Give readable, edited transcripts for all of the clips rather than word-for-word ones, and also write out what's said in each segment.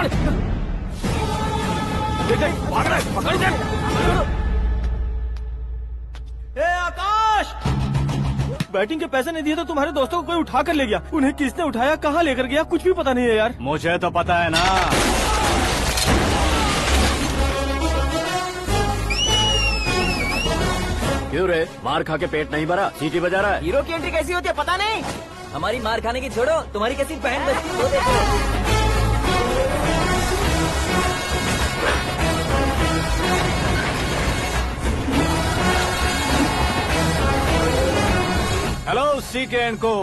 पकड़। देख भाग रहा है, पकड़ दे। ए आकाश, बैटिंग के पैसे नहीं दिए तो तुम्हारे दोस्तों को कोई उठा कर ले गया। उन्हें किसने उठाया, कहाँ लेकर गया, कुछ भी पता नहीं है यार। मुझे तो पता है ना। क्यों रे, मार खा के पेट नहीं भरा, सीटी बजा रहा है? हीरो की एंट्री कैसी होती है पता नहीं। हमारी मार खाने की छोड़ो, तुम्हारी कैसी बहन बचती है वो देखो। हेलो सीके एंड को।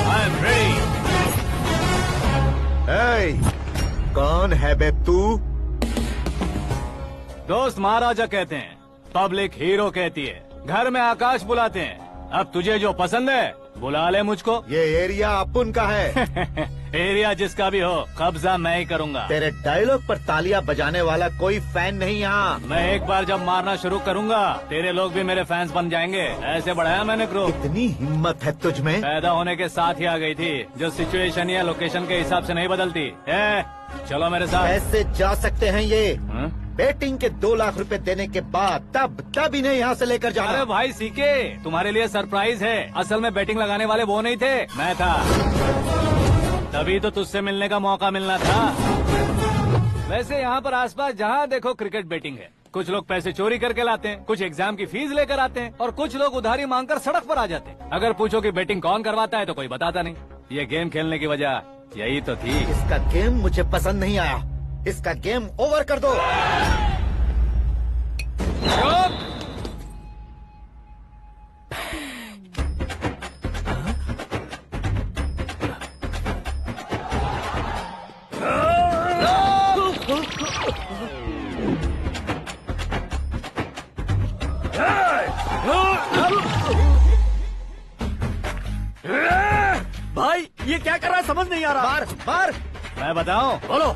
I am ready. कौन है बे तू? दोस्त महाराजा कहते हैं, पब्लिक हीरो कहती है, घर में आकाश बुलाते हैं। अब तुझे जो पसंद है बुला ले मुझको। ये एरिया अपुन का है। एरिया जिसका भी हो, कब्जा मैं ही करूंगा। तेरे डायलॉग पर तालियां बजाने वाला कोई फैन नहीं यहाँ। मैं एक बार जब मारना शुरू करूंगा, तेरे लोग भी मेरे फैंस बन जाएंगे। ऐसे बढ़ाया मैंने ग्रुप। इतनी हिम्मत है तुझ में? पैदा होने के साथ ही आ गई थी, जो सिचुएशन या लोकेशन के हिसाब से नहीं बदलती। चलो मेरे साथ। कैसे जा सकते हैं ये? हाँ? बेटिंग के 2 लाख रुपए देने के बाद तब इन्हें यहाँ से लेकर जाना। अरे भाई सीके, तुम्हारे लिए सरप्राइज है। असल में बैटिंग लगाने वाले वो नहीं थे, मैं था। तभी तो तुझसे मिलने का मौका मिलना था। वैसे यहाँ पर आसपास जहाँ देखो क्रिकेट बैटिंग है। कुछ लोग पैसे चोरी करके लाते हैं, कुछ एग्जाम की फीस लेकर आते हैं, और कुछ लोग उधारी मांगकर सड़क पर आ जाते हैं। अगर पूछो कि बैटिंग कौन करवाता है तो कोई बताता नहीं। ये गेम खेलने की वजह यही तो थी। इसका गेम मुझे पसंद नहीं आया। इसका गेम ओवर कर दो। भाई ये क्या कर रहा है, समझ नहीं आ रहा। मार मार। मैं बताऊं? बोलो।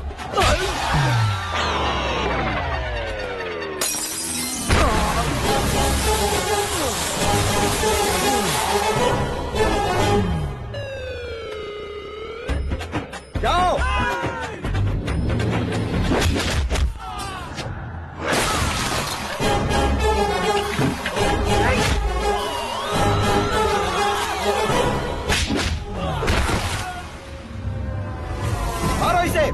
जाओ। मारो इसे।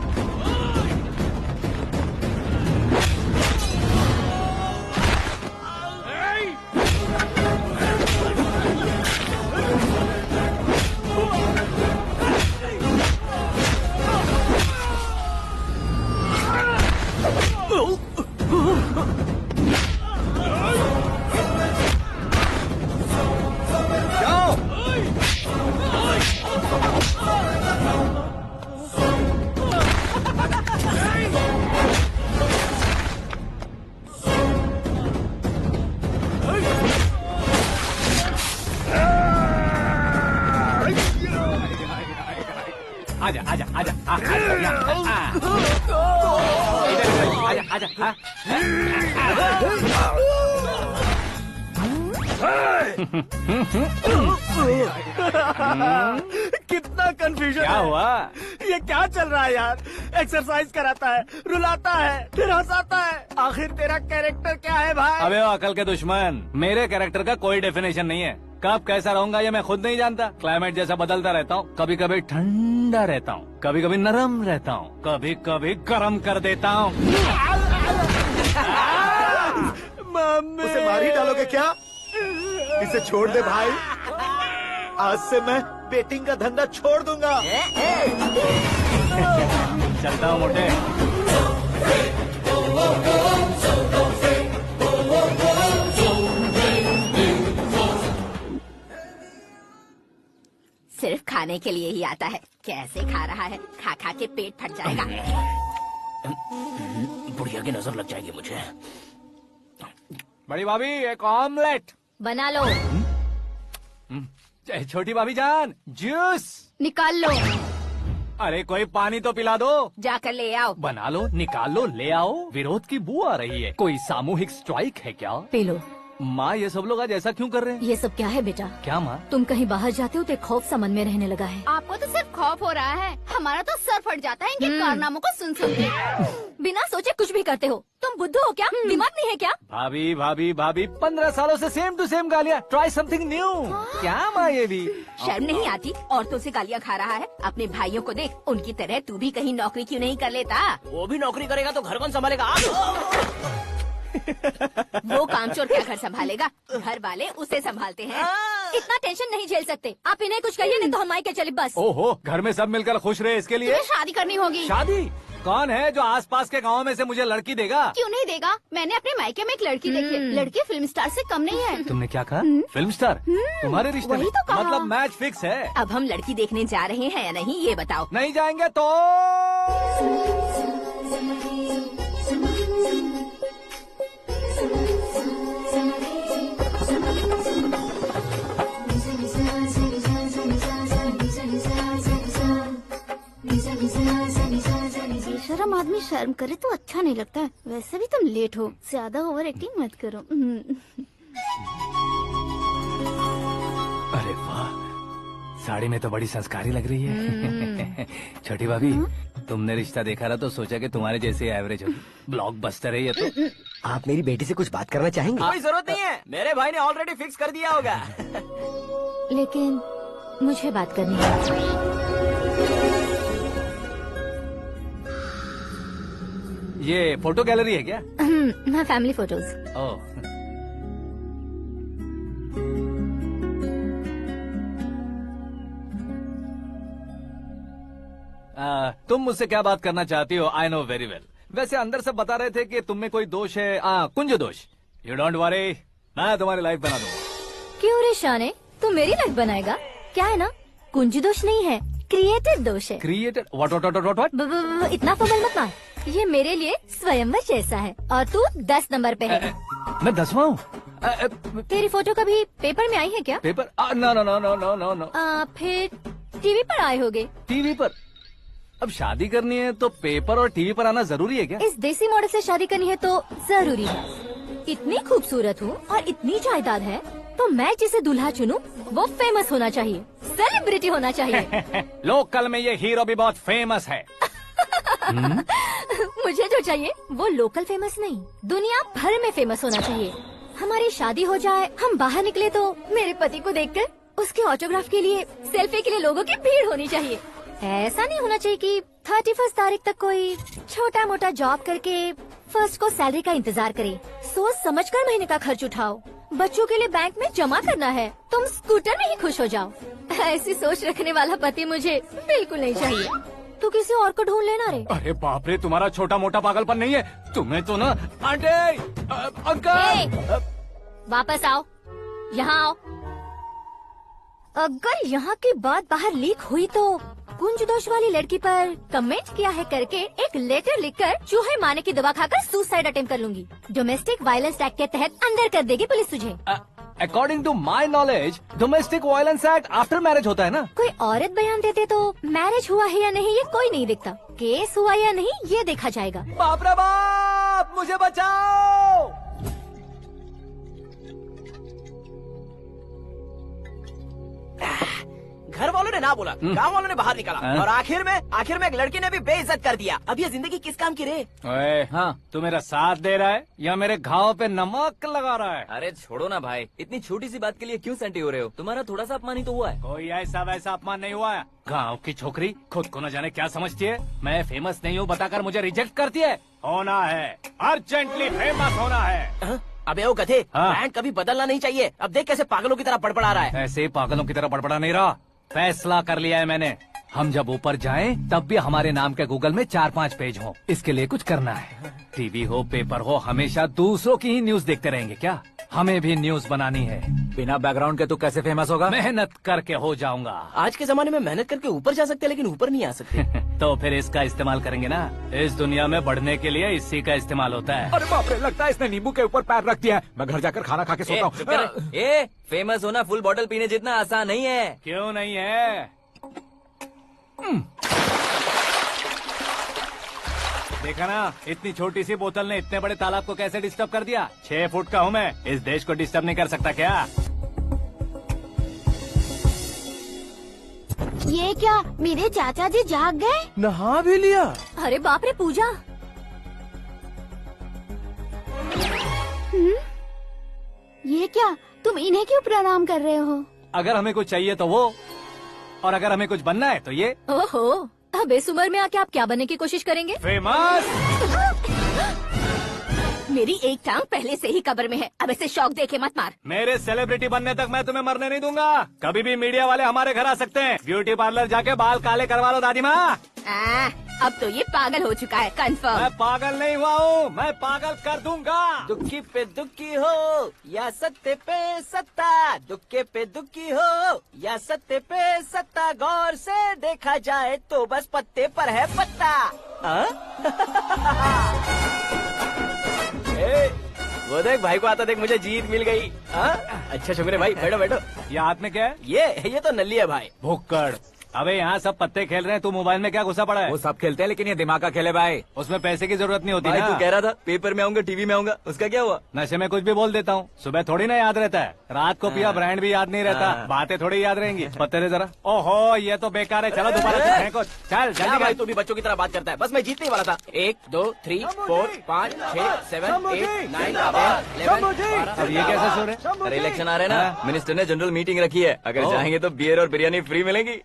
आजा आजा आजा आजा आजा आजा। कितना कंफ्यूजन। क्या हुआ? ये क्या चल रहा है यार? एक्सरसाइज कराता है, रुलाता है, फिर हंसाता है। आखिर तेरा कैरेक्टर क्या है भाई? अबे ओ अकल के दुश्मन, मेरे कैरेक्टर का कोई डेफिनेशन नहीं है। कब कैसा रहूंगा ये मैं खुद नहीं जानता। क्लाइमेट जैसा बदलता रहता हूँ। कभी कभी ठंडा रहता हूँ, कभी कभी नरम रहता हूँ, कभी कभी गर्म कर देता हूँ। उसे मार ही डालोगे क्या? इसे छोड़ दे भाई। आज से मैं बेटिंग का धंधा छोड़ दूंगा। चलता हूँ मोटे। सिर्फ खाने के लिए ही आता है। कैसे खा रहा है, खा खा के पेट फट जाएगा। बुढ़िया की नजर लग जाएगी मुझे। बड़ी भाभी एक ऑमलेट बना लो। छोटी भाभी जान जूस निकाल लो। अरे कोई पानी तो पिला दो। जाकर ले आओ। बना लो, निकाल लो, ले आओ। विरोध की बू आ रही है। कोई सामूहिक स्ट्राइक है क्या? P low. माँ ये सब लोग आज ऐसा क्यों कर रहे हैं? ये सब क्या है बेटा? क्या माँ? तुम कहीं बाहर जाते हो तो एक खौफ सा मन में रहने लगा है। आपको तो सिर्फ खौफ हो रहा है, हमारा तो सर फट जाता है इनके कारनामों को सुन सुन के। बिना सोचे कुछ भी करते हो। तुम बुद्धू हो क्या? दिमाग नहीं है क्या? भाभी भाभी भाभी 15 सालों से सेम टू सेम गालियाँ। Try something new. क्या माँ ये भी? शर्म नहीं आती? औरतों से गालियाँ खा रहा है। अपने भाइयों को देख, उनकी तरह तू भी कहीं नौकरी क्यों नहीं कर लेता? वो भी नौकरी करेगा तो घर कौन संभालेगा? वो कामचोर क्या घर संभालेगा? घर वाले उसे संभालते हैं। इतना टेंशन नहीं झेल सकते। आप इन्हें कुछ कहिए नहीं तो हम के चले बस। ओहो, घर में सब मिलकर खुश रहे इसके लिए। तुम्हें शादी करनी होगी। शादी? कौन है जो आसपास के गाँव में से मुझे लड़की देगा? क्यों नहीं देगा? मैंने अपने मायके में एक लड़की देखी है। लड़की फिल्म स्टार से कम नहीं है। तुमने क्या कहा? Film star? तुम्हारे रिश्ते में? वही तो कहा। मतलब मैच फिक्स है? अब हम लड़की देखने जा रहे हैं या नहीं, ये बताओ। नहीं जाएंगे तो? बेशरम आदमी शर्म करे तो अच्छा नहीं लगता है। वैसे भी तुम लेट हो, ज्यादा ओवर एक्टिंग मत करो। अरे वाह, साड़ी में तो बड़ी संस्कारी लग रही है। छोटी भाभी, तुमने रिश्ता देखा ना तो सोचा कि तुम्हारे जैसे एवरेज होगी। ब्लॉकबस्टर है ये तो। आप मेरी बेटी से कुछ बात करना चाहेंगे? कोई जरूरत नहीं है, मेरे भाई ने ऑलरेडी फिक्स कर दिया होगा। लेकिन मुझे बात करनी है। ये फोटो गैलरी है क्या? My family photos. ओह, तुम मुझसे क्या बात करना चाहती हो? I know very well. वैसे अंदर से बता रहे थे कि तुम में कोई दोष है। कुंज दोष। यू डोंट वरी, मैं तुम्हारी लाइफ बना दूंगा। क्यों रे शाने, तू मेरी लाइफ बनाएगा? क्या है ना, कुंज दोष नहीं है, क्रिएटेड दोष है। क्रिएटेड? व्हाट? इतना फबल मत मार। ये मेरे लिए स्वयंवर जैसा है और तू 10 नंबर पे है। मैं 10वां हूँ? तेरी फोटो कभी पेपर में आई है क्या? Paper? No no no no no no no. फिर टीवी पर आए होगे। टीवी पर? अब शादी करनी है तो पेपर और टीवी पर आना जरूरी है क्या? इस देसी मॉडल से शादी करनी है तो जरूरी है। इतनी खूबसूरत हूँ और इतनी जायदाद है तो मैं जिसे दूल्हा चुनूं वो फेमस होना चाहिए, सेलिब्रिटी होना चाहिए। लोकल में ये हीरो भी बहुत फेमस है। मुझे जो चाहिए वो लोकल फेमस नहीं, दुनिया भर में फेमस होना चाहिए। हमारी शादी हो जाए, हम बाहर निकले तो मेरे पति को देखकर उसके ऑटोग्राफ के लिए, सेल्फी के लिए लोगों की भीड़ होनी चाहिए। ऐसा नहीं होना चाहिए कि 31 तारीख तक कोई छोटा मोटा जॉब करके फर्स्ट को सैलरी का इंतजार करे। सोच समझकर महीने का खर्च उठाओ। बच्चों के लिए बैंक में जमा करना है, तुम स्कूटर में ही खुश हो जाओ। ऐसी सोच रखने वाला पति मुझे बिल्कुल नहीं चाहिए। तू किसी और को ढूंढ लेना रे। अरे बाप रे, तुम्हारा छोटा मोटा पागलपन नहीं है। तुम्हें तो ना आंटी, अंकल। वापस आओ, यहाँ आओ। अगर यहाँ की बात बाहर लीक हुई तो कुंज दोष वाली लड़की पर कमेंट किया है करके एक लेटर लिखकर चूहे मारने की दवा खाकर सुसाइड अटेम्प्ट कर लूंगी। डोमेस्टिक वायलेंस एक्ट के तहत अंदर कर देगी पुलिस तुझे। According to my knowledge domestic violence act after marriage होता है ना? कोई औरत बयान देते तो मैरिज हुआ है या नहीं ये कोई नहीं देखता, केस हुआ या नहीं ये देखा जाएगा। बाप रे बाप, मुझे बचाओ। घर वालों ने ना बोला, गाँव वालों ने बाहर निकाला और आखिर में एक लड़की ने भी बेइज्जत कर दिया। अब ये जिंदगी किस काम की रे? ओए, हाँ, तू मेरा साथ दे रहा है या मेरे घाव पे नमक लगा रहा है? अरे छोड़ो ना भाई, इतनी छोटी सी बात के लिए क्यों सैंटी हो रहे हो? तुम्हारा थोड़ा सा अपमान ही तो हुआ है। कोई ऐसा वैसा अपमान नहीं हुआ है। गाँव की छोकरी खुद को न जाने क्या समझती है। मैं फेमस नहीं हूँ बताकर मुझे रिजेक्ट करती है। होना है, अर्जेंटली फेमस होना है। अबे ओ गधे, हाँ। ब्रांड कभी बदलना नहीं चाहिए। अब देख कैसे पागलों की तरह बड़बड़ा रहा है। ऐसे पागलों की तरह बड़बड़ा नहीं रहा, फैसला कर लिया है मैंने। हम जब ऊपर जाएं तब भी हमारे नाम के गूगल में 4-5 पेज हो। इसके लिए कुछ करना है। टीवी हो, पेपर हो, हमेशा दूसरों की ही न्यूज देखते रहेंगे क्या? हमें भी न्यूज बनानी है। बिना बैकग्राउंड के तो कैसे फेमस होगा? मेहनत करके हो जाऊंगा। आज के जमाने में मेहनत करके ऊपर जा सकते हैं लेकिन ऊपर नहीं आ सकते। तो फिर इसका इस्तेमाल करेंगे ना। इस दुनिया में बढ़ने के लिए इसी का इस्तेमाल होता है। अरे बाप रे, लगता है इसने नींबू के ऊपर पैर रख दिया है। मैं घर जाकर खाना खा के सोता हूँ। फेमस होना फुल बॉटल पीने जितना आसान नहीं है। क्यों नहीं है? देखा ना, इतनी छोटी सी बोतल ने इतने बड़े तालाब को कैसे डिस्टर्ब कर दिया। 6 फुट का हूँ मैं, इस देश को डिस्टर्ब नहीं कर सकता क्या? ये क्या, मेरे चाचा जी जाग गए? नहा भी लिया? अरे बाप रे पूजा। ये क्या, तुम इन्हें क्यों प्रणाम कर रहे हो? अगर हमें कुछ चाहिए तो वो, और अगर हमें कुछ बनना है तो ये। ओहो, अब इस उम्र में आके आप क्या बनने की कोशिश करेंगे? फेमस। मेरी एक टांग पहले से ही कब्र में है, अब ऐसे शौक देके मत मार। मेरे सेलिब्रिटी बनने तक मैं तुम्हें मरने नहीं दूंगा। कभी भी मीडिया वाले हमारे घर आ सकते हैं। ब्यूटी पार्लर जाके बाल काले करवा लो दादी माँ। अब तो ये पागल हो चुका है, कंफर्म। मैं पागल नहीं हुआ हूँ, मैं पागल कर दूंगा। दुखी पे दुखी हो या सत्य पे सत्ता, दुखे पे दुखी हो या सत्य पे सत्ता, गौर से देखा जाए तो बस पत्ते पर है पत्ता। वो देख भाई को आता देख, मुझे जीत मिल गई। अच्छा शुक्र भाई, बैठो बैठो। ये हाथ में क्या है? ये तो नल्ली है भाई। भुक्कड़। अबे यहाँ सब पत्ते खेल रहे हैं, तू मोबाइल में क्या घुसा पड़ा है? वो सब खेलते हैं लेकिन ये दिमाग का खेल है भाई। उसमें पैसे की जरूरत नहीं होती भाई ना। तू कह रहा था पेपर में आऊंगा, टीवी में आऊंगा, उसका क्या हुआ? नशे में कुछ भी बोल देता हूँ, सुबह थोड़ी ना याद रहता है। रात को पिया ब्रांड भी याद नहीं रहता, बातें थोड़ी याद रहेंगी। पत्ते दे जरा। ओहो ये तो बेकार है, चलो दोबारा से फेंको। चल क्या जल्दी भाई कर। तू भी बच्चों की तरह बात करता है। बस मैं जीतने ही वाला था। 1 2 3 4 5 6 7 8 9 10 11 अब ये कैसे सो रहे? अरे इलेक्शन आ रहे हैं ना, मिनिस्टर ने जनरल मीटिंग रखी है, अगर जाएंगे तो बियर और बिरयानी फ्री मिलेगी।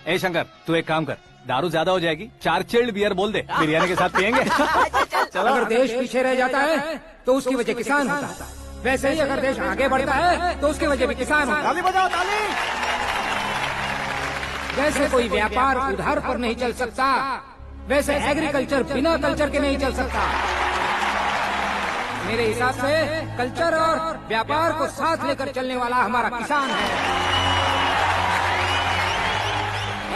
ए शंकर, तू एक काम कर, दारू ज्यादा हो जाएगी, 4 चिल्ड बियर बोल दे, बिरयानी के साथ पियेंगे। अगर देश पीछे रह जाता है तो उसकी वजह किसान होता है, वैसे ही अगर देश आगे बढ़ता है तो उसकी वजह भी किसान होता है। ताली बजाओ ताली। जैसे कोई व्यापार उधार पर नहीं चल सकता, वैसे एग्रीकल्चर बिना कल्चर के नहीं चल सकता। मेरे हिसाब से कल्चर और व्यापार को साथ लेकर चलने वाला हमारा किसान है।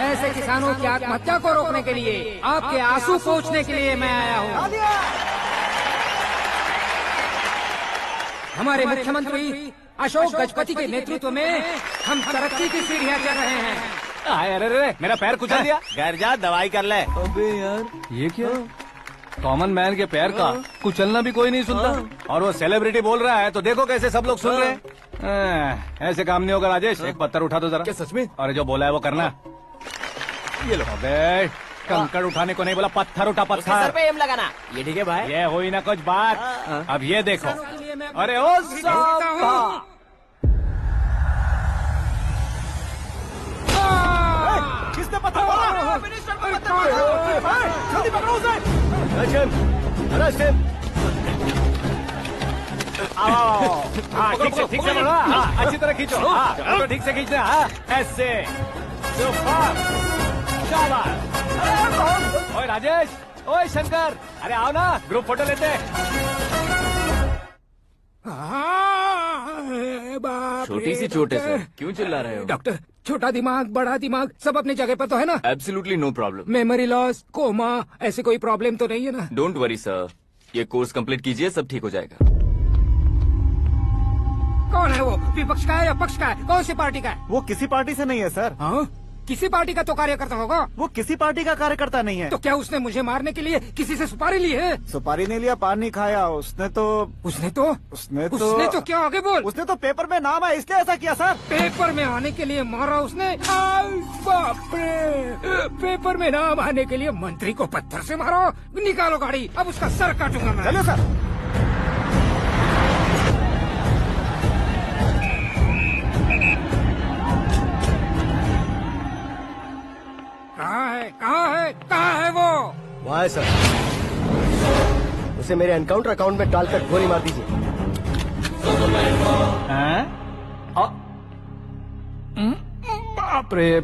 ऐसे किसानों की आत्महत्या को रोकने के लिए, आपके आंसू पोंछने के लिए मैं आया हूँ। हमारे मुख्यमंत्री अशोक गजपति के नेतृत्व में हम तरक्की की सीढ़ियाँ चढ़ रहे हैं। अरे अरे मेरा पैर कुचल दिया। घर जा दवाई कर ले। अबे यार ये क्या, कॉमन मैन के पैर का कुचलना भी कोई नहीं सुनता, और वो सेलिब्रिटी बोल रहा है तो देखो कैसे सब लोग सुन रहे हैं। ऐसे काम नहीं होगा राजेश, एक पत्थर उठा दो जरा। क्या सच में? और जो बोला है वो करना। ये लो। अबे कंकड़ उठाने को नहीं बोला, पत्थर उठा उसके सर पत्थर। पे एम लगाना, ये ठीक है भाई। ये हुई ना कुछ बात। अब ये देखो। अरे ओ साहब, किसने पत्थर मारा? मिनिस्टर को पत्थर मारा। जल्दी पकड़ो उसे। हाँ ठीक से पकड़ो, हाँ अच्छी तरह खींचो, हाँ ठीक से खींचना, हाँ ऐसे। ओए राजेश, ओए शंकर, अरे आओ ना, ग्रुप फोटो लेते हैं। छोटी सी चोट है सर, क्यों चिल्ला रहे हो? डॉक्टर, छोटा दिमाग बड़ा दिमाग सब अपनी जगह पर तो है ना? Absolutely no problem. Memory loss, coma, ऐसी कोई प्रॉब्लम तो नहीं है ना? डोंट वरी सर, ये कोर्स कंप्लीट कीजिए, सब ठीक हो जाएगा। कौन है वो, विपक्ष का है या पक्ष का है, कौन सी पार्टी का है? वो किसी पार्टी से नहीं है सर। हाँ? किसी पार्टी का तो कार्यकर्ता होगा। वो किसी पार्टी का कार्यकर्ता नहीं है। तो क्या उसने मुझे मारने के लिए किसी से सुपारी ली है? सुपारी नहीं लिया, पान नहीं खाया। उसने तो क्या आगे बोल। उसने तो पेपर में नाम है इसलिए ऐसा किया सर। पेपर में आने के लिए मारा उसने? बाप रे, पेपर में नाम आने के लिए मंत्री को पत्थर से मारो। निकालो गाड़ी, अब उसका सर काटूंगा मैं। चलो सर। कहाँ है वो? वहाँ है सर, उसे मेरे एनकाउंटर अकाउंट में डालकर गोली मार दीजिए। बाप रे,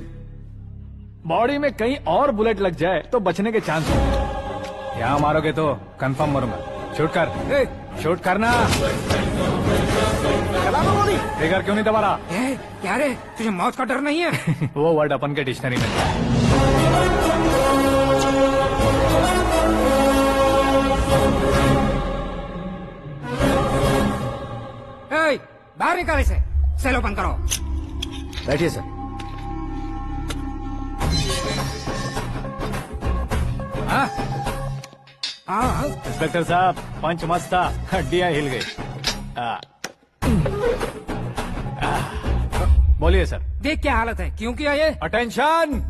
बॉडी में कहीं और बुलेट लग जाए तो बचने के चांस हो। यहाँ मारोगे तो कंफर्म मरूंगा। शूट कर, शूट करना। फिगर क्यों नहीं दबा रहा? क्या रे, तुझे मौत का डर नहीं है? वो वर्ड अपन के डिक्शनरी में है। बाहर निकाल इसे, सेल ओपन करो। बैठिए सर। हाँ हाँ इंस्पेक्टर साहब पंच मस्त था, हड्डियां हिल गई। बोलिए सर। देख क्या हालत है, क्यों किया ये? अटेंशन,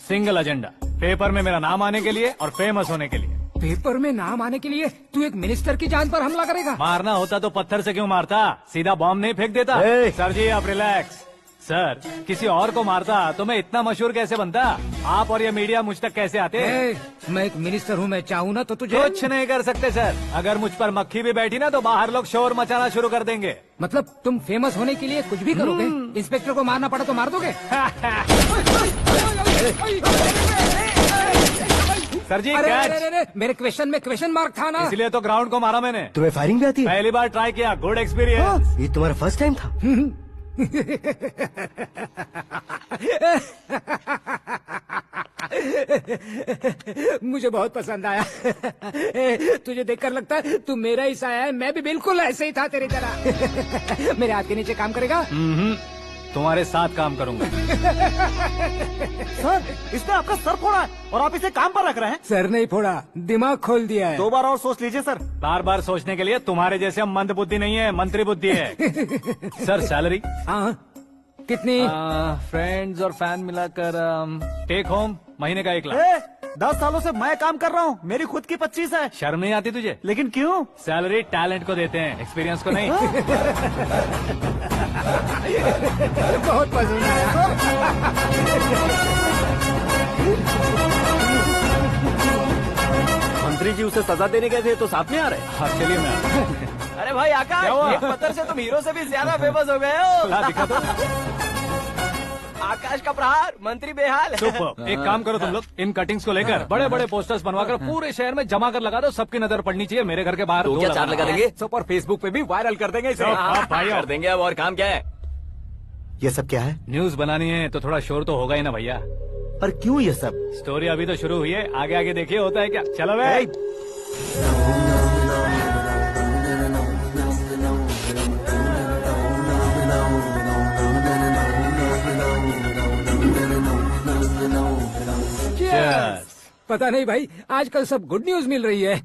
सिंगल एजेंडा, पेपर में मेरा नाम आने के लिए और फेमस होने के लिए। पेपर में नाम आने के लिए तू एक मिनिस्टर की जान पर हमला करेगा? मारना होता तो पत्थर से क्यों मारता, सीधा बॉम्ब नहीं फेंक देता। सर जी आप रिलैक्स। सर किसी और को मारता तो मैं इतना मशहूर कैसे बनता, आप और ये मीडिया मुझ तक कैसे आते? मैं एक मिनिस्टर हूँ, मैं चाहूँ ना तो तुझे कुछ नहीं कर सकते सर। अगर मुझ पर मक्खी भी बैठी ना तो बाहर लोग शोर मचाना शुरू कर देंगे। मतलब तुम फेमस होने के लिए कुछ भी करोगे? इंस्पेक्टर को मारना पड़ा तो मार दोगे? सर जी अरे, कैच। अरे, अरे, मेरे क्वेश्चन में क्वेश्चन मार्क था ना, इसलिए तो ग्राउंड को मारा मैंने। तुम्हें फायरिंग भी आती है? पहली बार ट्राई किया, गुड एक्सपीरियंस। ये तुम्हारा फर्स्ट टाइम था? मुझे बहुत पसंद आया। तुझे देखकर लगता है तू मेरा ही साया है, मैं भी बिल्कुल ऐसे ही था तेरी तरह। मेरे हाथ के नीचे काम करेगा? तुम्हारे साथ काम करूंगा। सर इसने आपका सर फोड़ा है और आप इसे काम पर रख रहे हैं। सर नहीं फोड़ा, दिमाग खोल दिया है। 2 बार और सोच लीजिए सर। बार बार सोचने के लिए तुम्हारे जैसे मंद बुद्धि नहीं है, मंत्री बुद्धि है। Sir salary? हाँ कितनी? फ्रेंड्स और फैन मिलाकर टेक होम महीने का 1 लाख। 10 सालों से मैं काम कर रहा हूँ, मेरी खुद की 25 है। शर्म नहीं आती तुझे? लेकिन क्यों? सैलरी टैलेंट को देते हैं, एक्सपीरियंस को नहीं। बहुत पसंद आया। मंत्री जी उसे सजा देने गए थे तो साथ में आ रहे। हाँ चलिए मैं। अरे भाई आकाश, एक पत्थर से तुम हीरो से भी ज्यादा फेमस हो गए हो। दिखा दो। आकाश का प्रहार, मंत्री बेहाल। सुपर। एक काम करो तुम लोग, इन कटिंग्स को लेकर बड़े बड़े पोस्टर्स बनवाकर पूरे शहर में जमा कर लगा दो, सबकी नजर पड़नी चाहिए। मेरे घर के बाहर तो क्या 4 लगा देंगे? सब और फेसबुक पे भी वायरल कर देंगे इसे। भाई कर देंगे। अब और काम क्या है? ये सब क्या है? न्यूज बनानी है तो थोड़ा शोर तो होगा ही ना भैया। पर क्यों ये सब? स्टोरी अभी तो शुरू हुई है, आगे आगे देखिए होता है क्या। चलो भाई। पता नहीं भाई, आजकल सब गुड न्यूज मिल रही है।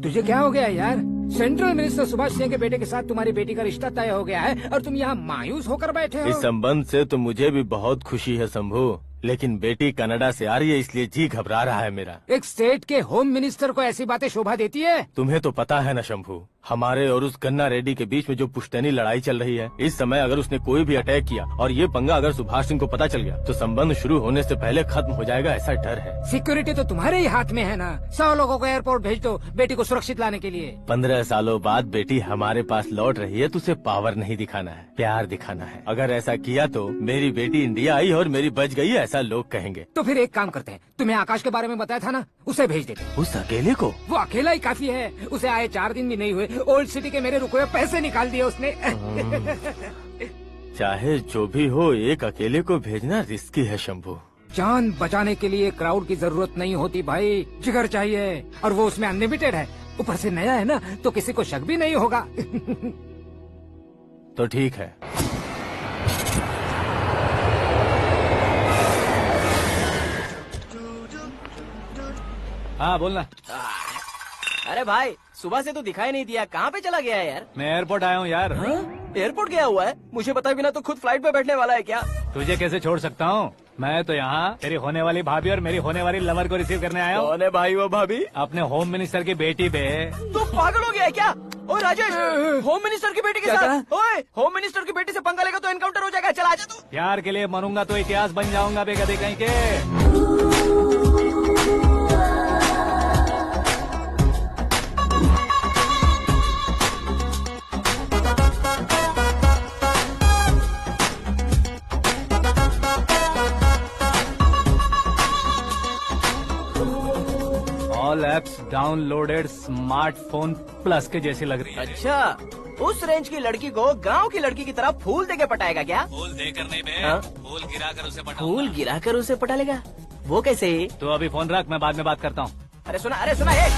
तुझे क्या हो गया यार? सेंट्रल मिनिस्टर सुभाष सिंह के बेटे के साथ तुम्हारी बेटी का रिश्ता तय हो गया है और तुम यहाँ मायूस होकर बैठे हो। इस संबंध से तो मुझे भी बहुत खुशी है शंभू, लेकिन बेटी कनाडा से आ रही है इसलिए जी घबरा रहा है मेरा। एक स्टेट के होम मिनिस्टर को ऐसी बातें शोभा देती है? तुम्हें तो पता है ना शंभू, हमारे और उस गन्ना रेड्डी के बीच में जो पुश्तैनी लड़ाई चल रही है, इस समय अगर उसने कोई भी अटैक किया और ये पंगा अगर सुभाष सिंह को पता चल गया तो संबंध शुरू होने से पहले खत्म हो जाएगा, ऐसा डर है। सिक्योरिटी तो तुम्हारे ही हाथ में है ना। 100 लोगों को एयरपोर्ट भेज दो बेटी को सुरक्षित लाने के लिए। 15 सालों बाद बेटी हमारे पास लौट रही है तो उसे पावर नहीं दिखाना है, प्यार दिखाना है। अगर ऐसा किया तो मेरी बेटी इंडिया आई और मेरी बच गई, ऐसा लोग कहेंगे। तो फिर एक काम करते हैं, तुम्हें आकाश के बारे में बताया था ना, उसे भेज देते। उस अकेले को? वो अकेला ही काफी है, उसे आए 4 दिन भी नहीं हुए, ओल्ड सिटी के मेरे रुके हुए पैसे निकाल दिए उसने। चाहे जो भी हो, एक अकेले को भेजना रिस्की है शंभू। जान बचाने के लिए क्राउड की जरूरत नहीं होती भाई, जिगर चाहिए, और वो उसमें अनलिमिटेड है। ऊपर से नया है ना, तो किसी को शक भी नहीं होगा। तो ठीक है। हाँ बोलना। अरे भाई सुबह से तो दिखाई नहीं दिया, कहाँ पे चला गया है यार? मैं एयरपोर्ट आया हूँ यार। एयरपोर्ट गया हुआ है? मुझे बताए बिना तो खुद फ्लाइट पे बैठने वाला है क्या? तुझे कैसे छोड़ सकता हूँ? मैं तो यहाँ तेरी होने वाली भाभी और मेरी होने वाली लवर को रिसीव करने आया हूँ। कौन है भाई वो भाभी? अपने होम मिनिस्टर की बेटी पे। तू पागल हो गया है क्या? ओए राजेश, होम मिनिस्टर की बेटी के साथ? ओए होम मिनिस्टर की बेटी से पंगा लेगा तो एनकाउंटर हो जाएगा, चल आजा तू। प्यार के लिए मरूंगा तो इतिहास बन जाऊंगा बेगधे कहीं के। All apps downloaded smartphone plus के जैसी लग रही है। अच्छा, उस रेंज की लड़की को गांव की लड़की की तरह फूल देके पटाएगा क्या? फूल देकर नहीं बे, फूल गिराकर उसे पटा। फूल गिराकर उसे पटा लेगा? वो कैसे? तो अभी फोन रख, मैं बाद में बात करता हूँ। अरे सुना ये।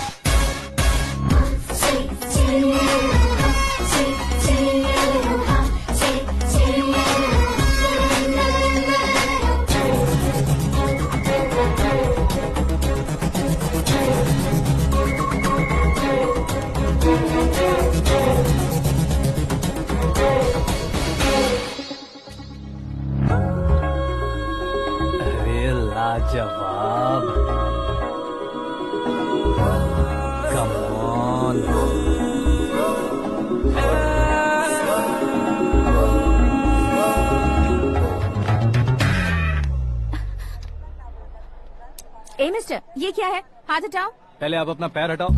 ए मिस्टर, ये क्या है? हाथ हटाओ। पहले आप अपना पैर हटाओ।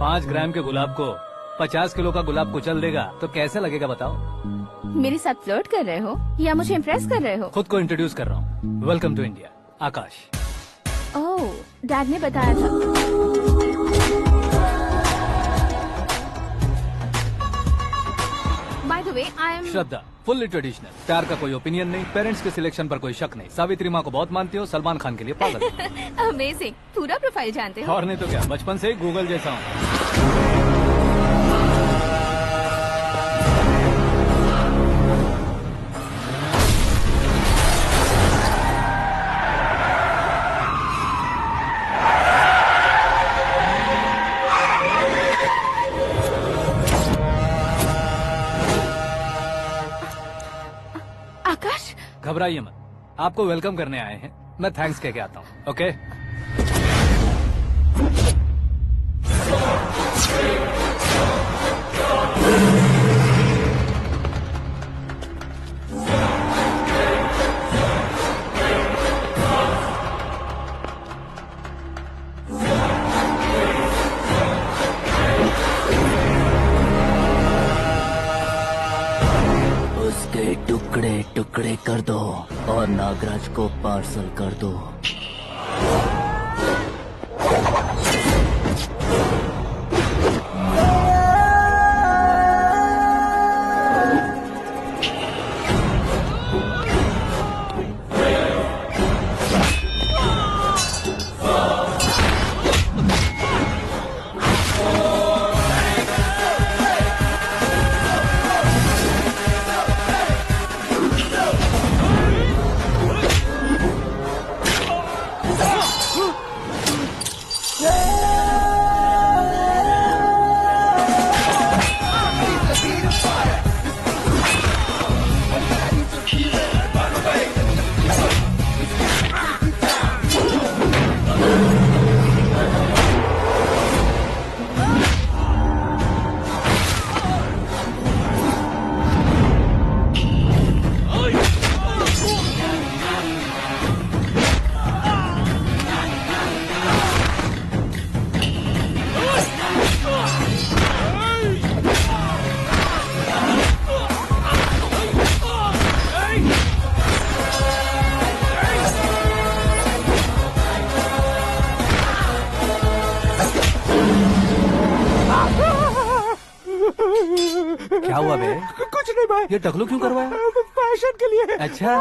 5 ग्राम के गुलाब को 50 किलो का गुलाब कुचल देगा तो कैसे लगेगा बताओ? मेरे साथ फ्लर्ट कर रहे हो या मुझे इम्प्रेस कर रहे हो? खुद को इंट्रोड्यूस कर रहा हूँ। Welcome to India, Akash. Oh, dad ने बताया था। By the way, I am Shraddha, fully traditional. प्यार का कोई ओपिनियन नहीं, पेरेंट्स के सिलेक्शन पर कोई शक नहीं। सावित्री माँ को बहुत मानती हो, सलमान खान के लिए पागल। अमेजिंग, पूरा प्रोफाइल जानते हो। और नहीं तो क्या, बचपन से ही गूगल जैसा हूँ। आकाश, घबराइए मत, आपको वेलकम करने आए हैं। मैं थैंक्स कह के आता हूँ। ओके, उसके टुकड़े टुकड़े कर दो और नागराज को पार्सल कर दो। क्या हुआ बे? कुछ नहीं भाई। ये टकलू क्यों करवाया? फैशन के लिए। अच्छा,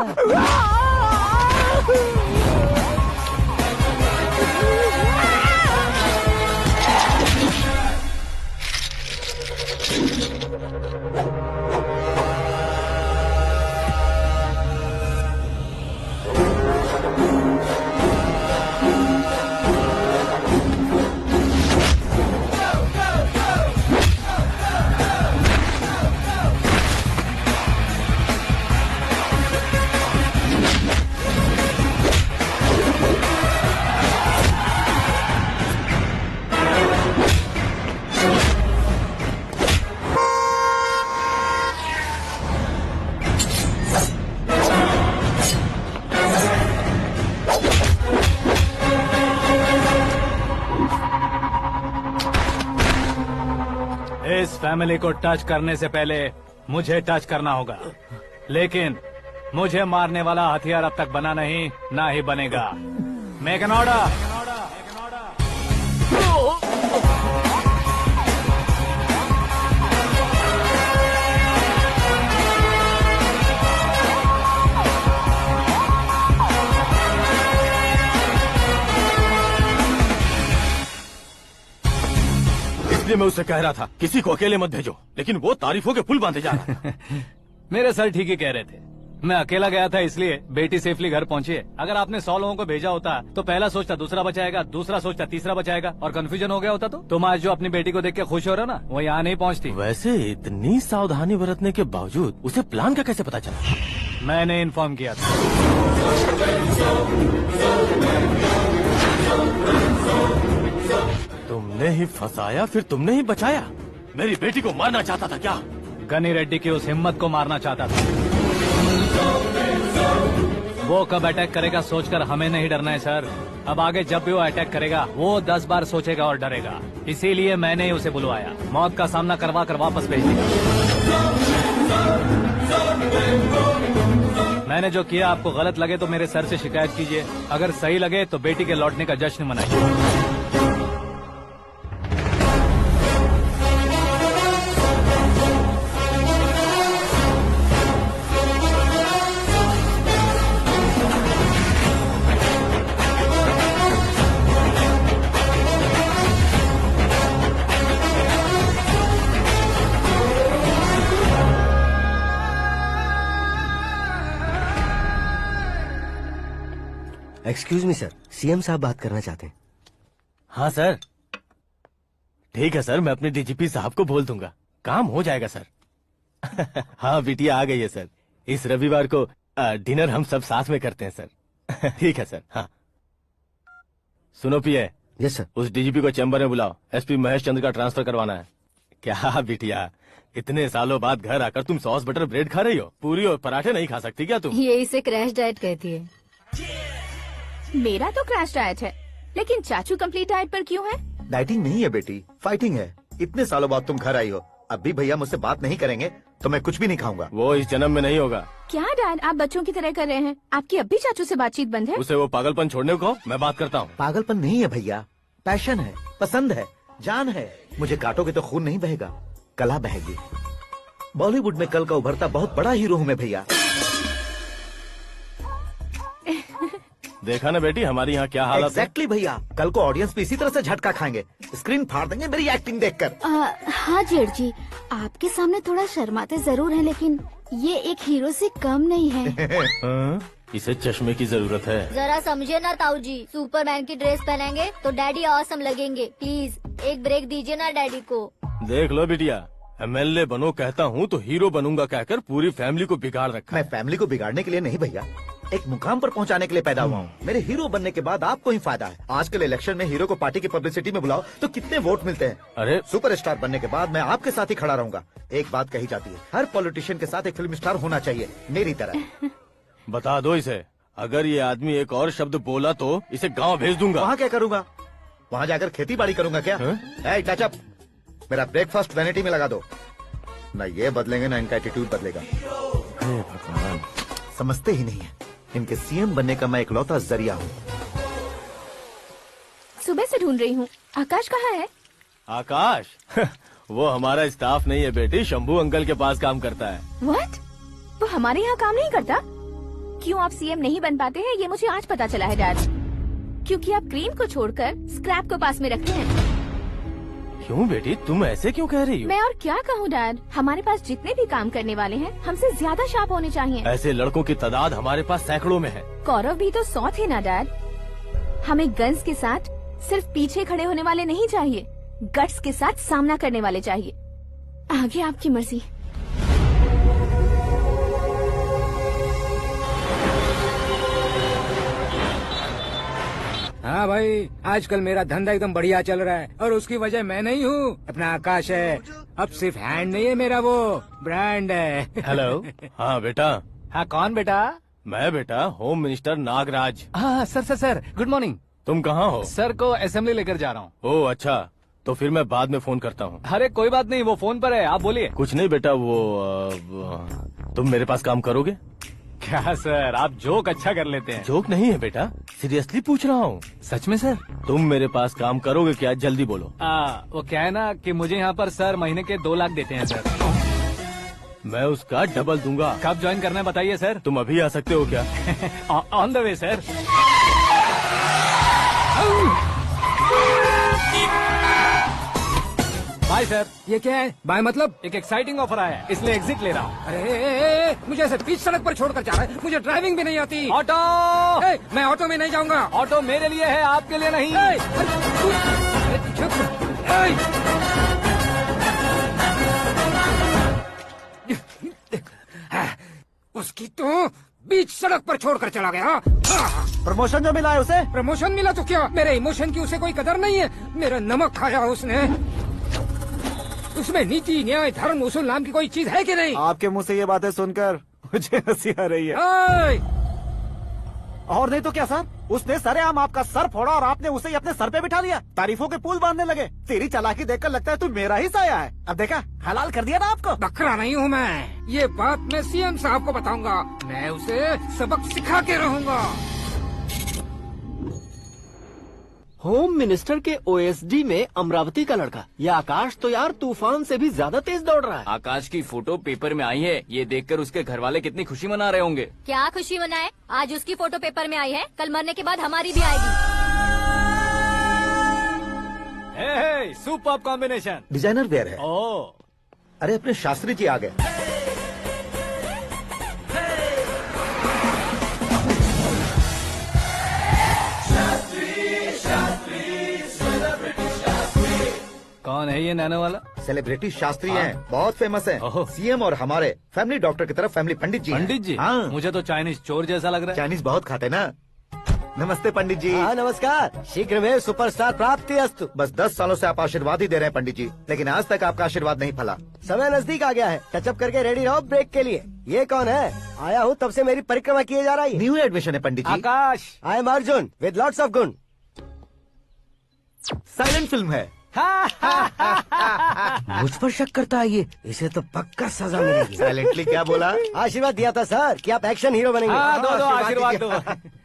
इस फैमिली को टच करने से पहले मुझे टच करना होगा, लेकिन मुझे मारने वाला हथियार अब तक बना नहीं, ना ही बनेगा। Make an order. इसलिए मैं उससे कह रहा था किसी को अकेले मत भेजो, लेकिन वो तारीफों के पुल बांधे जा रहा है। मेरे सर ठीक ही कह रहे थे। मैं अकेला गया था इसलिए बेटी सेफली घर पहुंची है। अगर आपने 100 लोगों को भेजा होता तो पहला सोचता दूसरा बचाएगा, दूसरा सोचता तीसरा बचाएगा, और कंफ्यूजन हो गया होता तो तुम आज जो अपनी बेटी को देख के खुश हो रहे हो ना, वो यहाँ नहीं पहुँचती। वैसे इतनी सावधानी बरतने के बावजूद उसे प्लान का कैसे पता चला? मैंने इन्फॉर्म किया था। तुमने ही फंसाया, फिर तुमने ही बचाया। मेरी बेटी को मारना चाहता था क्या? गनी रेड्डी की उस हिम्मत को मारना चाहता था। वो कब अटैक करेगा सोचकर हमें नहीं डरना है सर। अब आगे जब भी वो अटैक करेगा वो 10 बार सोचेगा और डरेगा। इसीलिए मैंने ही उसे बुलवाया। मौत का सामना करवा कर वापस भेज दिया। मैंने जो किया आपको गलत लगे तो मेरे सर से शिकायत कीजिए, अगर सही लगे तो बेटी के लौटने का जश्न मनाइए। एक्सक्यूज मी सर, सीएम साहब बात करना चाहते हैं। हाँ सर, ठीक है सर, मैं अपने डीजीपी साहब को बोल दूंगा, काम हो जाएगा सर। हाँ बिटिया आ गई है सर। इस रविवार को डिनर हम सब साथ में करते हैं सर। ठीक है सर। हाँ सुनो पिए। Yes sir. उस डीजीपी को चैम्बर में बुलाओ, एसपी महेश चंद्र का ट्रांसफर करवाना है। क्या बिटिया, इतने सालों बाद घर आकर तुम सॉस बटर ब्रेड खा रही हो? पूरी और पराठे नहीं खा सकती क्या तुम? ये इसे क्रैश डाइट कहती है। मेरा तो क्रैश डाइट है, लेकिन चाचू कंप्लीट डाइट पर क्यों है? डाइटिंग नहीं है बेटी, फाइटिंग है। इतने सालों बाद तुम घर आई हो, अब भी भैया मुझसे बात नहीं करेंगे तो मैं कुछ भी नहीं खाऊंगा। वो इस जन्म में नहीं होगा। क्या डैड, आप बच्चों की तरह कर रहे हैं? आपकी अब भी चाचू से बातचीत बंद है? उसे वो पागलपन छोड़ने को कहो, मैं बात करता हूँ। पागलपन नहीं है भैया, पैशन है, पसंद है, जान है। मुझे काटोगे तो खून नहीं बहेगा, कला बहेगी। बॉलीवुड में कल का उभरता बहुत बड़ा हीरो हूँ मैं भैया। देखा ना बेटी हमारी यहाँ क्या हालत है। एग्जैक्टली भैया, कल को ऑडियंस भी इसी तरह से झटका खाएंगे, स्क्रीन फाड़ देंगे मेरी एक्टिंग देखकर। हाँ जेठ जी, आपके सामने थोड़ा शर्माते जरूर हैं, लेकिन ये एक हीरो से कम नहीं है। इसे चश्मे की जरूरत है। जरा समझे ना ताऊ जी, सुपरमैन की ड्रेस पहनेंगे तो डैडी ऑसम लगेंगे। प्लीज एक ब्रेक दीजिए ना डैडी को। देख लो बिटिया, एमएलए बनो कहता हूँ तो हीरो बनूंगा कहकर पूरी फैमिली को बिगाड़ रखा। मैं फैमिली को बिगाड़ने के लिए नहीं भैया, एक मुकाम पर पहुंचाने के लिए पैदा हुआ हूँ। मेरे हीरो बनने के बाद आपको ही फायदा है। आजकल इलेक्शन में हीरो को पार्टी की पब्लिसिटी में बुलाओ तो कितने वोट मिलते हैं। अरे सुपरस्टार बनने के बाद मैं आपके साथ ही खड़ा रहूंगा। एक बात कही जाती है, हर पॉलिटिशियन के साथ एक फिल्म स्टार होना चाहिए, मेरी तरह। बता दो इसे, अगर ये आदमी एक और शब्द बोला तो इसे गाँव भेज दूंगा। वहाँ क्या करूँगा? वहाँ जाकर खेती बाड़ी करूँगा क्या? टच अप, मेरा ब्रेकफास्ट वैनिटी में लगा दो। न ये बदलेंगे न इनका एटीट्यूड बदलेगा। समझते ही नहीं है, इनके सीएम बनने का मैं इकलौता जरिया हूँ। सुबह से ढूंढ रही हूँ, आकाश कहाँ है? आकाश? वो हमारा स्टाफ नहीं है बेटी, शंभू अंकल के पास काम करता है। व्हाट? वो हमारे यहाँ काम नहीं करता? क्यों आप सीएम नहीं बन पाते हैं ये मुझे आज पता चला है डैड। क्योंकि आप क्रीम को छोड़कर स्क्रैप को पास में रखते हैं। क्यों बेटी, तुम ऐसे क्यों कह रही हो? मैं और क्या कहूँ डैड, हमारे पास जितने भी काम करने वाले हैं हमसे ज्यादा शार्प होने चाहिए। ऐसे लड़कों की तादाद हमारे पास सैकड़ों में है। कौरव भी तो 100 थे ना डैड। हमें गन्स के साथ सिर्फ पीछे खड़े होने वाले नहीं चाहिए, गट्स के साथ सामना करने वाले चाहिए। आगे आपकी मर्जी। हाँ भाई, आजकल मेरा धंधा एकदम बढ़िया चल रहा है और उसकी वजह मैं नहीं हूँ, अपना आकाश है। अब सिर्फ हैंड नहीं है मेरा, वो ब्रांड है। हेलो। हाँ बेटा। हाँ कौन बेटा? मैं बेटा होम मिनिस्टर नागराज। हाँ सर गुड मॉर्निंग। तुम कहाँ हो? सर को असेंबली लेकर जा रहा हूँ। ओह अच्छा, तो फिर मैं बाद में फोन करता हूँ। अरे कोई बात नहीं, वो फोन पर है, आप बोलिए। कुछ नहीं बेटा, तुम मेरे पास काम करोगे? क्या सर, आप जोक अच्छा कर लेते हैं। जोक नहीं है बेटा, सीरियसली पूछ रहा हूँ। सच में सर? तुम मेरे पास काम करोगे क्या? जल्दी बोलो। वो क्या है ना कि मुझे यहाँ पर सर महीने के 2 लाख देते हैं सर। मैं उसका डबल दूंगा। कब ज्वाइन करना है बताइए सर। तुम अभी आ सकते हो क्या? On the way sir. Bye sir. ये क्या है? बाय मतलब? एक एक्साइटिंग ऑफर आया है, इसलिए एग्जिट ले रहा हूँ। अरे मुझे ऐसे बीच सड़क पर छोड़कर जा रहा है, मुझे ड्राइविंग भी नहीं आती। ऑटो! मैं ऑटो में नहीं जाऊंगा। ऑटो मेरे लिए है, आपके लिए नहीं। उसकी तो बीच सड़क पर छोड़कर चला गया। प्रमोशन जो मिला है उसे? प्रमोशन मिला तो क्या, मेरे इमोशन की उसे कोई कदर नहीं है। मेरा नमक खाया उसने। उसमें नीति, न्याय, धर्म, उसूल नाम की कोई चीज है कि नहीं? आपके मुंह से ये बातें सुनकर मुझे हंसी आ रही है। और नहीं तो क्या सर, उसने सरेआम आपका सर फोड़ा और आपने उसे ही अपने सर पे बिठा लिया। तारीफों के पुल बांधने लगे। तेरी चालाकी देखकर लगता है तू मेरा ही साया है। अब देखा, हलाल कर दिया ना आपको। बकरा नहीं हूँ मैं, ये बात मैं सीएम साहब को बताऊंगा। मैं उसे सबक सिखा के रहूंगा। होम मिनिस्टर के ओएसडी में अमरावती का लड़का, ये आकाश तो यार तूफान से भी ज्यादा तेज दौड़ रहा है। आकाश की फोटो पेपर में आई है, ये देखकर उसके घर वाले कितनी खुशी मना रहे होंगे। क्या खुशी मनाए, आज उसकी फोटो पेपर में आई है, कल मरने के बाद हमारी भी आएगी। Super combination. डिजाइनर वेयर है। ओह, अरे अपने शास्त्री जी आ गए। कौन है ये नैनो वाला? सेलिब्रिटी शास्त्री हैं, बहुत फेमस हैं। सीएम और हमारे फैमिली डॉक्टर की तरफ फैमिली पंडित जी हैं। पंडित जी? हाँ। मुझे तो चाइनीज चोर जैसा लग रहा है। चाइनीज बहुत खाते ना। नमस्ते पंडित जी। हाँ नमस्कार, शीघ्र में सुपरस्टार प्राप्ति अस्तु। बस 10 सालों से आप आशीर्वाद ही दे रहे हैं पंडित जी, लेकिन आज तक आपका आशीर्वाद नहीं फला। समय नजदीक आ गया है, टचअप करके रेडी रहो ब्रेक के लिए। ये कौन है? आया हूँ तब से मेरी परिक्रमा किए जा रही है। न्यू एडमिशन है Pandit ji. Akash. I am Arjun with lots of गुण। साइलेंट फिल्म है। मुझ पर शक करता है ये, इसे तो पक्का सजा मिलेगी। साइलेंटली क्या बोला? आशीर्वाद दिया था सर कि आप एक्शन हीरो बनेंगे। हाँ, दो आशीर्वाद दो।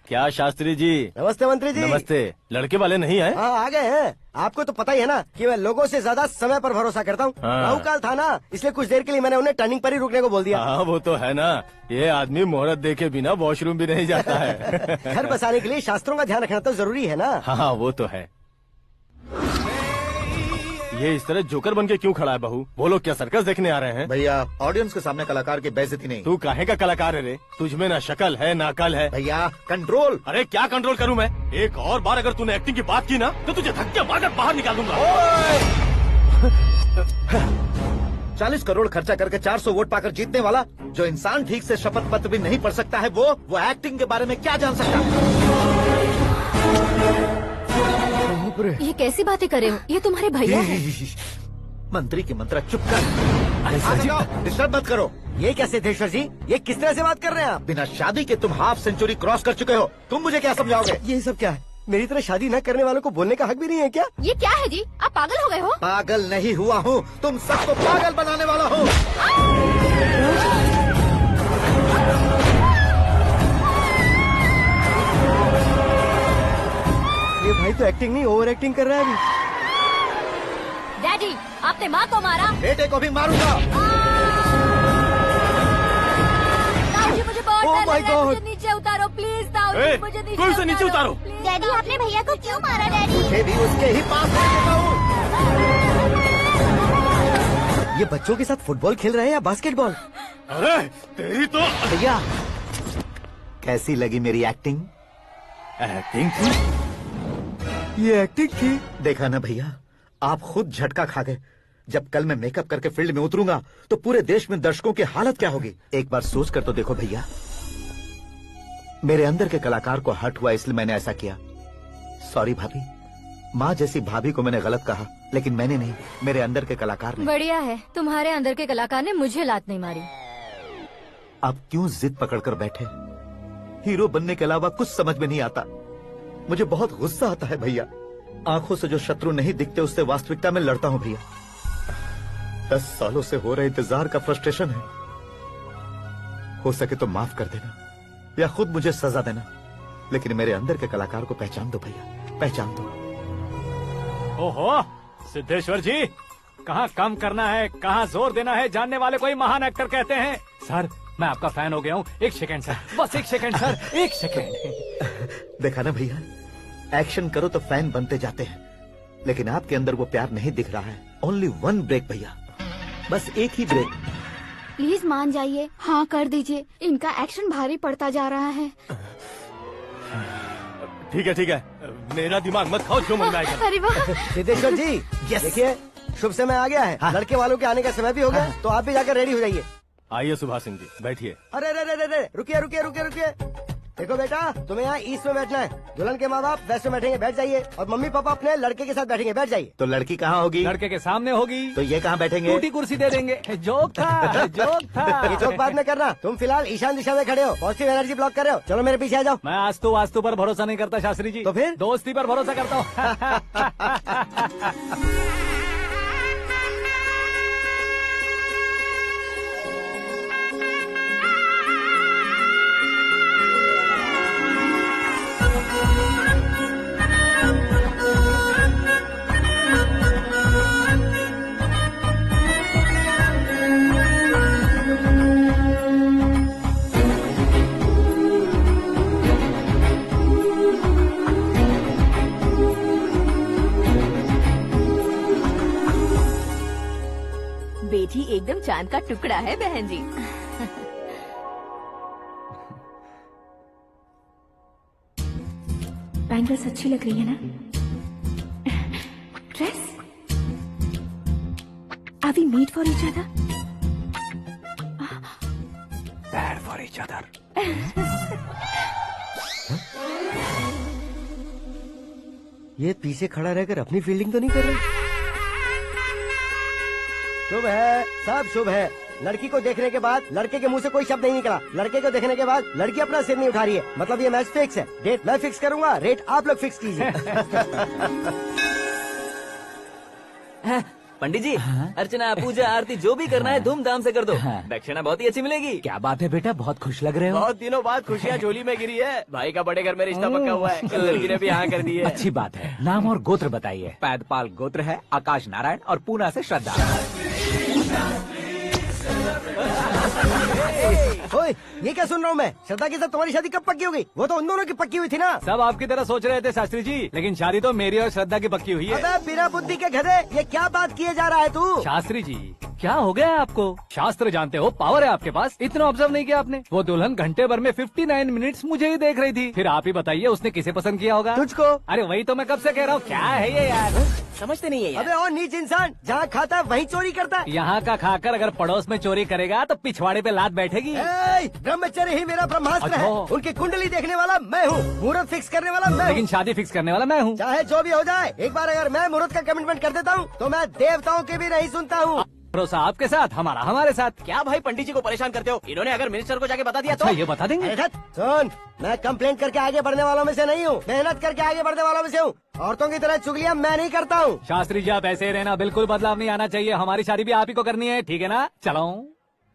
क्या शास्त्री जी? नमस्ते मंत्री जी। नमस्ते। लड़के वाले नहीं आए? हाँ आ गए हैं। आपको तो पता ही है ना कि मैं लोगों से ज्यादा समय पर भरोसा करता हूँ। हाँ। राहु काल था ना, इसलिए कुछ देर के लिए मैंने उन्हें टर्निंग पर ही रुकने को बोल दिया। हाँ वो तो है ना, ये आदमी मुहूर्त देखे बिना वॉशरूम भी नहीं जाता है। घर बसाने के लिए शास्त्रों का ध्यान रखना तो जरूरी है ना। हाँ वो तो है। ये इस तरह जोकर बन के क्यों खड़ा है बहू? वो लोग क्या सर्कस देखने आ रहे हैं? भैया ऑडियंस के सामने कलाकार की बेइज्जती नहीं। तू काहे का कलाकार है रे? तुझमें ना शक्ल है ना अकल है। भैया कंट्रोल। अरे क्या कंट्रोल करूं मैं? एक और बार अगर तूने एक्टिंग की बात की ना तो तुझे धक्के मारकर बाहर निकाल दूंगा। 40 करोड़ खर्चा करके 400 वोट पाकर जीतने वाला, जो इंसान ठीक से शपथ पत्र भी नहीं पढ़ सकता है, वो एक्टिंग के बारे में क्या जान सकता है? ये कैसी बातें कर रहे हो? ये तुम्हारे भैया हैं। मंत्री की मंत्रा चुप कर। डिस्टर्ब मत करो। ये क्या सिद्धेश्वर जी, ये किस तरह से बात कर रहे हैं आप? बिना शादी के तुम हाफ सेंचुरी क्रॉस कर चुके हो, तुम मुझे क्या समझाओगे? ये सब क्या है? मेरी तरह शादी न करने वालों को बोलने का हक भी नहीं है क्या? ये क्या है जी, आप पागल हो गए हो? पागल नहीं हुआ हूँ, तुम सबको पागल बनाने वाला हूँ। ये भाई तो एक्टिंग नहीं ओवर एक्टिंग कर रहा है अभी। डैडी, आपने माँ को मारा। बेटे को भी मारूंगा। ताऊ जी मुझे बहुत Oh डर my लग रहा है, God! मुझे नीचे उतारो प्लीज। ताऊ जी मुझे नीचे उतारो। डैडी आपने भैया को क्यों मारा डैडी? मुझे भी उसके ही पास लेके जाऊं। ये बच्चों के साथ फुटबॉल खेल रहे हैं या बास्केटबॉल? अरे तेरी तो भैया कैसी लगी मेरी एक्टिंग? एक्टिंग थी? ये एक्टिंग थी। देखा ना भैया, आप खुद झटका खा गए। जब कल मैं मेकअप करके फील्ड में उतरूंगा तो पूरे देश में दर्शकों की हालत क्या होगी? एक बार सोच कर तो देखो भैया। मेरे अंदर के कलाकार को हर्ट हुआ इसलिए मैंने ऐसा किया। सॉरी भाभी। माँ जैसी भाभी को मैंने गलत कहा, लेकिन मैंने नहीं, मेरे अंदर के कलाकार ने। बढ़िया है, तुम्हारे अंदर के कलाकार ने मुझे लात नहीं मारी। आप क्यों जिद पकड़कर बैठे? हीरो बनने के अलावा कुछ समझ में नहीं आता। मुझे बहुत गुस्सा आता है भैया। आंखों से जो शत्रु नहीं दिखते उससे वास्तविकता में लड़ता हूँ भैया। 10 सालों से हो रहे इंतजार का फ्रस्ट्रेशन है। हो सके तो माफ कर देना या खुद मुझे सजा देना, लेकिन मेरे अंदर के कलाकार को पहचान दो भैया, पहचान दो। ओहो सिद्धेश्वर जी, कहाँ कम करना है कहाँ जोर देना है जानने वाले को ही महान एक्टर कहते हैं। सर मैं आपका फैन हो गया हूँ। एक सेकंड सर, बस एक सेकंड सर, एक सेकंड। देखा ना भैया, एक्शन करो तो फैन बनते जाते हैं, लेकिन आपके अंदर वो प्यार नहीं दिख रहा है। ओनली 1 ब्रेक भैया, बस एक ही ब्रेक। प्लीज मान जाइए, हाँ कर दीजिए। इनका एक्शन भारी पड़ता जा रहा है। ठीक है, मेरा दिमाग मत खाओ, जो मन में आएगा। अरे वाह सिद्धेश्वर जी, देखिए शुभ समय आ गया है। हाँ। लड़के वालों के आने का समय भी हो गया, तो आप भी जाकर रेडी हो जाइए। आइए सुभाष सिंह जी, बैठिए। अरे रुकिए। देखो बेटा, तुम्हें यहाँ ईस्ट में बैठना है। दुल्हन के माँ बाप वेस्ट में बैठेंगे, बैठ जाइए। और मम्मी पापा अपने लड़के के साथ बैठेंगे, बैठ जाइए। तो लड़की कहाँ होगी? लड़के के सामने होगी। तो ये कहाँ बैठेंगे? टूटी कुर्सी दे देंगे। जोक था, जोक था। ये जोक बाद में करना। तुम फिलहाल ईशान दिशा में खड़े हो, पॉजिटिव एनर्जी ब्लॉक कर रहे हो। चलो मेरे पीछे आ जाओ। मैं आस्तु वास्तु पर भरोसा नहीं करता शास्त्री जी। तो फिर? दोस्ती पर भरोसा करता हूँ। बेटी एकदम चांद का टुकड़ा है बहन जी। बैंगल्स अच्छी लग रही है ना? Dress? Are we made for each other? Bad for each other. ये पीछे खड़ा रहकर अपनी फील्डिंग तो नहीं कर रहा? शुभ है, सब शुभ है। लड़की को देखने के बाद लड़के के मुंह से कोई शब्द नहीं निकला। लड़के को देखने के बाद लड़की अपना सिर नहीं उठा रही है। मतलब ये मैच फिक्स है। डेट मैं फिक्स करूंगा, रेट आप लोग फिक्स कीजिए। पंडित जी, अर्चना पूजा आरती जो भी करना है धूमधाम से कर दो। दक्षिणा बहुत ही अच्छी मिलेगी। क्या बात है बेटा, बहुत खुश लग रहे हो। बहुत दिनों बाद खुशियाँ झोली में गिरी है। भाई का बड़े घर में रिश्ता पक्का हुआ है। कल लड़की ने भी हाँ कर दी है। अच्छी बात है। नाम और गोत्र बताइए। पैदपाल गोत्र है, आकाश नारायण, और पूना से श्रद्धा। ओए, ये क्या सुन रहा हूँ मैं? श्रद्धा के साथ तुम्हारी शादी कब पक्की हो गई? वो तो उन दोनों की पक्की हुई थी ना। सब आपकी तरह सोच रहे थे शास्त्री जी, लेकिन शादी तो मेरी और श्रद्धा की पक्की हुई है। अबे बिना बुद्धि के गधे, ये क्या बात किए जा रहा है तू? शास्त्री जी, क्या हो गया है आपको? शास्त्र जानते हो, पावर है आपके पास। इतना ऑब्जर्व नहीं किया आपने? वो दुल्हन घंटे भर में 59 मिनट्स मुझे ही देख रही थी। फिर आप ही बताइए उसने किसे पसंद किया होगा? तुझको। अरे वही तो मैं कब से कह रहा हूँ। क्या है ये यार, समझते नहीं है यार। अबे और नीच इंसान, जहाँ खाता है वहीं चोरी करता है। यहाँ का खाकर अगर पड़ोस में चोरी करेगा तो पिछवाड़े पे लात बैठेगी। ब्रह्मचर्य ही मेरा ब्रह्मास्त्र है। अच्छा। उनकी कुंडली देखने वाला मैं हूँ, मुहूर्त फिक्स करने वाला मैं हूँ। लेकिन शादी फिक्स करने वाला मैं हूँ। चाहे जो भी हो जाए, एक बार अगर मैं मुहूर्त का कमिटमेंट कर देता हूँ तो मैं देवताओं की भी नहीं सुनता हूँ। भरोसा आपके साथ, हमारा हमारे साथ। क्या भाई पंडित जी को परेशान करते हो? इन्होंने अगर मिनिस्टर को जाके बता दिया अच्छा, तो ये बता देंगे। सुन, मैं कंप्लेंट करके आगे बढ़ने वालों में से नहीं हूँ, मेहनत करके आगे बढ़ने वालों में से हूँ। औरतों की तरह चुगलियाँ मैं नहीं करता हूँ। शास्त्री जी आप ऐसे ही रहना, बिल्कुल बदलाव नहीं आना चाहिए। हमारी शादी भी आप ही को करनी है, ठीक है ना? चलो।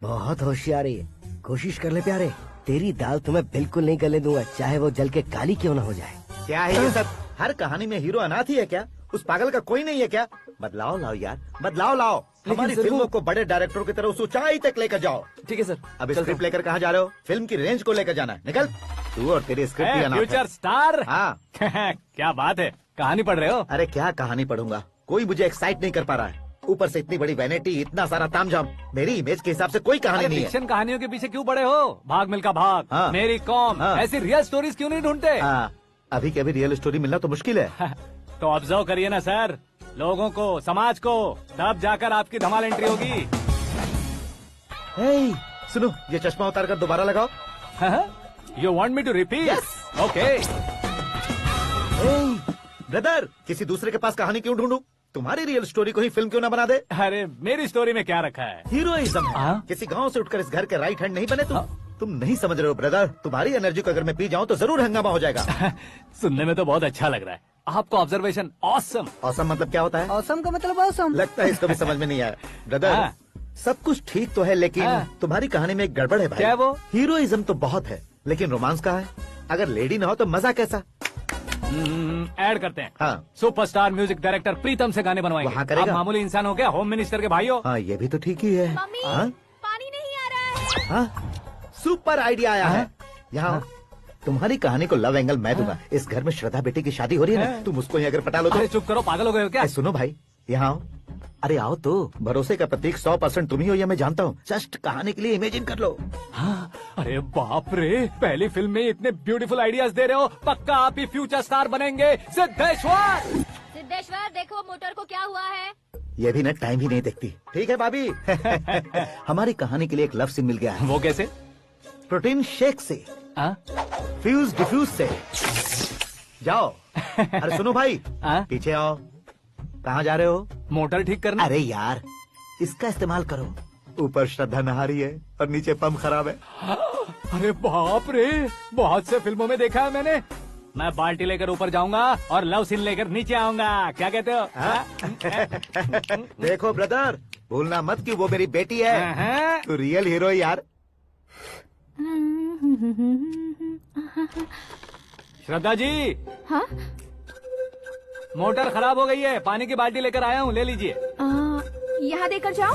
बहुत होशियारी है, कोशिश कर ले प्यारे। तेरी दाल तुम्हें बिल्कुल नहीं गलने दूंगा, चाहे वो जल के काली क्यों न हो जाए। क्या है ये सब? हर कहानी में हीरो अनाथ ही है क्या? उस पागल का कोई नहीं है क्या? बदलाव लाओ यार, बदलाव लाओ। हमारी फिल्मों को बड़े डायरेक्टरों की तरह उस ऊंचाई तक लेकर जाओ। ठीक है सर। अब स्क्रिप्ट लेकर कहाँ जा रहे हो? फिल्म की रेंज को लेकर जाना है। निकल तू और तेरी स्क्रिप्ट भी अनाथ है। Future star. हाँ। क्या बात है, कहानी पढ़ रहे हो? अरे क्या कहानी पढ़ूंगा, कोई मुझे एक्साइट नहीं कर पा रहा है। ऊपर से इतनी बड़ी वैनिटी, इतना सारा तामझाम। मेरी इमेज के हिसाब से कोई कहानी नहीं है। फिक्शन कहानियों के पीछे क्यों पड़े हो? भाग मिल्खा भाग, हाँ। मेरी कॉम, हाँ। ऐसी रियल स्टोरीज क्यों नहीं ढूंढते? हाँ, अभी के अभी रियल स्टोरी मिलना तो मुश्किल है। तो ऑब्जर्व करिए ना सर, लोगों को, समाज को, तब जाकर आपकी धमाल एंट्री होगी। सुनो, ये चश्मा उतार कर दोबारा लगाओ। You want me to repeat? Okay. Brother, किसी दूसरे के पास कहानी क्यों ढूंढूं? तुम्हारी रियल स्टोरी को ही फिल्म क्यों ना बना दे? अरे मेरी स्टोरी में क्या रखा है? हीरोइज्म है। किसी गांव से उठकर इस घर के राइट हैंड नहीं बने तुम नहीं समझ रहे हो ब्रदर। तुम्हारी एनर्जी को अगर मैं पी जाऊं तो जरूर हंगामा हो जाएगा। सुनने में तो बहुत अच्छा लग रहा है आपको। Observation awesome. ऑसम मतलब क्या होता है? ऑसम का मतलब ऑसम। लगता है इसको भी समझ में नहीं आया। ब्रदर, सब कुछ ठीक तो है, लेकिन तुम्हारी कहानी में एक गड़बड़ है भाई। क्या वो? हीरोइज्म तो बहुत है, लेकिन रोमांस कहाँ है? अगर लेडी ना हो तो मजा कैसा? ऐड करते हैं। हाँ। सुपरस्टार म्यूजिक डायरेक्टर प्रीतम से गाने बनवाएंगे। वहाँ करेगा? आप मामूली इंसान हो क्या? होम मिनिस्टर के भाई हो। हाँ, ये भी तो ठीक ही है। मम्मी, हाँ? पानी नहीं आ रहा है। हाँ? सुपर आइडिया आया है। यहाँ तुम्हारी कहानी को लव एंगल मैं दूंगा। इस घर में श्रद्धा बेटी की शादी हो रही है ना, तुम उसको ही अगर पटा लो तो। अरे चुप करो, पागल हो गए हो क्या? सुनो भाई, यहाँ आओ। अरे आओ तो, भरोसे का प्रतीक 100% तुम ही हो, ये मैं जानता हूँ। जस्ट कहानी के लिए इमेजिन कर लो। हाँ, अरे बाप रे, पहली फिल्म में इतने ब्यूटीफुल आइडियाज दे रहे हो। पक्का आप ही फ्यूचर स्टार बनेंगे। सिद्धेश्वर, सिद्धेश्वर देखो मोटर को क्या हुआ है। ये भी ना टाइम ही नहीं देखती। ठीक है भाभी। हमारी कहानी के लिए एक लव सीन मिल गया है। वो कैसे? प्रोटीन शेक से। फ्यूज डिफ्यूज से जाओ। अरे सुनो भाई, पीछे आओ। कहाँ जा रहे हो? मोटर ठीक करना। अरे यार, इसका इस्तेमाल करो। ऊपर श्रद्धा नहा रही है और नीचे पंप खराब है। अरे बाप रे, बहुत से फिल्मों में देखा है मैंने। मैं बाल्टी लेकर ऊपर जाऊंगा और लव सीन लेकर नीचे आऊंगा। क्या कहते हो? देखो ब्रदर, भूलना मत कि वो मेरी बेटी है। तू रियल हीरो है यार। श्रद्धा जी। हाँ? मोटर खराब हो गई है, पानी की बाल्टी लेकर आया हूँ, ले लीजिए। यहाँ देकर जाओ।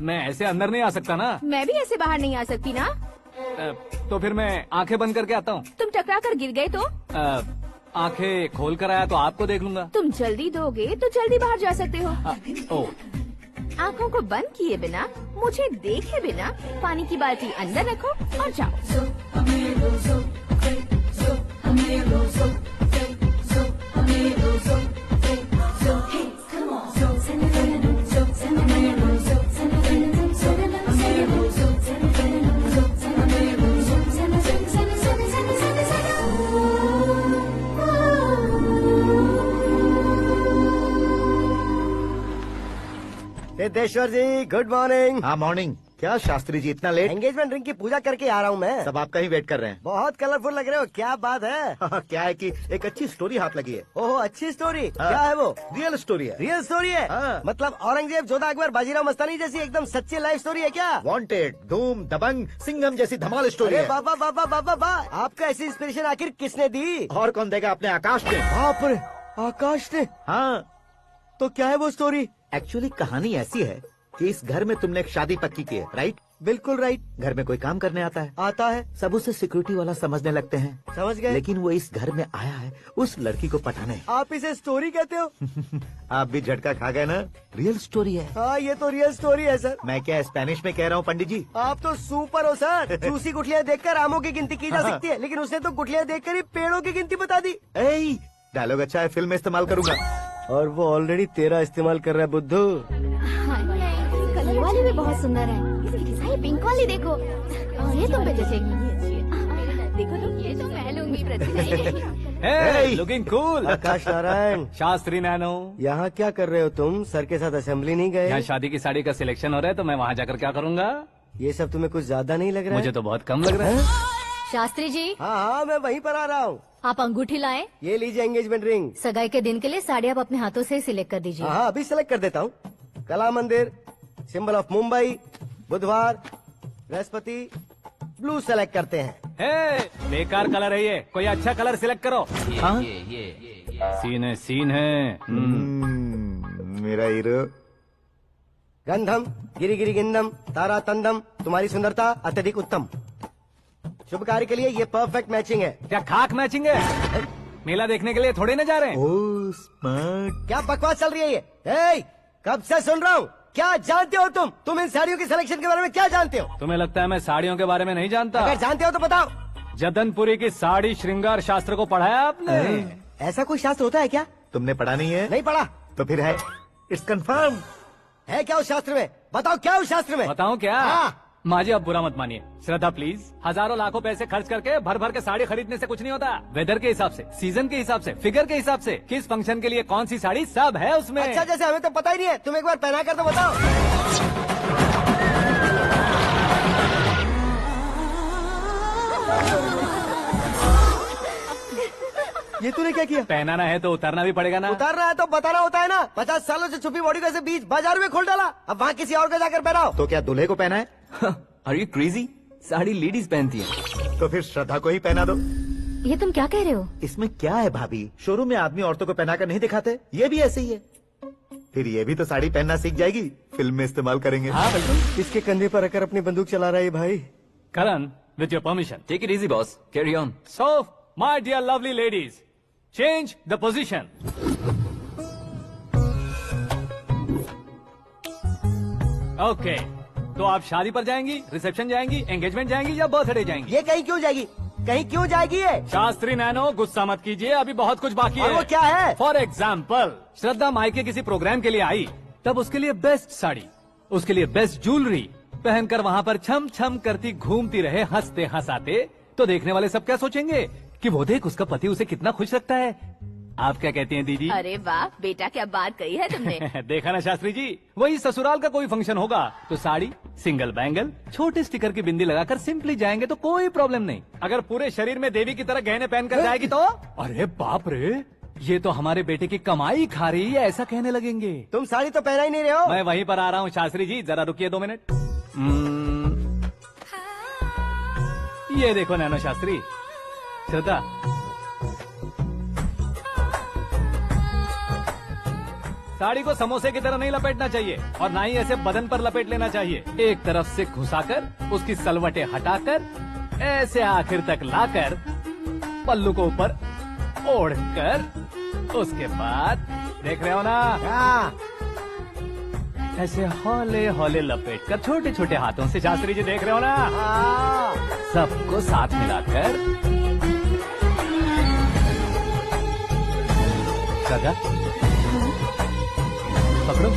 मैं ऐसे अंदर नहीं आ सकता ना। मैं भी ऐसे बाहर नहीं आ सकती ना। तो फिर मैं आंखें बंद करके आता हूँ। तुम टकरा कर गिर गए तो? आंखें खोल कर आया तो आपको देख लूंगा। तुम जल्दी दोगे तो जल्दी बाहर जा सकते हो। आँखों को बंद किए बिना, मुझे देखे बिना पानी की बाल्टी अंदर रखो और जाओ। सिद्धेश्वर जी, गुड मॉर्निंग। हाँ मॉर्निंग। क्या शास्त्री जी इतना लेट? एंगेजमेंट रिंग की पूजा करके आ रहा हूँ मैं। सब आपका ही वेट कर रहे हैं। बहुत कलरफुल लग रहे हो, क्या बात है? क्या है कि एक अच्छी स्टोरी हाथ लगी है। ओहो, अच्छी स्टोरी। क्या है वो? रियल स्टोरी है। रियल स्टोरी है? मतलब औरंगजेब, जोधा अकबर, बाजीराव मस्तानी जैसी एकदम सच्ची लाइफ स्टोरी है क्या? वांटेड, धूम, दबंग, सिंघम जैसी धमाल स्टोरी है। बाबा बाबा बाबा बा, आपका ऐसी इंस्पिरेशन आखिर किसने दी? और कौन देगा? अपने आकाश ने। बाप रे, आकाश ने? हाँ। तो क्या है वो स्टोरी? एक्चुअली कहानी ऐसी है कि इस घर में तुमने एक शादी पक्की की है, राइट? बिल्कुल राइट। घर में कोई काम करने आता है? आता है। सब उसे सिक्योरिटी वाला समझने लगते हैं। समझ गए। लेकिन वो इस घर में आया है उस लड़की को पटाने। आप इसे स्टोरी कहते हो? आप भी झटका खा गए ना। रियल स्टोरी है। हाँ, ये तो रियल स्टोरी है सर। मैं क्या स्पेनिश में कह रहा हूँ पंडित जी? आप तो सुपर हो सर। चूसी गुठलियाँ देखकर आमों की गिनती की जा सकती है, लेकिन उसने तो गुठलियाँ देखकर ही पेड़ों की गिनती बता दी। डायलॉग अच्छा है, फिल्म में इस्तेमाल करूंगा। और वो ऑलरेडी तेरा इस्तेमाल कर रहा है बुद्धू। कलर वाली भी बहुत सुंदर है। इसकी डिजाइन पिंक वाली देखो, और ये तुम पे जचेगी। देखो तो, ये तो मैं लूंगी। Looking cool. Akash Narayan. Shastri Nano. यहाँ क्या कर रहे हो तुम? सर के साथ असेंबली नहीं गए? यहाँ शादी की साड़ी का सिलेक्शन हो रहा है, तो मैं वहाँ जाकर क्या करूँगा? ये सब तुम्हें कुछ ज्यादा नहीं लग रहा है? मुझे तो बहुत कम लग रहा है। शास्त्री जी। हाँ, मैं वहीं पर आ रहा हूँ। आप अंगूठी लाएं। ये लीजिए एंगेजमेंट रिंग। सगाई के दिन के लिए साड़ी आप अपने हाथों से सिलेक्ट कर दीजिए। हाँ, अभी सिलेक्ट कर देता हूँ। कला मंदिर, सिंबल ऑफ मुंबई, बुधवार, बृहस्पति, ब्लू सेलेक्ट करते हैं। बेकार कलर है ये, कोई अच्छा कलर सिलेक्ट करो। सीन है। मेरा हीरो। गंधम, गिरी गिरी गिंदम, तारा तंदम, तुम्हारी सुंदरता अत्यधिक उत्तम। शुभ कार्य के लिए ये परफेक्ट मैचिंग है। क्या खाक मैचिंग है? मेला देखने के लिए थोड़े न जा रहे हैं। Oh smart. क्या बकवास चल रही है ये? कब से सुन रहा हूँ। क्या जानते हो तुम इन साड़ियों की सिलेक्शन के बारे में क्या जानते हो? तुम्हें लगता है मैं साड़ियों के बारे में नहीं जानता? अगर जानते हो तो बताओ। जदनपुरी की साड़ी श्रृंगार शास्त्र को पढ़ा है आपने? ऐसा कोई शास्त्र होता है क्या? तुमने पढ़ा नहीं है? नहीं पढ़ा। तो फिर है। It's confirm. है क्या उस शास्त्र में? बताओ क्या उस शास्त्र में? बताऊं क्या? हाँ। माँ जी, आप बुरा मत मानिए। श्रद्धा प्लीज, हजारों लाखों पैसे खर्च करके भर भर के साड़ी खरीदने से कुछ नहीं होता। वेदर के हिसाब से, सीजन के हिसाब से, फिगर के हिसाब से, किस फंक्शन के लिए कौन सी साड़ी, सब है उसमें। अच्छा, जैसे हमें तो पता ही नहीं है। तुम एक बार पहना कर तो बताओ। ये तूने क्या किया? पहनाना है तो उतारना भी पड़ेगा ना। उतारना है तो बताना होता है ना। 50 सालों से छुपी बॉडी को ऐसे बीच बाजार में खोल डाला, अब वहाँ किसी और को जाकर पहनाओ। तो क्या दूल्हे को पहना है? Are you crazy? Sari ladies पहनती है। तो फिर श्रद्धा को ही पहना दो। ये तुम क्या कह रहे हो? इसमें क्या है भाभी? शोरूम में आदमी औरतों को पहनाकर नहीं दिखाते? ये भी ऐसे ही है। फिर ये भी तो साड़ी पहनना सीख जाएगी, फिल्म में इस्तेमाल करेंगे। हाँ बिल्कुल। इसके कंधे पर रखकर अपनी बंदूक चला रहा है भाई। Karan, with your permission. Take it easy boss, carry on. So my dear lovely ladies, change the position. Okay, तो आप शादी पर जाएंगी, रिसेप्शन जाएंगी, एंगेजमेंट जाएंगी या बर्थडे जाएंगी? ये कहीं क्यों जाएगी? कहीं क्यों जाएगी ये? शास्त्री नैनो, गुस्सा मत कीजिए, अभी बहुत कुछ बाकी है। और वो क्या है? फॉर एग्जाम्पल, श्रद्धा मायके किसी प्रोग्राम के लिए आई, तब उसके लिए बेस्ट साड़ी, उसके लिए बेस्ट ज्वेलरी, पहनकर वहाँ पर छम छम करती घूमती रहे हंसते हंसाते, तो देखने वाले सब क्या सोचेंगे कि वो देख उसका पति उसे कितना खुश रखता है। आप क्या कहती हैं दीदी? अरे वाह बेटा, क्या बात कही है तुमने। देखा ना शास्त्री जी, वही ससुराल का कोई फंक्शन होगा तो साड़ी, सिंगल बैंगल, छोटे स्टिकर की बिंदी लगाकर सिंपली जाएंगे तो कोई प्रॉब्लम नहीं। अगर पूरे शरीर में देवी की तरह गहने पहनकर जाएगी तो अरे बाप रे, ये तो हमारे बेटे की कमाई खा रही है, ऐसा कहने लगेंगे। तुम साड़ी तो पहना ही नहीं रहे हो। मैं वहीं पर आ रहा हूँ शास्त्री जी, जरा रुकिए 2 मिनट। ये देखो नैनो शास्त्री, श्रद्धा, साड़ी को समोसे की तरह नहीं लपेटना चाहिए और ना ही ऐसे बदन पर लपेट लेना चाहिए। एक तरफ से घुसाकर उसकी सलवटें हटाकर ऐसे आखिर तक लाकर पल्लू को ऊपर ओढ़कर, उसके बाद देख रहे हो ना, ऐसे हौले हौले लपेट कर छोटे छोटे हाथों से, शास्त्री जी देख रहे हो ना, सबको साथ मिलाकर सगा पकड़ो।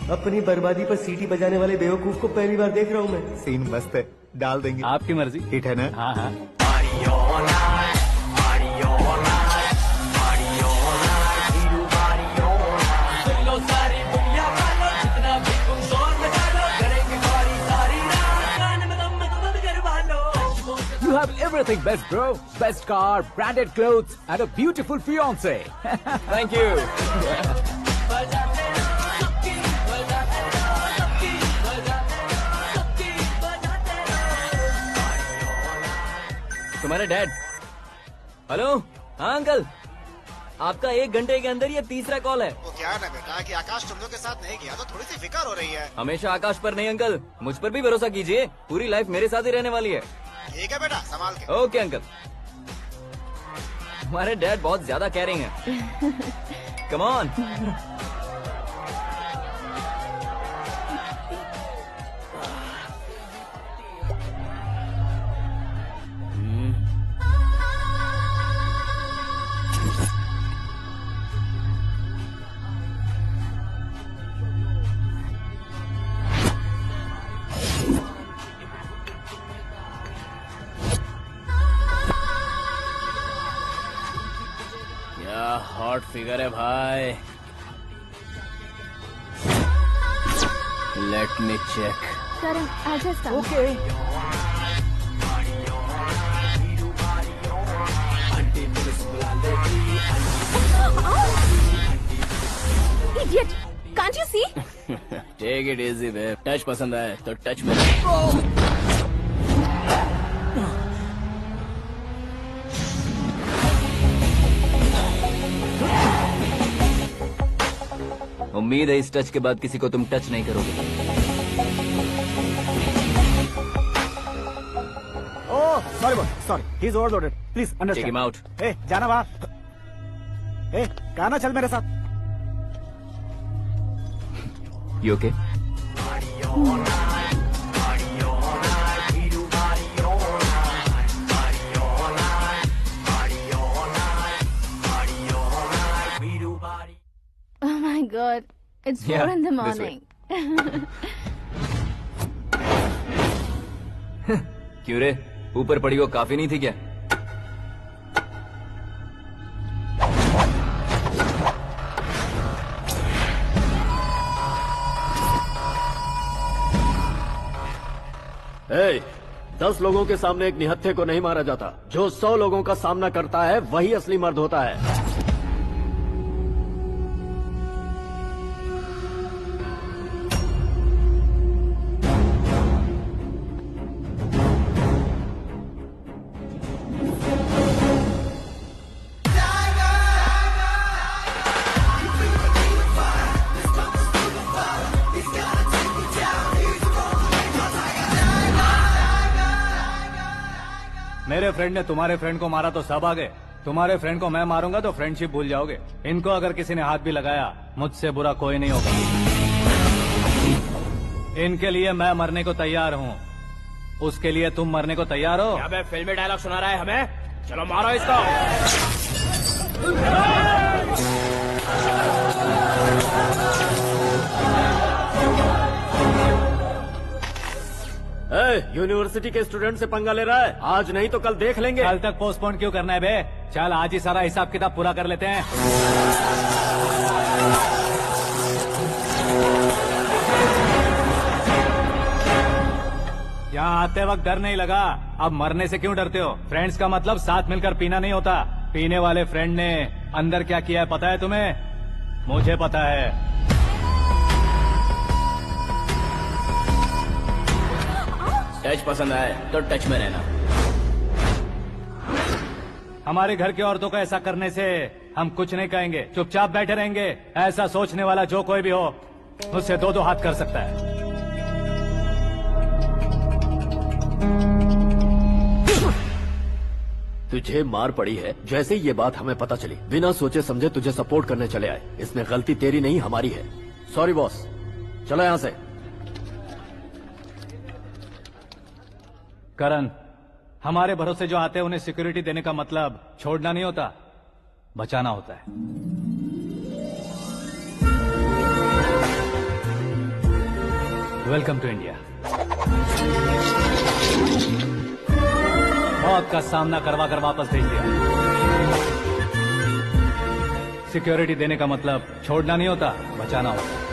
अपनी बर्बादी पर सीटी बजाने वाले बेवकूफ को पहली बार देख रहा हूँ मैं। सीन मस्त है, डाल देंगे। आपकी मर्जी। हिट है ना? हाँ हाँ। You have everything best, bro. Best car, branded clothes, and a beautiful fiance. Thank you. तुम्हारे डैड। हेलो, हाँ अंकल, आपका 1 घंटे के अंदर ये 3रा कॉल है। वो क्या है ना बेटा कि आकाश तुम लोग के साथ नहीं गया तो थोड़ी सी फिक्र हो रही है। हमेशा आकाश पर नहीं अंकल, मुझ पर भी भरोसा कीजिए, पूरी लाइफ मेरे साथ ही रहने वाली है। ठीक है बेटा, संभाल के। Okay uncle. हमारे डैड बहुत ज्यादा केयरिंग है। Come on. हॉट फिगर है भाई। Let me check. करण आजा सामने। Okay. Idiot! Can't you see? Take it easy babe. Touch पसंद आए तो टच में। उम्मीद है इस टच के बाद किसी को तुम टच नहीं करोगे। Oh sorry sorry, he is overloaded, please understand. Take him out. ए जाना बाहर। ए गाना चल मेरे साथ। You okay? Oh my God! It's 4 Yeah, in the this morning. क्यों रे, ऊपर पड़ी वो काफी नहीं थी क्या? ए, 10 लोगों के सामने एक निहत्थे को नहीं मारा जाता। जो 100 लोगों का सामना करता है वही असली मर्द होता है। मेरे फ्रेंड ने तुम्हारे फ्रेंड को मारा तो सब आ गए, तुम्हारे फ्रेंड को मैं मारूंगा तो फ्रेंडशिप भूल जाओगे। इनको अगर किसी ने हाथ भी लगाया, मुझसे बुरा कोई नहीं होगा। इनके लिए मैं मरने को तैयार हूँ, उसके लिए तुम मरने को तैयार हो? क्या फिल्मी डायलॉग सुना रहा है हमें? चलो मारो इसको। यूनिवर्सिटी के स्टूडेंट से पंगा ले रहा है, आज नहीं तो कल देख लेंगे। कल तक पोस्टपोन क्यों करना है बे? चल आज ही सारा हिसाब किताब पूरा कर लेते हैं। यहाँ आते वक्त डर नहीं लगा, अब मरने से क्यों डरते हो? फ्रेंड्स का मतलब साथ मिलकर पीना नहीं होता। पीने वाले फ्रेंड ने अंदर क्या किया है पता है तुम्हें? मुझे पता है। टच पसंद आए तो टच में रहना। हमारे घर की औरतों को ऐसा करने से हम कुछ नहीं कहेंगे, चुपचाप बैठे रहेंगे। ऐसा सोचने वाला जो कोई भी हो, उससे दो हाथ कर सकता है। तुझे मार पड़ी है, जैसे ये बात हमें पता चली बिना सोचे समझे तुझे सपोर्ट करने चले आए। इसमें गलती तेरी नहीं हमारी है। सॉरी बॉस, चलो यहाँ से। करण, हमारे भरोसे जो आते हैं उन्हें सिक्योरिटी देने का मतलब छोड़ना नहीं होता, बचाना होता है। Welcome to India. मौत का सामना करवा कर वापस भेज दिया। सिक्योरिटी देने का मतलब छोड़ना नहीं होता, बचाना होता है।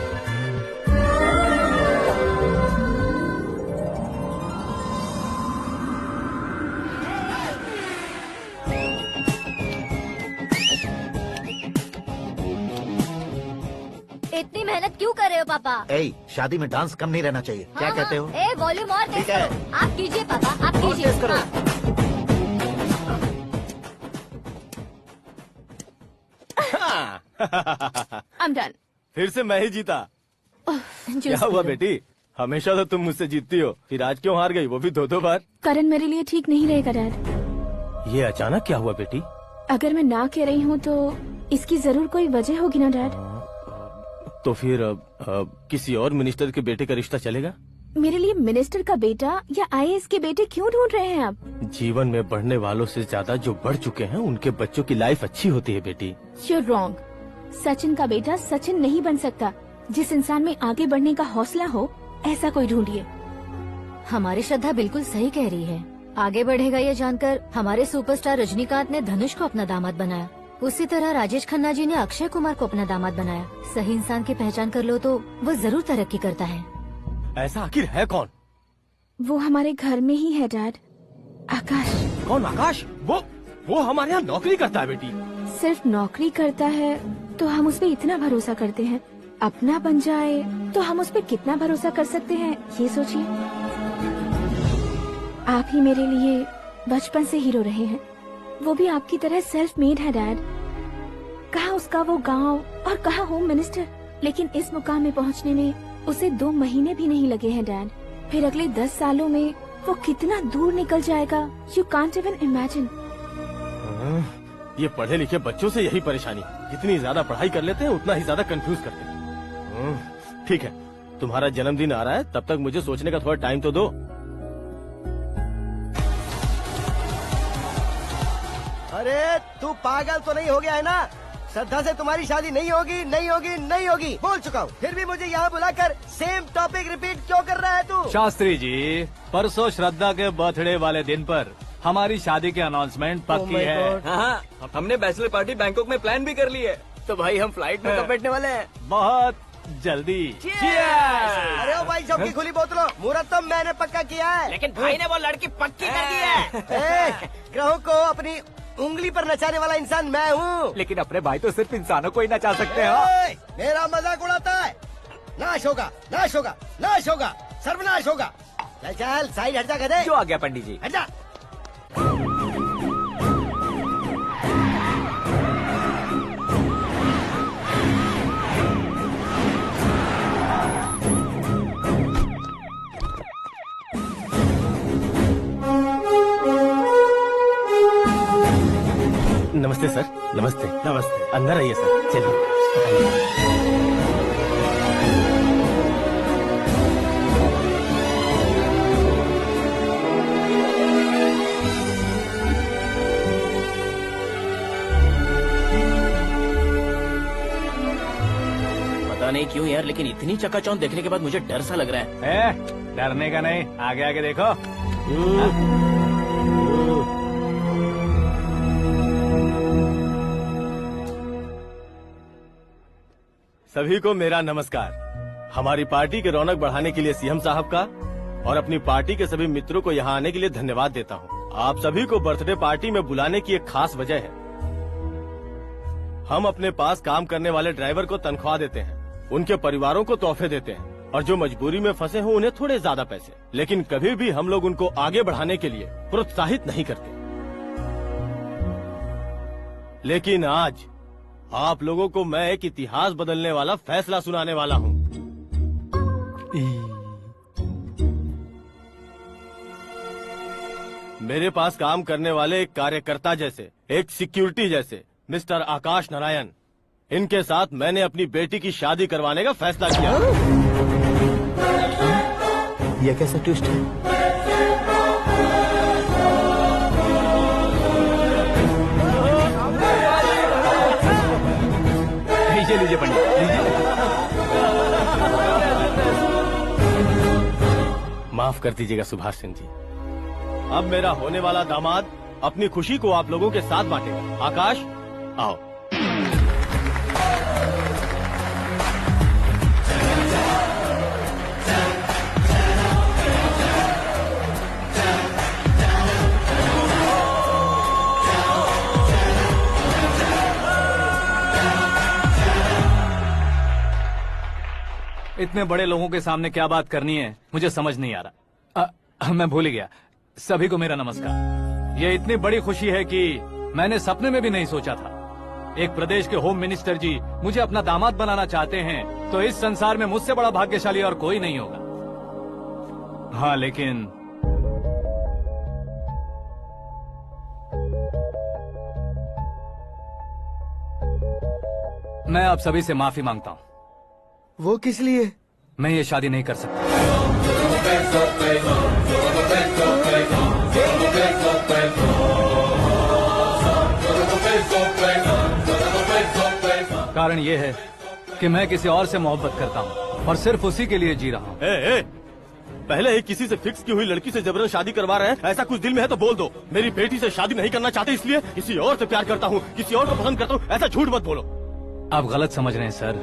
इतनी मेहनत क्यों कर रहे हो पापा? शादी में डांस कम नहीं रहना चाहिए। क्या कहते हो? वॉल्यूम और तेज करो। आप कीजिए पापा, आप कीजिए। I'm done. फिर से मैं ही जीता। क्या हुआ बेटी? हमेशा तो तुम मुझसे जीतती हो, फिर आज क्यों हार गई, वो भी दो बार? करण मेरे लिए ठीक नहीं रहेगा डैड। ये अचानक क्या हुआ बेटी? अगर मैं ना कह रही हूँ तो इसकी जरूर कोई वजह होगी ना डैड। तो फिर किसी और मिनिस्टर के बेटे का रिश्ता चलेगा? मेरे लिए मिनिस्टर का बेटा या आईएएस के बेटे क्यों ढूंढ रहे हैं आप? जीवन में बढ़ने वालों से ज्यादा जो बढ़ चुके हैं उनके बच्चों की लाइफ अच्छी होती है बेटी। You're wrong. सचिन का बेटा सचिन नहीं बन सकता। जिस इंसान में आगे बढ़ने का हौसला हो, ऐसा कोई ढूंढिए। हमारी श्रद्धा बिल्कुल सही कह रही है। आगे बढ़ेगा ये जानकर हमारे सुपरस्टार रजनीकांत ने धनुष को अपना दामाद बनाया। उसी तरह राजेश खन्ना जी ने अक्षय कुमार को अपना दामाद बनाया। सही इंसान की पहचान कर लो तो वो जरूर तरक्की करता है। ऐसा आखिर है कौन? वो हमारे घर में ही है डैड, आकाश। कौन आकाश? वो हमारे यहाँ नौकरी करता है बेटी। सिर्फ नौकरी करता है तो हम उस पर इतना भरोसा करते हैं, अपना बन जाए तो हम उस पर कितना भरोसा कर सकते हैं ये सोचिए। आप ही मेरे लिए बचपन से हीरो रहे हैं, वो भी आपकी तरह सेल्फ मेड है डैड। कहाँ उसका वो गांव और कहाँ होम मिनिस्टर, लेकिन इस मुकाम में पहुँचने में उसे 2 महीने भी नहीं लगे हैं डैड। फिर अगले 10 सालों में वो कितना दूर निकल जाएगा, यू कांट इवन इमेजिन। ये पढ़े लिखे बच्चों से यही परेशानी, जितनी ज्यादा पढ़ाई कर लेते हैं उतना ही ज्यादा कंफ्यूज करते हैं। ठीक है, तुम्हारा जन्मदिन आ रहा है, तब तक मुझे सोचने का थोड़ा टाइम तो दो। अरे तू पागल तो नहीं हो गया है ना? श्रद्धा से तुम्हारी शादी नहीं होगी, नहीं होगी, नहीं होगी, बोल चुका हूँ। फिर भी मुझे यहाँ बुलाकर सेम टॉपिक रिपीट क्यों कर रहा है तू? शास्त्री जी, परसों श्रद्धा के बर्थडे वाले दिन पर हमारी शादी की अनाउंसमेंट पक्की है। हाँ, हमने बैचलर पार्टी बैंकॉक में प्लान भी कर ली है। तो भाई हम फ्लाइट में कब बैठने वाले हैं? बहुत जल्दी। अरे ओ भाई, सबकी खुली बोतलों, मुहूर्त तो मैंने पक्का किया है। लेकिन भाई ने वो लड़की पक्की कर दी है। ग्रहों को अपनी उंगली पर नचाने वाला इंसान मैं हूँ। लेकिन अपने भाई तो सिर्फ इंसानों को ही नचा सकते हैं। मेरा मजाक उड़ाता है? नाश होगा, नाश होगा, नाश होगा, सर्वनाश होगा। चल चल साइड हट जा गधे। जो आ गया पंडित जी। हट जा। नमस्ते सर। नमस्ते। नमस्ते। अंदर आइए सर। चलिए। पता नहीं क्यों यार, लेकिन इतनी चकाचौंध देखने के बाद मुझे डर सा लग रहा है। डरने का नहीं, आगे आगे देखो। सभी को मेरा नमस्कार। हमारी पार्टी के रौनक बढ़ाने के लिए सीएम साहब का और अपनी पार्टी के सभी मित्रों को यहाँ आने के लिए धन्यवाद देता हूँ। आप सभी को बर्थडे पार्टी में बुलाने की एक खास वजह है। हम अपने पास काम करने वाले ड्राइवर को तनख्वाह देते हैं, उनके परिवारों को तोहफे देते हैं और जो मजबूरी में फंसे हो उन्हें थोड़े ज्यादा पैसे, लेकिन कभी भी हम लोग उनको आगे बढ़ाने के लिए प्रोत्साहित नहीं करते। लेकिन आज आप लोगों को मैं एक इतिहास बदलने वाला फैसला सुनाने वाला हूँ। मेरे पास काम करने वाले एक कार्यकर्ता जैसे, एक सिक्योरिटी जैसे मिस्टर आकाश नारायण, इनके साथ मैंने अपनी बेटी की शादी करवाने का फैसला किया। यह कैसा ट्विस्ट है? लीजिए लीजिए पंडित, लीजिए। माफ कर दीजिएगा सुभाष सिंह जी। अब मेरा होने वाला दामाद अपनी खुशी को आप लोगों के साथ बांटेगा। आकाश, आओ। इतने बड़े लोगों के सामने क्या बात करनी है मुझे समझ नहीं आ रहा। मैं भूल गया। सभी को मेरा नमस्कार। ये इतनी बड़ी खुशी है कि मैंने सपने में भी नहीं सोचा था। एक प्रदेश के होम मिनिस्टर जी मुझे अपना दामाद बनाना चाहते हैं तो इस संसार में मुझसे बड़ा भाग्यशाली और कोई नहीं होगा। हाँ, लेकिन मैं आप सभी से माफी मांगता हूँ। वो किस लिए? मैं ये शादी नहीं कर सकता। कारण ये है कि मैं किसी और से मोहब्बत करता हूँ और सिर्फ उसी के लिए जी रहा हूँ। पहले ही किसी से फिक्स की हुई लड़की से जबरन शादी करवा रहे हैं। ऐसा कुछ दिल में है तो बोल दो। मेरी बेटी से शादी नहीं करना चाहते इसलिए किसी और से प्यार करता हूँ, किसी और को पसंद करता हूँ, ऐसा झूठ मत बोलो। आप गलत समझ रहे हैं सर,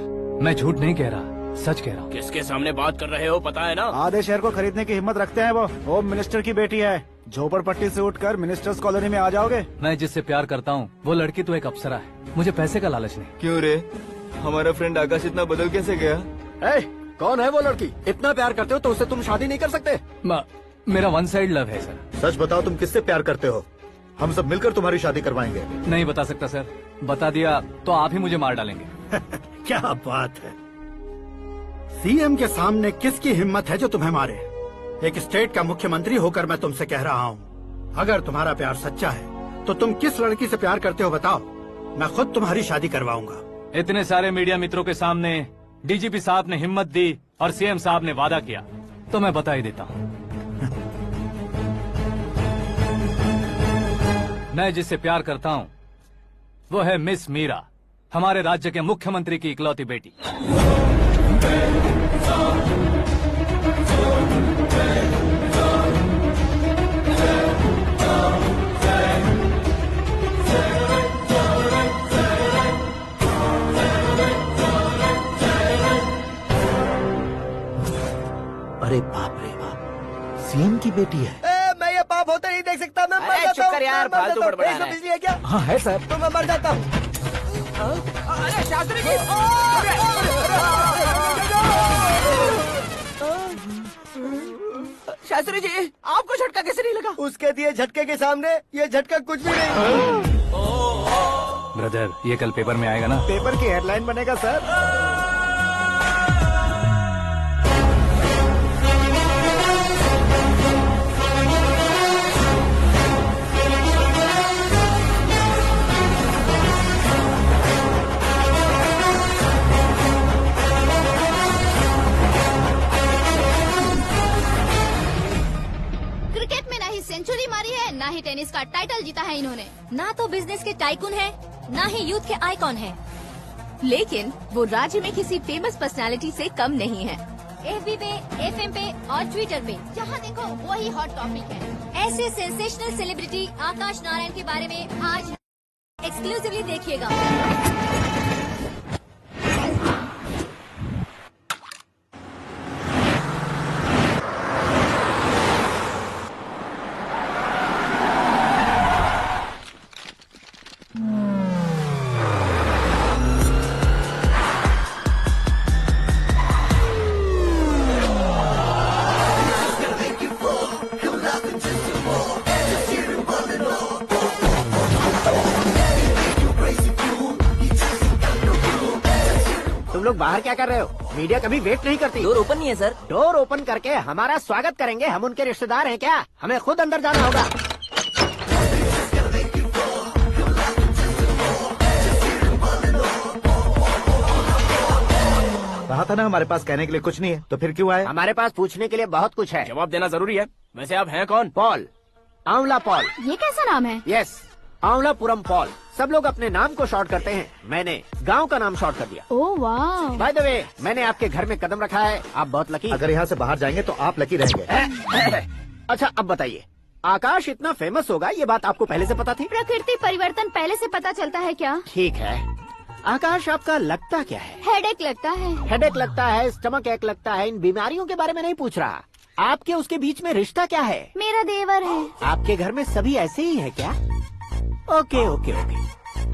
मैं झूठ नहीं कह रहा, सच कह रहा हूँ। किसके सामने बात कर रहे हो पता है ना? आधे शहर को खरीदने की हिम्मत रखते हैं वो। होम मिनिस्टर की बेटी है। झोपड़पट्टी से उठकर मिनिस्टर्स कॉलोनी में आ जाओगे। मैं जिससे प्यार करता हूँ वो लड़की तो एक अप्सरा है, मुझे पैसे का लालच नहीं। क्यों रे, हमारा फ्रेंड आकाश इतना बदल कैसे गया? कौन है वो लड़की? इतना प्यार करते हो तो उससे तुम शादी नहीं कर सकते? मेरा वन साइड लव है सर। सच बताओ, तुम किससे प्यार करते हो? हम सब मिलकर तुम्हारी शादी करवाएंगे। नहीं बता सकता सर, बता दिया तो आप ही मुझे मार डालेंगे। क्या बात है, सीएम के सामने किसकी हिम्मत है जो तुम्हें मारे? एक स्टेट का मुख्यमंत्री होकर मैं तुमसे कह रहा हूँ, अगर तुम्हारा प्यार सच्चा है तो तुम किस लड़की से प्यार करते हो बताओ, मैं खुद तुम्हारी शादी करवाऊंगा। इतने सारे मीडिया मित्रों के सामने डीजीपी साहब ने हिम्मत दी और सीएम साहब ने वादा किया तो मैं बता ही देता हूँ। मैं जिससे प्यार करता हूँ वो है मिस मीरा, हमारे राज्य के मुख्यमंत्री की इकलौती बेटी। अरे बाप रे बाप, सीएम की बेटी है। मैं ये पाप होते नहीं देख सकता। मैं मर जाता चुप कर यार, फालतू बड़बड़ा रहा है। बिजली है क्या? हाँ है सर। तो मैं मर जाता हूँ। अरे शास्त्री जी, शास्त्री जी आपको झटका कैसे नहीं लगा? उसके दिए झटके के सामने ये झटका कुछ भी नहीं। ब्रदर, ये कल पेपर में आएगा ना? पेपर की हेडलाइन बनेगा सर। का टाइटल जीता है इन्होंने। ना तो बिजनेस के टाइकून है, ना ही यूथ के आइकॉन है, लेकिन वो राज्य में किसी फेमस पर्सनालिटी से कम नहीं है। FB पे, FM पे और ट्विटर पे जहाँ देखो वही हॉट टॉपिक है। ऐसे सेंसेशनल सेलिब्रिटी आकाश नारायण के बारे में आज एक्सक्लूसिवली देखिएगा। तुम लोग बाहर क्या कर रहे हो? मीडिया कभी वेट नहीं करती। डोर ओपन नहीं है सर। डोर ओपन करके हमारा स्वागत करेंगे? हम उनके रिश्तेदार हैं क्या? हमें खुद अंदर जाना होगा। कहा था ना हमारे पास कहने के लिए कुछ नहीं है, तो फिर क्यों आए? हमारे पास पूछने के लिए बहुत कुछ है। जवाब देना जरूरी है। वैसे आप हैं कौन? पॉल, आंवला पॉल। ये कैसा नाम है? Yes, Anvalapuram Paul. सब लोग अपने नाम को शॉर्ट करते हैं, मैंने गांव का नाम शॉर्ट कर दिया। ओह वाह। बाय द वे, मैंने आपके घर में कदम रखा है, आप बहुत लकी। अगर यहाँ से बाहर जाएंगे तो आप लकी रहेंगे। अच्छा अब बताइए, आकाश इतना फेमस होगा ये बात आपको पहले से पता थी? प्रकृति परिवर्तन पहले से पता चलता है क्या? ठीक है, आकाश आपका लगता क्या है? हेडेक लगता है। हेडेक लगता है, स्टमक एक लगता है, इन बीमारियों के बारे में नहीं पूछ रहा। आपके उसके बीच में रिश्ता क्या है? मेरा देवर है। आपके घर में सभी ऐसे ही है क्या? Okay okay okay.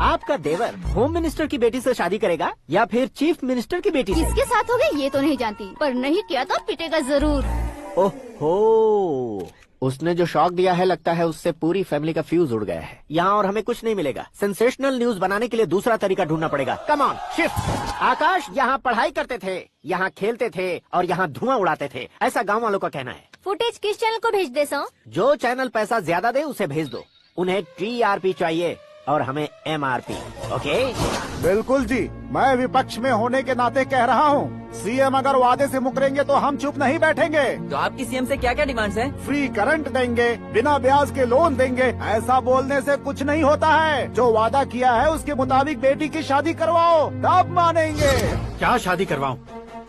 आपका देवर होम मिनिस्टर की बेटी से शादी करेगा या फिर चीफ मिनिस्टर की बेटी से? किसके साथ होगा ये तो नहीं जानती, पर नहीं किया तो पिटेगा जरूर। ओहो, उसने जो शॉक दिया है लगता है उससे पूरी फैमिली का फ्यूज उड़ गया है। यहाँ और हमें कुछ नहीं मिलेगा। सेंसेशनल न्यूज बनाने के लिए दूसरा तरीका ढूंढना पड़ेगा। Come on shift. आकाश यहाँ पढ़ाई करते थे, यहाँ खेलते थे और यहाँ धुआं उड़ाते थे, ऐसा गाँव वालों का कहना है। फुटेज किस चैनल को भेज दे? जो चैनल पैसा ज्यादा दे उसे भेज दो। उन्हें TRP चाहिए और हमें MRP। ओके? बिल्कुल जी, मैं विपक्ष में होने के नाते कह रहा हूँ, सीएम अगर वादे से मुकरेंगे तो हम चुप नहीं बैठेंगे। तो आपकी सीएम से क्या क्या डिमांड्स हैं? फ्री करंट देंगे, बिना ब्याज के लोन देंगे। ऐसा बोलने से कुछ नहीं होता है। जो वादा किया है उसके मुताबिक बेटी की शादी करवाओ, तब मानेंगे। क्या शादी करवाऊं?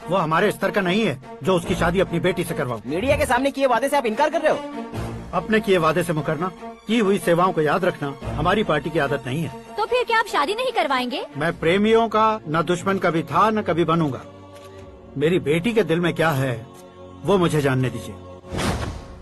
वो हमारे स्तर का नहीं है जो उसकी शादी अपनी बेटी से करवाऊं। मीडिया के सामने किए वादे से आप इनकार कर रहे हो? अपने किए वादे से मुकरना, की हुई सेवाओं को याद रखना हमारी पार्टी की आदत नहीं है। तो फिर क्या आप शादी नहीं करवाएंगे? मैं प्रेमियों का न दुश्मन कभी था न कभी बनूंगा। मेरी बेटी के दिल में क्या है वो मुझे जानने दीजिए।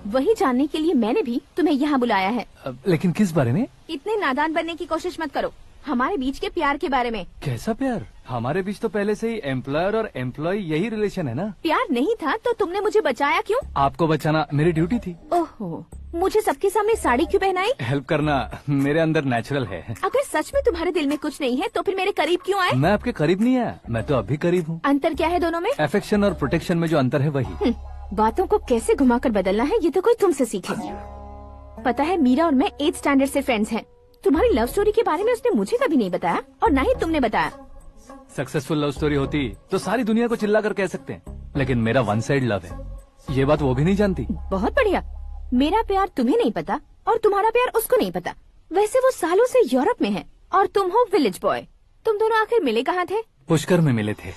वही जानने के लिए मैंने भी तुम्हें यहाँ बुलाया है। लेकिन किस बारे में? इतने नादान बनने की कोशिश मत करो। हमारे बीच के प्यार के बारे में। कैसा प्यार? हमारे बीच तो पहले से ही एम्प्लॉयर और एम्प्लॉय यही रिलेशन है ना। प्यार नहीं था तो तुमने मुझे बचाया क्यों? आपको बचाना मेरी ड्यूटी थी। ओहो, मुझे सबके सामने साड़ी क्यों पहनाई? हेल्प करना मेरे अंदर नेचुरल है। अगर सच में तुम्हारे दिल में कुछ नहीं है तो फिर मेरे करीब क्यों आए? मैं आपके करीब नहीं आया, मैं तो अभी करीब हूँ। अंतर क्या है दोनों में? अफेक्शन और प्रोटेक्शन में जो अंतर है वही। बातों को कैसे घुमाकर बदलना है ये तो कोई तुमसे सीखे। पता है, मीरा और मैं 8th स्टैंडर्ड से फ्रेंड्स हैं। तुम्हारी लव स्टोरी के बारे में उसने मुझे कभी नहीं बताया और न ही तुमने बताया। सक्सेसफुल लव स्टोरी होती तो सारी दुनिया को चिल्ला कर कह सकते हैं, लेकिन मेरा वन साइड लव है, ये बात वो भी नहीं जानती। बहुत बढ़िया। मेरा प्यार तुम्हें नहीं पता और तुम्हारा प्यार उसको नहीं पता। वैसे वो सालों से यूरोप में है और तुम हो विलेज बॉय। तुम दोनों आखिर मिले कहाँ थे? पुष्कर में मिले थे।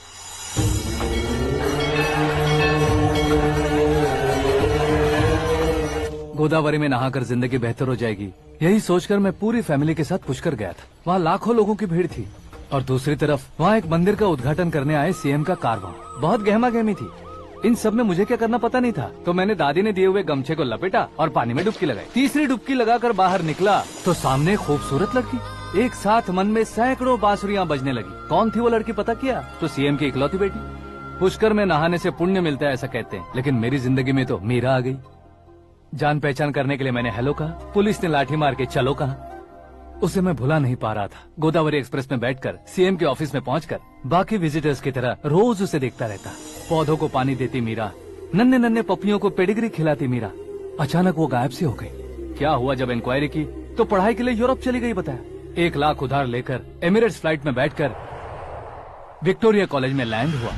गोदावरी में नहाकर जिंदगी बेहतर हो जाएगी, यही सोचकर मैं पूरी फैमिली के साथ पुष्कर गया था। वहाँ लाखों लोगों की भीड़ थी और दूसरी तरफ वहाँ एक मंदिर का उद्घाटन करने आए सीएम का कारवां। बहुत गहमा गहमी थी। इन सब में मुझे क्या करना पता नहीं था, तो मैंने दादी ने दिए हुए गमछे को लपेटा और पानी में डुबकी लगाई। तीसरी डुबकी लगाकर बाहर निकला तो सामने खूबसूरत लड़की। एक साथ मन में सैकड़ों बांसुरियां बजने लगी। कौन थी वो लड़की पता किया? तो सीएम की इकलौती बेटी। पुष्कर में नहाने से पुण्य मिलता है ऐसा कहते हैं, लेकिन मेरी जिंदगी में तो मीरा आ गई। जान पहचान करने के लिए मैंने हेलो कहा, पुलिस ने लाठी मार के चलो कहा। उसे मैं भुला नहीं पा रहा था। गोदावरी एक्सप्रेस में बैठकर सीएम के ऑफिस में पहुंचकर बाकी विजिटर्स की तरह रोज उसे देखता रहता। पौधों को पानी देती मीरा, नन्हे नन्हे पपियों को पेडिग्री खिलाती मीरा। अचानक वो गायब सी हो गई। क्या हुआ? जब इंक्वायरी की तो पढ़ाई के लिए यूरोप चली गई बताया। 1 लाख उधार लेकर एमिरेट्स फ्लाइट में बैठकर विक्टोरिया कॉलेज में लैंड हुआ।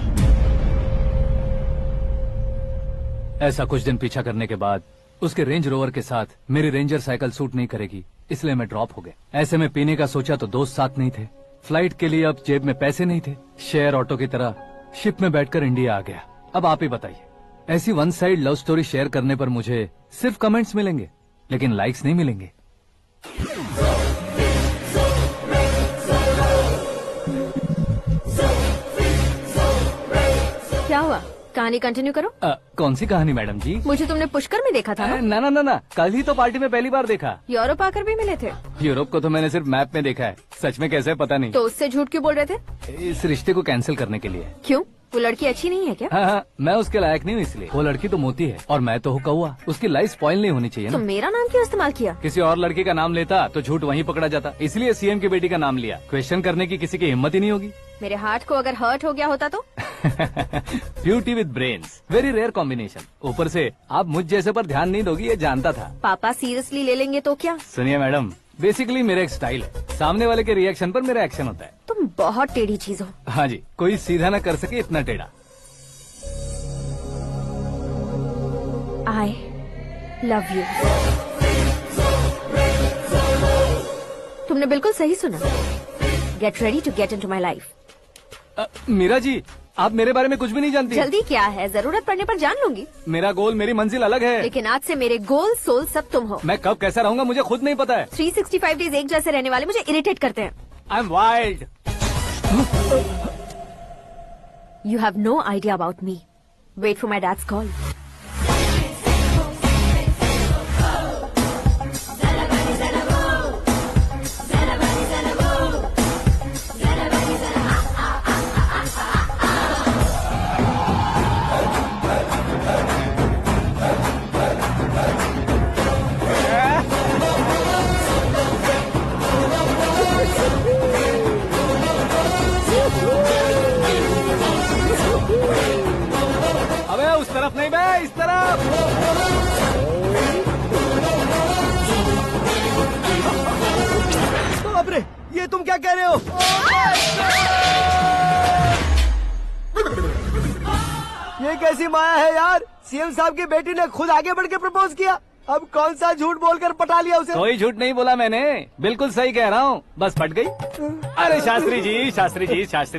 ऐसा कुछ दिन पीछा करने के बाद उसके रेंज रोवर के साथ मेरी रेंजर साइकिल सूट नहीं करेगी। इसलिए मैं ड्रॉप हो गया। ऐसे में पीने का सोचा तो दोस्त साथ नहीं थे, फ्लाइट के लिए अब जेब में पैसे नहीं थे, शेयर ऑटो की तरह शिप में बैठकर इंडिया आ गया। अब आप ही बताइए, ऐसी one side love story share करने पर मुझे सिर्फ कमेंट्स मिलेंगे लेकिन लाइक्स नहीं मिलेंगे। क्या हुआ, कहानी कंटिन्यू करो। कौन सी कहानी मैडम जी? मुझे तुमने पुष्कर में देखा था ना? ना, कल ही तो पार्टी में पहली बार देखा। यूरोप आकर भी मिले थे? यूरोप को तो मैंने सिर्फ मैप में देखा है, सच में कैसे पता नहीं। तो उससे झूठ क्यों बोल रहे थे? इस रिश्ते को कैंसिल करने के लिए। क्यों, वो लड़की अच्छी नहीं है क्या? हाँ, मैं उसके लायक नहीं हूँ इसलिए। वो लड़की तो मोती है और मैं तो हूँ कौवा, उसकी लाइफ स्पॉइल नहीं होनी चाहिए तो ना। मेरा नाम क्यों इस्तेमाल किया? किसी और लड़की का नाम लेता तो झूठ वहीं पकड़ा जाता, इसलिए सीएम की बेटी का नाम लिया। क्वेश्चन करने की किसी की हिम्मत ही नहीं होगी। मेरे हार्ट को अगर हर्ट हो गया होता तो? Beauty with brains, very rare combination. ऊपर से आप मुझ जैसे पर ध्यान नहीं दोगी ये जानता था। पापा सीरियसली ले लेंगे तो क्या? सुनिए मैडम, बेसिकली मेरा एक स्टाइल है, सामने वाले के रिएक्शन पर मेरा एक्शन होता है। तुम बहुत टेढ़ी चीज हो। हाँ जी, कोई सीधा न कर सके इतना टेढ़ा। I love you। तुमने बिल्कुल सही सुना। Get ready to get into my life। Meera ji, आप मेरे बारे में कुछ भी नहीं जानती। जल्दी क्या है, जरूरत पड़ने पर जान लूंगी। मेरा गोल, मेरी मंजिल अलग है। लेकिन आज से मेरे गोल सोल सब तुम हो। मैं कब कैसा रहूंगा मुझे खुद नहीं पता है। 365 डेज एक जैसे रहने वाले मुझे इरिटेट करते हैं। I'm wild। You have no idea about me। Wait for my dad's call। अबे उस तरफ नहीं बे, इस तरफ। बाप रे, ये तुम क्या कह रहे हो? ये कैसी माया है यार? सीएम साहब की बेटी ने खुद आगे बढ़ के प्रपोज किया, अब कौन सा झूठ बोलकर पटा लिया उसे? कोई झूठ नहीं बोला मैंने, बिल्कुल सही कह रहा हूँ, बस पट गई। अरे शास्त्री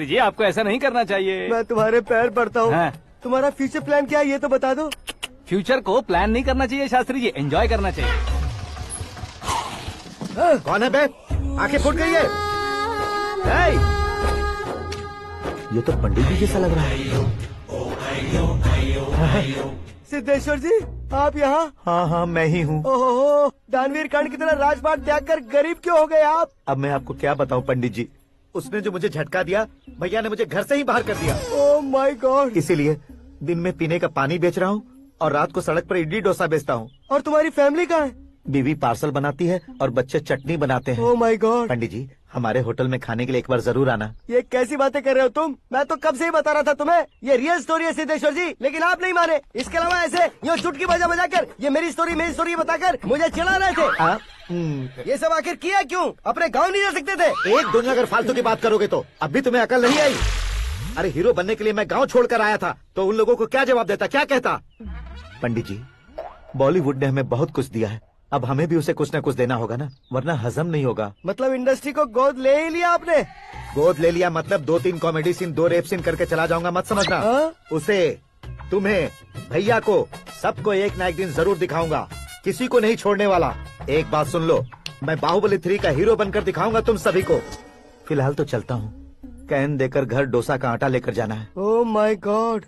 जी आपको ऐसा नहीं करना चाहिए। मैं तुम्हारे पैर पड़ता हूँ। हाँ। तुम्हारा फ्यूचर प्लान क्या है ये तो बता दो। फ्यूचर को प्लान नहीं करना चाहिए शास्त्री जी, एंजॉय करना चाहिए। कौन है बे? आंखें फूट गई है। ये तो पंडित जी जैसा लग रहा है। सिद्धेश्वर जी, आप यहाँ? हाँ, मैं ही हूँ। ओहो, दानवीर कर्ण की तरह राजपाट त्याग कर गरीब क्यों हो गए आप? अब मैं आपको क्या बताऊँ पंडित जी, उसने जो मुझे झटका दिया, भैया ने मुझे घर से ही बाहर कर दिया। Oh my God. इसीलिए दिन में पीने का पानी बेच रहा हूँ और रात को सड़क पर इडली डोसा बेचता हूँ। और तुम्हारी फैमिली कहाँ है? बीवी पार्सल बनाती है और बच्चे चटनी बनाते हैं। Oh my God. पंडित जी, हमारे होटल में खाने के लिए एक बार जरूर आना। ये कैसी बातें कर रहे हो तुम? मैं तो कब से ही बता रहा था तुम्हें, ये रियल स्टोरी है सिद्धेश्वर जी, लेकिन आप नहीं माने। इसके अलावा ऐसे यूँ चुटकी बजा कर ये मेरी स्टोरी बताकर मुझे चिढ़ा रहे थे। ये सब आखिर किया क्यों? अपने गाँव नहीं जा सकते थे? एक दुनिया अगर फालतू की बात करोगे तो अब भी तुम्हें अकल नहीं आई। अरे हीरो बनने के लिए मैं गाँव छोड़कर आया था तो उन लोगों को क्या जवाब देता, क्या कहता? पंडित जी, बॉलीवुड ने हमें बहुत कुछ दिया है, अब हमें भी उसे कुछ न कुछ देना होगा ना, वरना हजम नहीं होगा। मतलब इंडस्ट्री को गोद ले ही लिया आपने? गोद ले लिया मतलब 2-3 कॉमेडी सीन 2 रेप सीन करके चला जाऊंगा मत समझना। उसे, तुम्हें, भैया को, सबको एक ना एक दिन जरूर दिखाऊंगा, किसी को नहीं छोड़ने वाला। एक बात सुन लो, मैं बाहुबली 3 का हीरो बनकर दिखाऊंगा तुम सभी को। फिलहाल तो चलता हूँ, कैन देकर घर डोसा का आटा लेकर जाना है। Oh my God.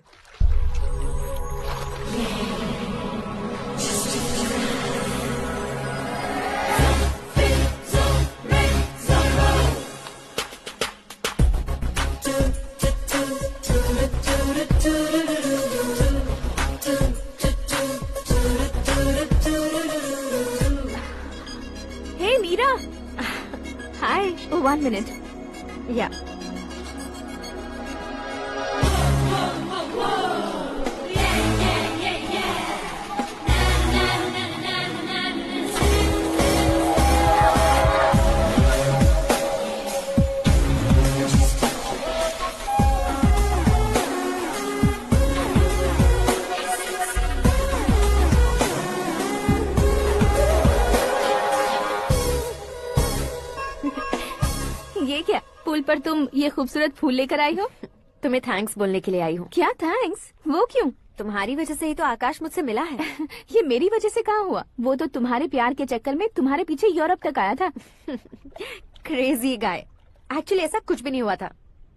Hey Meera. Hi. Oh, 1 minute. Yeah. पुल पर तुम ये खूबसूरत फूल लेकर आई हो? तुम्हें थैंक्स बोलने के लिए आई हूँ। क्या थैंक्स? वो क्यों? तुम्हारी वजह से ही तो आकाश मुझसे मिला है। ये मेरी वजह से कहाँ हुआ? वो तो तुम्हारे प्यार के चक्कर में तुम्हारे पीछे यूरोप तक आया था। Crazy guy. एक्चुअली ऐसा कुछ भी नहीं हुआ था।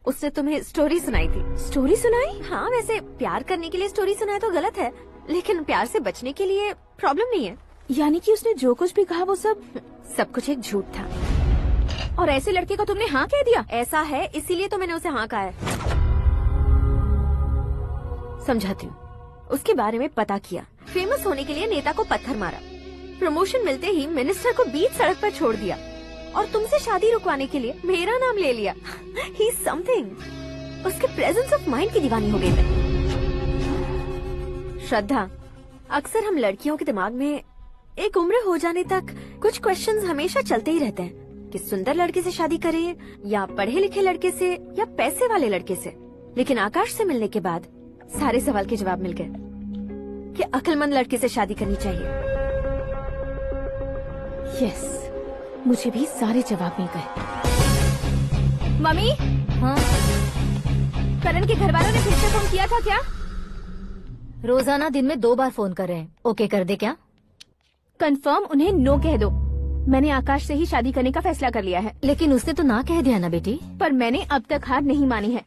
उसने तुम्हें स्टोरी सुनाई थी। स्टोरी सुनाई? हाँ, वैसे प्यार करने के लिए स्टोरी सुनाए तो गलत है, लेकिन प्यार से बचने के लिए प्रॉब्लम नहीं है। यानी कि उसने जो कुछ भी कहा वो सब कुछ एक झूठ था। और ऐसे लड़के को तुमने हाँ कह दिया? ऐसा है, इसीलिए तो मैंने उसे हाँ कहा है। समझाती हूँ। उसके बारे में पता किया, फेमस होने के लिए नेता को पत्थर मारा, प्रमोशन मिलते ही मिनिस्टर को बीच सड़क पर छोड़ दिया और तुमसे शादी रुकवाने के लिए मेरा नाम ले लिया। ही समथिंग। उसके प्रेजेंस ऑफ माइंड की दीवानी हो गई मैं। श्रद्धा, अक्सर हम लड़कियों के दिमाग में एक उम्र हो जाने तक कुछ क्वेश्चंस हमेशा चलते ही रहते हैं कि सुंदर लड़के से शादी करें या पढ़े लिखे लड़के से या पैसे वाले लड़के से। लेकिन आकाश से मिलने के बाद सारे सवाल के जवाब मिल गए कि अक्लमंद लड़के से शादी करनी चाहिए। यस, मुझे भी सारे जवाब मिल गए। मम्मी, हाँ? करण के घर वालों ने फिर से फोन किया था क्या? रोजाना दिन में 2 बार फोन कर रहे हैं। ओके कर दे क्या? कंफर्म उन्हें नो कह दो। मैंने आकाश से ही शादी करने का फैसला कर लिया है। लेकिन उसने तो ना कह दिया ना बेटी। पर मैंने अब तक हार नहीं मानी है।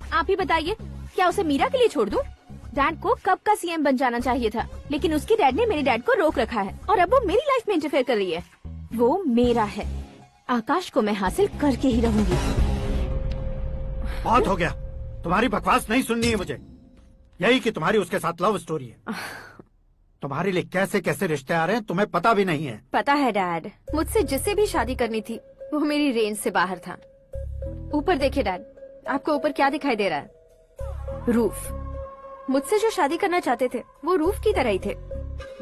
आप ही बताइए, क्या उसे मीरा के लिए छोड़ दूं? डैड को कब का सीएम बन जाना चाहिए था, लेकिन उसके डैड ने मेरे डैड को रोक रखा है और अब वो मेरी लाइफ में इंटरफेयर कर रही है। वो मेरा है। आकाश को मैं हासिल करके ही रहूंगी। बहुत हो गया, तुम्हारी बकवास नहीं सुननी है मुझे। यही कि तुम्हारी उसके साथ लव स्टोरी है। तुम्हारे लिए कैसे कैसे रिश्ते आ रहे हैं तुम्हें पता भी नहीं है। पता है डैड, मुझसे जिससे भी शादी करनी थी वो मेरी रेंज से बाहर था। ऊपर देखिए डैड, आपको ऊपर क्या दिखाई दे रहा है? रूफ। मुझसे जो शादी करना चाहते थे वो रूफ की तरह ही थे।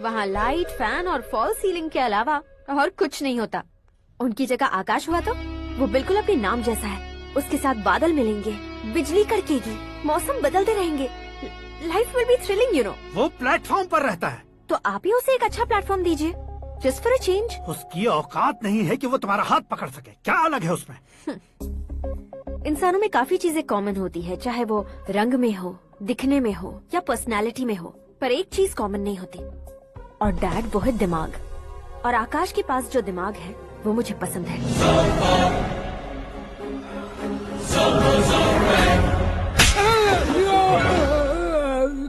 वहाँ लाइट, फैन और फॉल सीलिंग के अलावा और कुछ नहीं होता। उनकी जगह आकाश हुआ तो वो बिल्कुल अपने नाम जैसा है। उसके साथ बादल मिलेंगे, बिजली कड़केगी, मौसम बदलते रहेंगे। Life will be thrilling, you know. वो प्लेटफॉर्म पर रहता है तो आप ही उसे एक अच्छा प्लेटफॉर्म दीजिए, जस्ट फॉर अ चेंज। उसकी औकात नहीं है कि वो तुम्हारा हाथ पकड़ सके। क्या अलग है उसमें? इंसानों में काफी चीजें कॉमन होती है, चाहे वो रंग में हो, दिखने में हो या पर्सनालिटी में हो, पर एक चीज कॉमन नहीं होती, और डैड वो है दिमाग। और आकाश के पास जो दिमाग है वो मुझे पसंद है।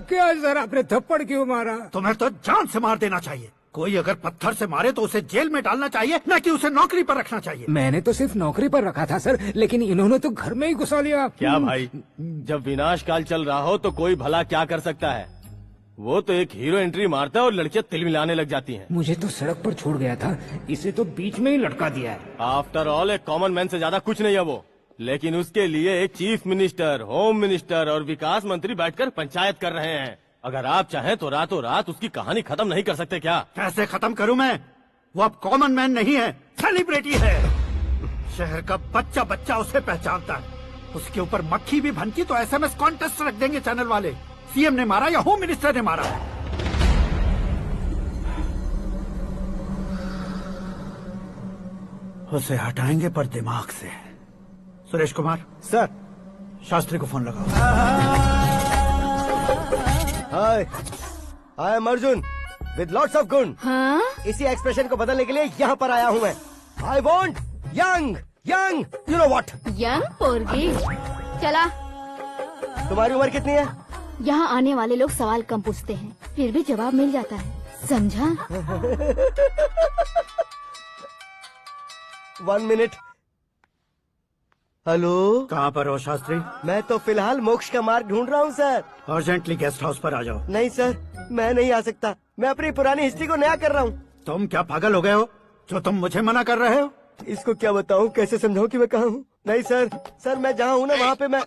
क्या सर, आपने थप्पड़ क्यों मारा? तुम्हें तो जान से मार देना चाहिए। कोई अगर पत्थर से मारे तो उसे जेल में डालना चाहिए, न कि उसे नौकरी पर रखना चाहिए। मैंने तो सिर्फ नौकरी पर रखा था सर, लेकिन इन्होंने तो घर में ही घुसा लिया। क्या भाई, जब विनाश काल चल रहा हो तो कोई भला क्या कर सकता है? वो तो एक हीरो एंट्री मारता है और लड़कियां तिल मिलाने लग जाती हैं। मुझे तो सड़क पर छोड़ गया था, इसे तो बीच में ही लटका दिया है। आफ्टर ऑल एक कॉमन मैन से ज्यादा कुछ नहीं है वो, लेकिन उसके लिए एक चीफ मिनिस्टर, होम मिनिस्टर और विकास मंत्री बैठकर पंचायत कर रहे हैं। अगर आप चाहें तो रातों रात उसकी कहानी खत्म नहीं कर सकते क्या? कैसे खत्म करूं मैं? वो अब कॉमन मैन नहीं है, सेलिब्रिटी है। शहर का बच्चा बच्चा उसे पहचानता है। उसके ऊपर मक्खी भी भनकी तो एसएमएस कॉन्टेस्ट रख देंगे चैनल वाले। सीएम ने मारा या होम मिनिस्टर ने मारा। उसे हटाएंगे पर दिमाग से। सुरेश कुमार सर, शास्त्री को फोन लगाओ। Hi, I am Arjun with lots of गुण। हाँ? इसी एक्सप्रेशन को बदलने के लिए यहाँ पर आया हूँ मैं। I want young young, you know what? Young पोरगी। चला। तुम्हारी उम्र कितनी है? यहाँ आने वाले लोग सवाल कम पूछते हैं, फिर भी जवाब मिल जाता है, समझा? 1 मिनट। हेलो, कहाँ पर हो शास्त्री? मैं तो फिलहाल मोक्ष का मार्ग ढूंढ रहा हूँ सर। अर्जेंटली गेस्ट हाउस पर आ जाओ। नहीं सर, मैं नहीं आ सकता। मैं अपनी पुरानी हिस्ट्री को नया कर रहा हूँ। तुम क्या पागल हो गए हो जो तुम मुझे मना कर रहे हो? इसको क्या बताऊँ, कैसे समझाऊँ कि मैं कहाँ हूँ? नहीं सर, सर मैं जहाँ हूँ ना वहाँ पे मैं।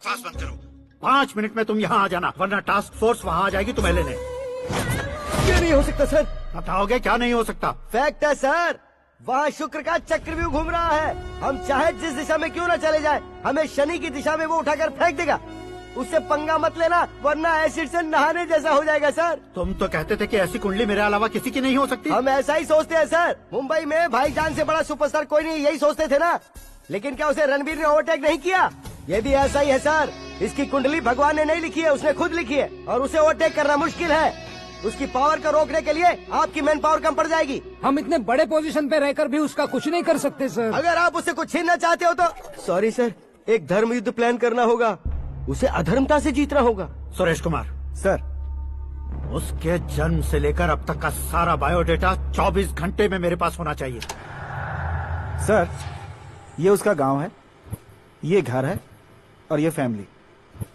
5 मिनट में तुम यहाँ आ जाना, वरना टास्क फोर्स वहाँ आ जाएगी तुम्हें लेने। क्या नहीं हो सकता सर? बताओगे क्या नहीं हो सकता? फैक्ट है सर, वहाँ शुक्र का चक्रव्यूह घूम रहा है। हम चाहे जिस दिशा में क्यों न चले जाए, हमें शनि की दिशा में वो उठाकर फेंक देगा। उससे पंगा मत लेना, वरना एसिड से नहाने जैसा हो जाएगा सर। तुम तो कहते थे कि ऐसी कुंडली मेरे अलावा किसी की नहीं हो सकती। हम ऐसा ही सोचते हैं सर। मुंबई में भाईजान से बड़ा सुपरस्टार कोई नहीं, यही सोचते थे ना। लेकिन क्या उसे रणवीर ने ओवरटेक नहीं किया? ये भी ऐसा ही है सर। इसकी कुंडली भगवान ने नहीं लिखी है, उसने खुद लिखी है, और उसे ओवरटेक करना मुश्किल है। उसकी पावर को रोकने के लिए आपकी मैन पावर कम पड़ जाएगी। हम इतने बड़े पोजीशन पे रहकर भी उसका कुछ नहीं कर सकते सर। अगर आप उससे कुछ छीनना चाहते हो तो सॉरी सर, एक धर्म युद्ध प्लान करना होगा। उसे अधर्मता से जीतना होगा। सुरेश कुमार सर, उसके जन्म से लेकर अब तक का सारा बायोडेटा 24 घंटे में मेरे पास होना चाहिए। सर, ये उसका गांव है, ये घर है और ये फैमिली।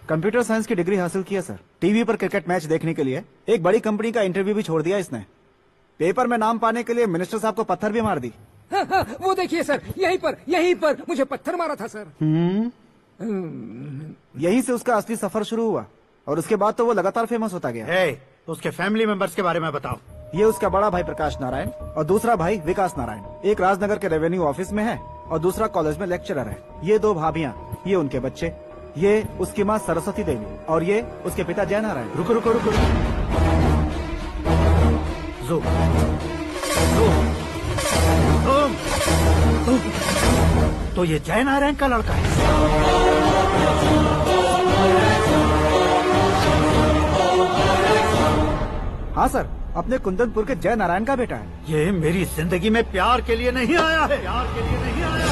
कंप्यूटर साइंस की डिग्री हासिल की है सर। टीवी पर क्रिकेट मैच देखने के लिए एक बड़ी कंपनी का इंटरव्यू भी छोड़ दिया इसने। पेपर में नाम पाने के लिए मिनिस्टर साहब को पत्थर भी मार दी। हाँ, वो देखिए सर, यहीं पर मुझे पत्थर मारा था सर। यहीं से उसका असली सफर शुरू हुआ और उसके बाद तो वो लगातार फेमस होता गया। उसके फैमिली मेंबर्स के बारे में बताओ। ये उसका बड़ा भाई प्रकाश नारायण और दूसरा भाई विकास नारायण। एक राजनगर के रेवेन्यू ऑफिस में है और दूसरा कॉलेज में लेक्चरर है। ये 2 भाभियां, ये उनके बच्चे, ये उसकी माँ सरस्वती देवी और ये उसके पिता जय नारायण। रुको रुको रुको, तो ये जय नारायण का लड़का है। हाँ सर, अपने कुंदनपुर के जय नारायण का बेटा है। ये मेरी जिंदगी में प्यार के लिए नहीं आया है, प्यार के लिए नहीं आया है।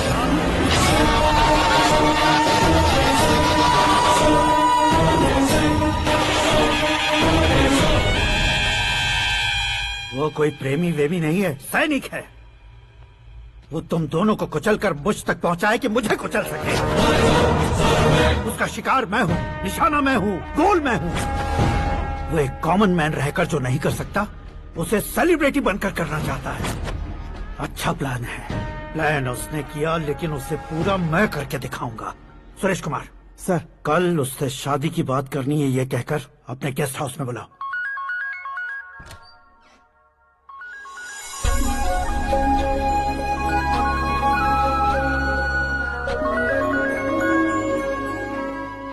वो कोई प्रेमी वेमी नहीं है, सैनिक है। वो तुम दोनों को कुचलकर मुझ तक पहुंचाए कि मुझे कुचल सके। उसका शिकार मैं हूँ, निशाना मैं हूँ, गोल मैं हूँ। वो एक कॉमन मैन रहकर जो नहीं कर सकता, उसे सेलिब्रिटी बनकर करना चाहता है। अच्छा प्लान है। प्लान उसने किया, लेकिन उसे पूरा मैं करके दिखाऊंगा। सुरेश कुमार सर, कल उससे शादी की बात करनी है, ये कहकर अपने गेस्ट हाउस में बुलाओ।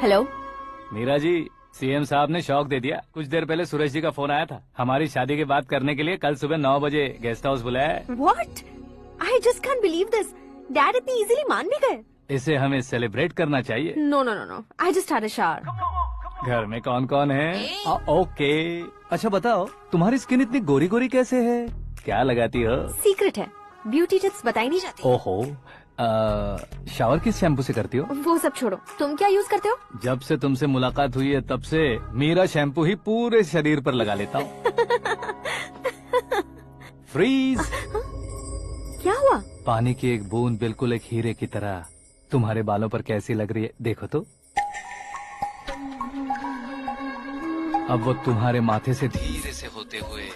हेलो मीरा जी, सीएम साहब ने शौक दे दिया। कुछ देर पहले सुरेश जी का फोन आया था, हमारी शादी की बात करने के लिए कल सुबह 9 बजे गेस्ट हाउस बुलाया है। What? I just can't believe this. Dad इतनी इजीली मान भी गए। इसे हमें सेलिब्रेट करना चाहिए। No, no, no, no. I just had a shower. घर में कौन कौन है? ओके, अच्छा बताओ, तुम्हारी स्किन इतनी गोरी गोरी कैसे है? क्या लगाती हो? सीक्रेट है, ब्यूटी टिप्स बताई नहीं जाती। ओहो, शावर किस शैम्पू से करती हो? वो सब छोड़ो, तुम क्या यूज करते हो? जब से तुमसे मुलाकात हुई है तब से मेरा शैम्पू ही पूरे शरीर पर लगा लेता हूँ। फ्रीज। क्या हुआ? पानी की एक बूंद बिल्कुल एक हीरे की तरह तुम्हारे बालों पर कैसी लग रही है, देखो तो। अब वो तुम्हारे माथे से धीरे से होते हुए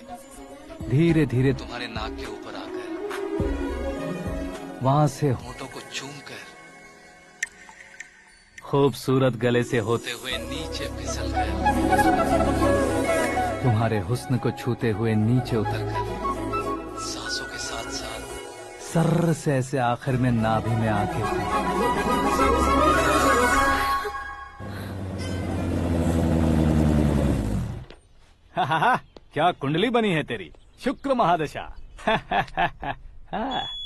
धीरे धीरे तुम्हारे नाक के ऊपर आकर वहां से होठों को चूमकर खूबसूरत गले से होते हुए नीचे फिसल कर तुम्हारे हुस्न को छूते हुए नीचे उतरकर सांसों के साथ साथ सर्र से ऐसे आखिर में नाभि में आके क्या कुंडली बनी है तेरी, शुक्र महादशा।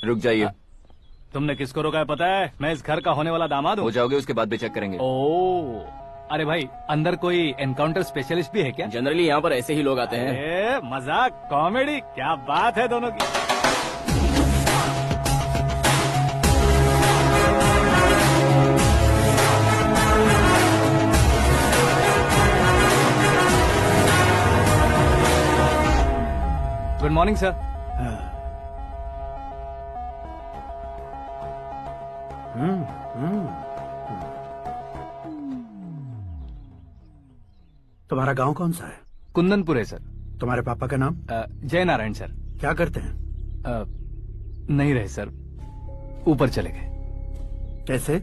रुक जाइए। तुमने किसको रोका है पता है? मैं इस घर का होने वाला दामाद हूँ। हो जाओगे उसके बाद भी चेक करेंगे। ओ, अरे भाई, अंदर कोई एनकाउंटर स्पेशलिस्ट भी है क्या? जनरली यहाँ पर ऐसे ही लोग आते हैं। मजाक, कॉमेडी, क्या बात है दोनों की। Good morning sir. तुम्हारा गांव कौन सा है? कुंदनपुर है सर। तुम्हारे पापा का नाम? जय नारायण सर। क्या करते हैं? नहीं रहे सर, ऊपर चले गए। कैसे?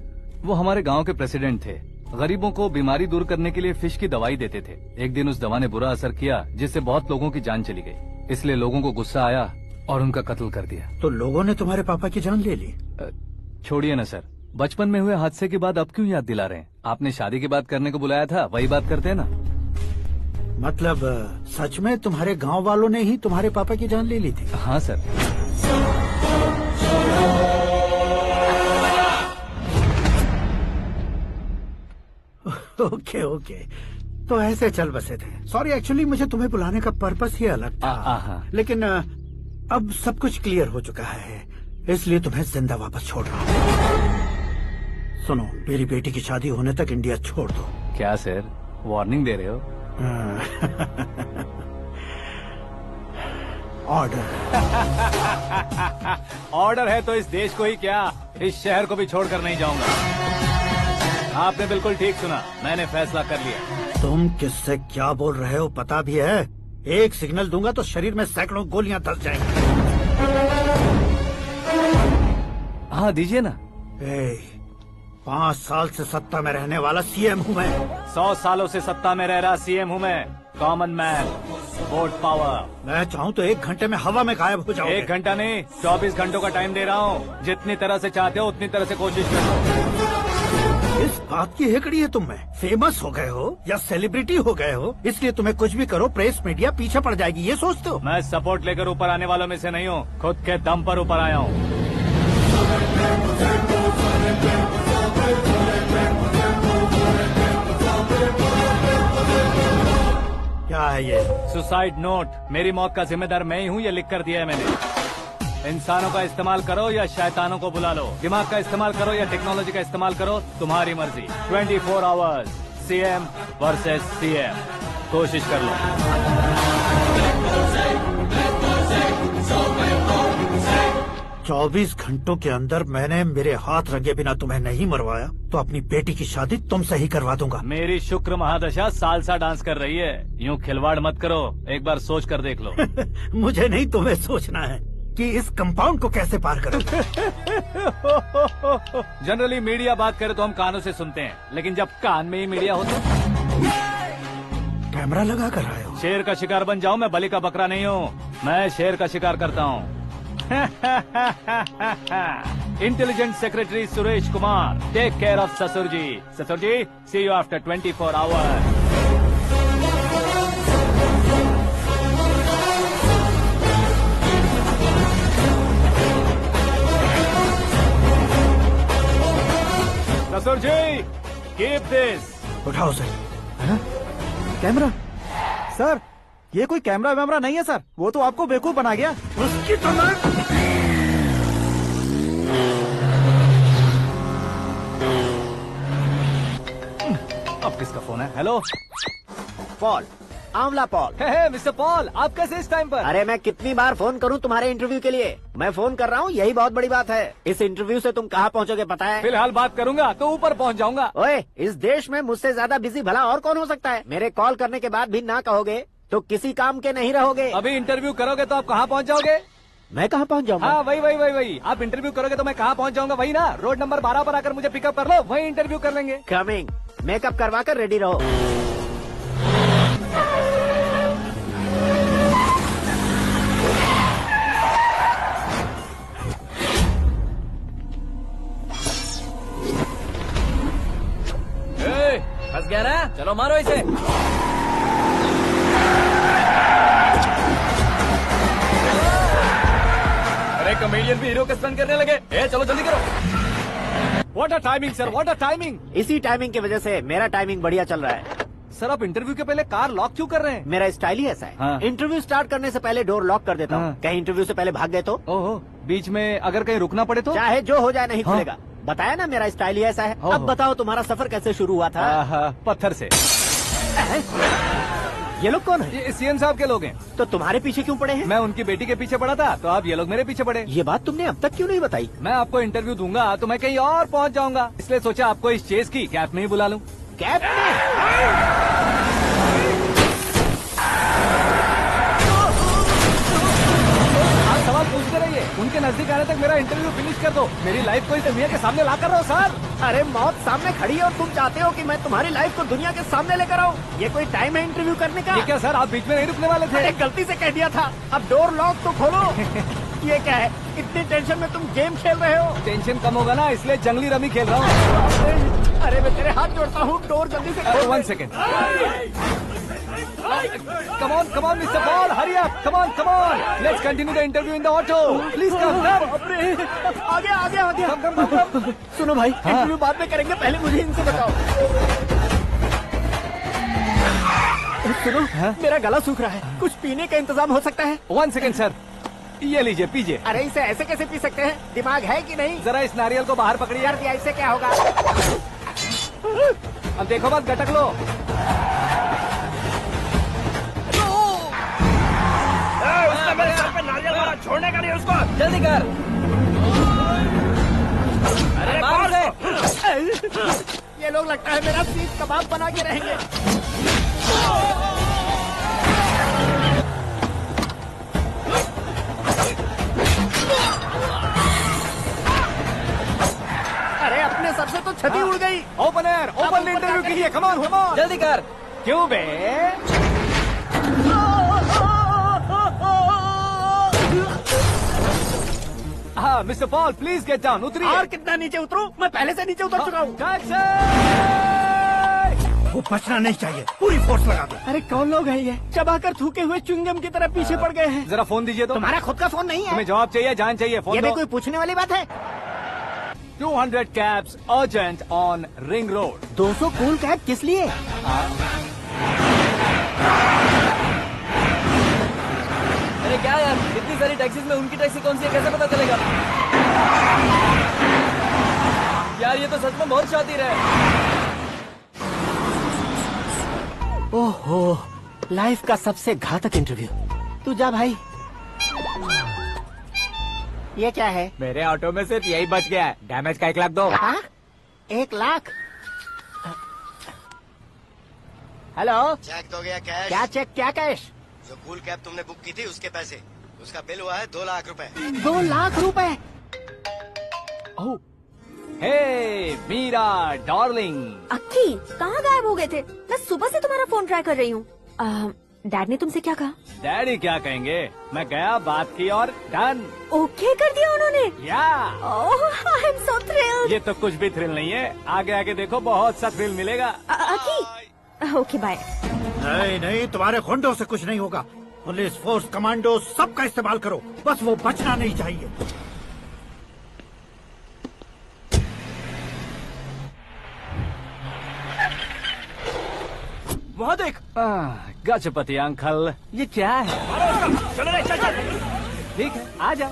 वो हमारे गांव के प्रेसिडेंट थे। गरीबों को बीमारी दूर करने के लिए फिश की दवाई देते थे। एक दिन उस दवा ने बुरा असर किया, जिससे बहुत लोगों की जान चली गई। इसलिए लोगों को गुस्सा आया और उनका कत्ल कर दिया। तो लोगों ने तुम्हारे पापा की जान ले ली? छोड़िए ना सर, बचपन में हुए हादसे की बात अब क्यों याद दिला रहे हैं? आपने शादी की बात करने को बुलाया था, वही बात करते हैं ना। मतलब सच में तुम्हारे गांव वालों ने ही तुम्हारे पापा की जान ले ली थी? हाँ सर। ओके ओके, तो ऐसे चल बसे थे। सॉरी, एक्चुअली मुझे तुम्हें बुलाने का पर्पस ही अलग था, लेकिन अब सब कुछ क्लियर हो चुका है, इसलिए तुम्हें जिंदा वापस छोड़ रहा हूँ। सुनो, मेरी बेटी की शादी होने तक इंडिया छोड़ दो। क्या सर, वार्निंग दे रहे हो? ऑर्डर। ऑर्डर है तो इस देश को ही क्या, इस शहर को भी छोड़कर नहीं जाऊंगा। आपने बिल्कुल ठीक सुना, मैंने फैसला कर लिया। तुम किससे क्या बोल रहे हो पता भी है? एक सिग्नल दूंगा तो शरीर में सैकड़ों गोलियां धस जाएंगी। हाँ दीजिए ना। 5 साल से सत्ता में रहने वाला सीएम हूँ मैं। 100 सालों से सत्ता में रह रहा सीएम हूँ मैं। Common man, vote power. मैं चाहूँ तो 1 घंटे में हवा में गायब हो जाऊंगा। 1 घंटा नहीं, 24 घंटों का टाइम दे रहा हूँ। जितनी तरह से चाहते हो उतनी तरह से कोशिश करो। इस बात की हेकड़ी है तुम में। फेमस हो गए हो या सेलिब्रिटी हो गए हो, इसलिए तुम्हें कुछ भी करो प्रेस मीडिया पीछे पड़ जाएगी, ये सोचते हो? मैं सपोर्ट लेकर ऊपर आने वालों में से नहीं हूँ, खुद के दम पर ऊपर आया हूँ। क्या है ये? Suicide note. मेरी मौत का जिम्मेदार मैं ही हूँ, ये लिख कर दिया है मैंने। इंसानों का इस्तेमाल करो या शैतानों को बुला लो, दिमाग का इस्तेमाल करो या टेक्नोलॉजी का इस्तेमाल करो, तुम्हारी मर्जी। 24 आवर्स, सीएम वर्सेस सीएम, कोशिश कर लो। 24 घंटों के अंदर मैंने मेरे हाथ रंगे बिना तुम्हें नहीं मरवाया तो अपनी बेटी की शादी तुमसे ही करवा दूंगा। मेरी शुक्र महादशा सालसा डांस कर रही है, यूँ खिलवाड़ मत करो, एक बार सोच कर देख लो। मुझे नहीं, तुम्हें सोचना है कि इस कंपाउंड को कैसे पार करूं। जनरली मीडिया बात करे तो हम कानों से सुनते हैं, लेकिन जब कान में ही मीडिया हो तो कैमरा लगा कर आए हो। शेर का शिकार बन जाऊं, मैं बलि का बकरा नहीं हूँ, मैं शेर का शिकार करता हूँ। Intelligent secretary Suresh Kumar, take care of ससुर जी। ससुर जी, सी यू आफ्टर 24 आवर्स। ससुर जी, कीप दिस। उठाओ सर। कैमरा? सर, ये कोई कैमरा वैमरा नहीं है सर, वो तो आपको बेवकूफ बना गया। उसकी तो मैं... अब किसका फोन है? हेलो पॉल, आंवला पॉल। हे मिस्टर पॉल, आप कैसे इस टाइम पर? अरे मैं कितनी बार फोन करूं तुम्हारे इंटरव्यू के लिए? मैं फोन कर रहा हूं, यही बहुत बड़ी बात है। इस इंटरव्यू से तुम कहां पहुंचोगे पता है? फिलहाल बात करूंगा तो ऊपर पहुंच जाऊंगा। ओए, इस देश में मुझसे ज्यादा बिजी भला और कौन हो सकता है? मेरे कॉल करने के बाद भी ना कहोगे तो किसी काम के नहीं रहोगे। अभी इंटरव्यू करोगे तो आप कहाँ पहुँच जाओगे? मैं कहाँ पहुँच जाऊंगा? हाँ वही। आप इंटरव्यू करोगे तो मैं कहाँ पहुँच जाऊंगा? वही ना, रोड नंबर 12 पर आकर मुझे पिकअप कर लो, वही इंटरव्यू कर लेंगे। कमिंग। मेकअप करवा कर रेडी रहो। फंस गया ना, चलो मारो इसे। अरे कॉमेडियन भी हीरो का स्टंट करने लगे। चलो जल्दी करो। What a timing sir, what a timing. इसी टाइमिंग की वजह से मेरा टाइमिंग बढ़िया चल रहा है। सर, आप इंटरव्यू के पहले कार लॉक क्यों कर रहे हैं? मेरा स्टाइल ही ऐसा है। हाँ। इंटरव्यू स्टार्ट करने से पहले डोर लॉक कर देता हूँ। हाँ। कहीं इंटरव्यू से पहले भाग गए तो? ओहो, बीच में अगर कहीं रुकना पड़े तो? चाहे जो हो जाए नहीं हाँ। खुलेगा। बताया ना, मेरा स्टाइल ही ऐसा है। ओहो। अब बताओ तुम्हारा सफर कैसे शुरू हुआ था? पत्थर से। ये लोग कौन है? ये सीएम साहब के लोग हैं। तो तुम्हारे पीछे क्यों पड़े हैं? मैं उनकी बेटी के पीछे पड़ा था, तो आप ये लोग मेरे पीछे पड़े। ये बात तुमने अब तक क्यों नहीं बताई? मैं आपको इंटरव्यू दूंगा तो मैं कहीं और पहुंच जाऊंगा, इसलिए सोचा आपको इस चेस की कैप में ही बुला लूं। कैप में? आप सवाल पूछते रहिए, उनके नजदीक आने तक मेरा इंटरव्यू फिनिश कर दो। मेरी लाइफ को इस दुनिया के सामने ला कर रहो सर। अरे मौत सामने खड़ी है और तुम चाहते हो कि मैं तुम्हारी लाइफ को दुनिया के सामने लेकर आऊं? ये कोई टाइम है इंटरव्यू करने का? ये क्या सर, आप बीच में नहीं रुकने वाले थे? अरे गलती से कह दिया था। अब डोर लॉक तो खोलो। ये क्या है? इतनी टेंशन में तुम गेम खेल रहे हो? टेंशन कम होगा ना, इसलिए जंगली रमी खेल रहा हूँ। अरे मैं तेरे हाथ जोड़ता हूँ, डोर जल्दी से खोलो। 1 second. Come on, Mr. Paul, hurry up. Come on. Let's continue the interview in the auto. Please come. आगे। Come. सुनो भाई, इंटरव्यू बाद में करेंगे, पहले मुझे इनसे बताओ। सुनो, मेरा गला सूख रहा है, कुछ पीने का इंतजाम हो सकता है? 1 सेकेंड सर, ये लीजिए पीजिए। अरे इसे ऐसे कैसे पी सकते हैं? दिमाग है कि नहीं? जरा इस नारियल को बाहर पकड़िए। यार इससे क्या होगा? अब देखो बस, गटक लो। उसने मेरे सर पे नारियल मारा, छोड़ने का नहीं उसको। जल्दी कर। अरे मार दे। ये लोग लगता है मेरा सीख कबाब बना के रहेंगे। अरे अपने सर से तो छती उड़ गई। ओपन एयर, ओपन इंटरव्यू कीजिए। कम ऑन, कम ऑन, जल्दी कर। क्यों बे? हाँ mister Paul, please get down. उतरिए। और कितना नीचे उतरूं? मैं पहले से नीचे उतर चुका हूँ। वो बचना नहीं चाहिए, पूरी फोर्स लगा दो। अरे कौन लोग हैं ये? चबाकर थूके हुए च्युइंगम की तरह पीछे पड़ गए हैं। जरा फोन दीजिए तो। तुम्हारा खुद का फोन नहीं है? तुम्हें जवाब चाहिए, जान चाहिए, फोन ये दो। भी कोई पूछने वाली बात है? 200 cabs urgent on Ring Road। 200 cool cab किस लिए? अरे क्या यार, इतनी सारी टैक्सीज में उनकी टैक्सी कौन सी है, कैसे पता चलेगा? यार ये तो सच में बहुत शातिर है। ओहो, लाइफ का सबसे घातक इंटरव्यू। तू जा भाई। ये क्या है? मेरे ऑटो में सिर्फ यही बच गया है, डैमेज का 1 लाख दो। 1 लाख? हेलो, चेक तो गया कैश। क्या चेक, क्या कैश? जो कूल कैब तुमने बुक की थी उसके पैसे, उसका बिल हुआ है 2 लाख रुपए। 2 लाख रुपए? हे मीरा डार्लिंग। अक्की, कहाँ गायब हो गए थे? मैं सुबह से तुम्हारा फोन ट्राई कर रही हूँ। डैड ने तुमसे क्या कहा? डैडी क्या कहेंगे, मैं गया, बात की और डन। ओके कर दिया उन्होंने? या आई एम सो थ्रिल्ड। ये तो कुछ भी थ्रिल नहीं है, आगे आगे देखो बहुत सा थ्रिल मिलेगा। अक्की, ओके बाय। नहीं नहीं, तुम्हारे गुंडों से कुछ नहीं होगा। पुलिस फोर्स, कमांडो, सबका इस्तेमाल करो, बस वो बचना नहीं चाहिए। वहाँ देख। गजपति अंकल, ये क्या है? चलो रे, चल चल। ठीक है, आ जा।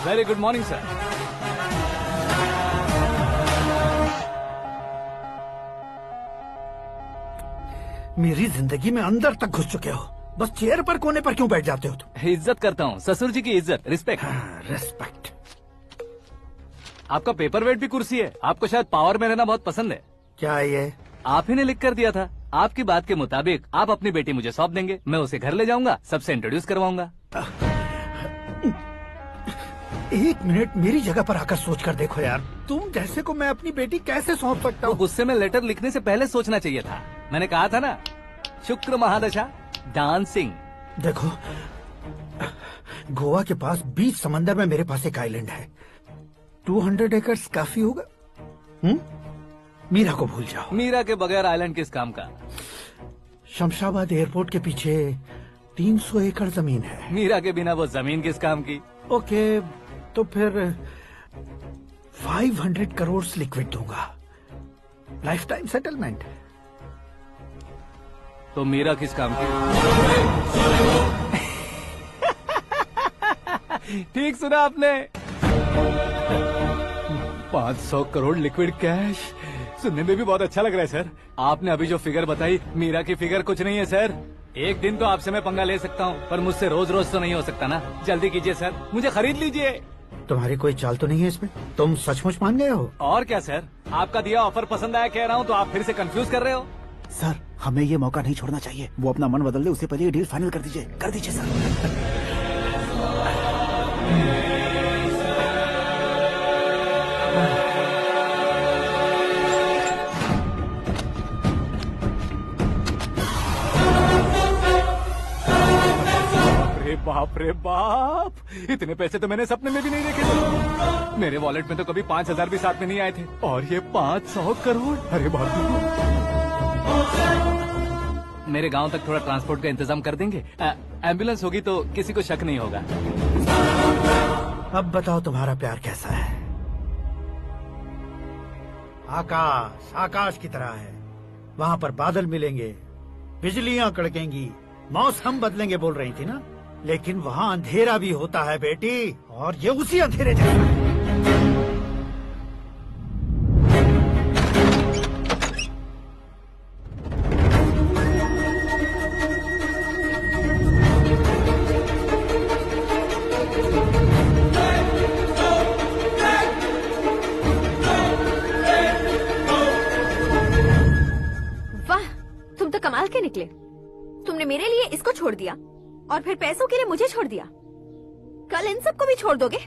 Very good morning sir. मेरी जिंदगी में अंदर तक घुस चुके हो, बस चेयर पर कोने पर क्यों बैठ जाते हो तुम? इज्जत करता हूँ, ससुर जी की इज्जत, रिस्पेक्ट। रिस्पेक्ट। आपका पेपर वेट भी कुर्सी है। आपको शायद पावर में रहना बहुत पसंद है। क्या ये? आप ही ने लिख कर दिया था। आपकी बात के मुताबिक आप अपनी बेटी मुझे सौंप देंगे, मैं उसे घर ले जाऊंगा, सबसे इंट्रोड्यूस करवाऊंगा। 1 मिनट मेरी जगह पर आकर सोच कर देखो यार, तुम जैसे को मैं अपनी बेटी कैसे सौंप सकता हूँ? गुस्से में लेटर लिखने से पहले सोचना चाहिए था। मैंने कहा था ना, शुक्र महादशा डांसिंग। देखो, गोवा के पास बीच समंदर में मेरे पास एक आइलैंड है, 200 एकर्स काफी होगा। मीरा को भूल जाओ। मीरा के बगैर आइलैंड किस काम का? शमशाबाद एयरपोर्ट के पीछे 300 एकड़ जमीन है। मीरा के बिना वो जमीन किस काम की? ओके, तो फिर 500 करोड़ लिक्विड दूंगा, लाइफ टाइम सेटलमेंट। तो मीरा किस काम की? ठीक सुना आपने, 500 करोड़ लिक्विड कैश। सुनने में भी बहुत अच्छा लग रहा है सर। आपने अभी जो फिगर बताई, मीरा की फिगर कुछ नहीं है सर। एक दिन तो आपसे मैं पंगा ले सकता हूँ, पर मुझसे रोज रोज तो नहीं हो सकता ना। जल्दी कीजिए सर, मुझे खरीद लीजिए। तुम्हारी कोई चाल तो नहीं है इसमें? तुम सचमुच मान गए हो? और क्या सर, आपका दिया ऑफर पसंद आया कह रहा हूँ, तो आप फिर से कंफ्यूज कर रहे हो। सर, हमें ये मौका नहीं छोड़ना चाहिए। वो अपना मन बदल दे, उससे पहले ये डील फाइनल कर दीजिए। कर दीजिए सर। बाप रे बाप, इतने पैसे तो मैंने सपने में भी नहीं देखे थे। मेरे वॉलेट में तो कभी 5000 भी साथ में नहीं आए थे, और ये 500 करोड़। अरे बाप रे। मेरे गांव तक थोड़ा ट्रांसपोर्ट का इंतजाम कर देंगे? एम्बुलेंस होगी तो किसी को शक नहीं होगा। अब बताओ तुम्हारा प्यार कैसा है? आकाश आकाश की तरह है, वहाँ पर बादल मिलेंगे, बिजलियाँ कड़केंगी, मौसम बदलेंगे बोल रही थी ना, लेकिन वहाँ अंधेरा भी होता है बेटी, और ये उसी अंधेरे जैसा है। वाह, तुम तो कमाल के निकले। तुमने मेरे लिए इसको छोड़ दिया और फिर पैसों के लिए मुझे छोड़ दिया। कल इन सबको भी छोड़ दोगे?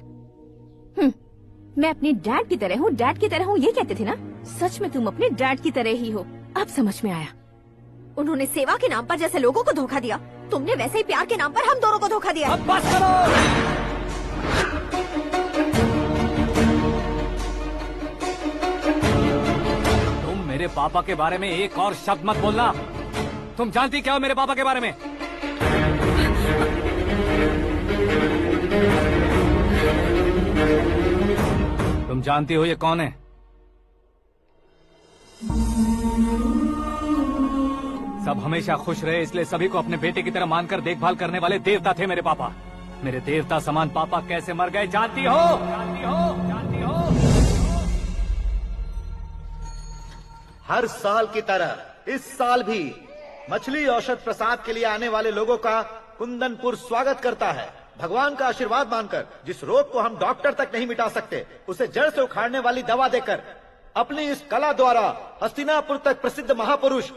मैं अपने डैड की तरह हूँ, डैड की तरह हूँ, ये कहते थे ना। सच में तुम अपने डैड की तरह ही हो, अब समझ में आया। उन्होंने सेवा के नाम पर जैसे लोगों को धोखा दिया, तुमने वैसे ही प्यार के नाम पर हम दोनों को धोखा दिया। अब बस करो। तुम मेरे पापा के बारे में एक और शब्द मत बोलना। तुम जानती क्या हो मेरे पापा के बारे में? तुम जानती हो ये कौन है? सब हमेशा खुश रहे, इसलिए सभी को अपने बेटे की तरह मानकर देखभाल करने वाले देवता थे मेरे पापा। मेरे देवता समान पापा कैसे मर गए जानती हो? जानती हो? जानती हो? हर साल की तरह इस साल भी मछली औषध प्रसाद के लिए आने वाले लोगों का कुंदनपुर स्वागत करता है। भगवान का आशीर्वाद मानकर जिस रोग को हम डॉक्टर तक नहीं मिटा सकते, उसे जड़ से उखाड़ने वाली दवा देकर अपनी इस कला द्वारा हस्तिनापुर तक प्रसिद्ध महापुरुष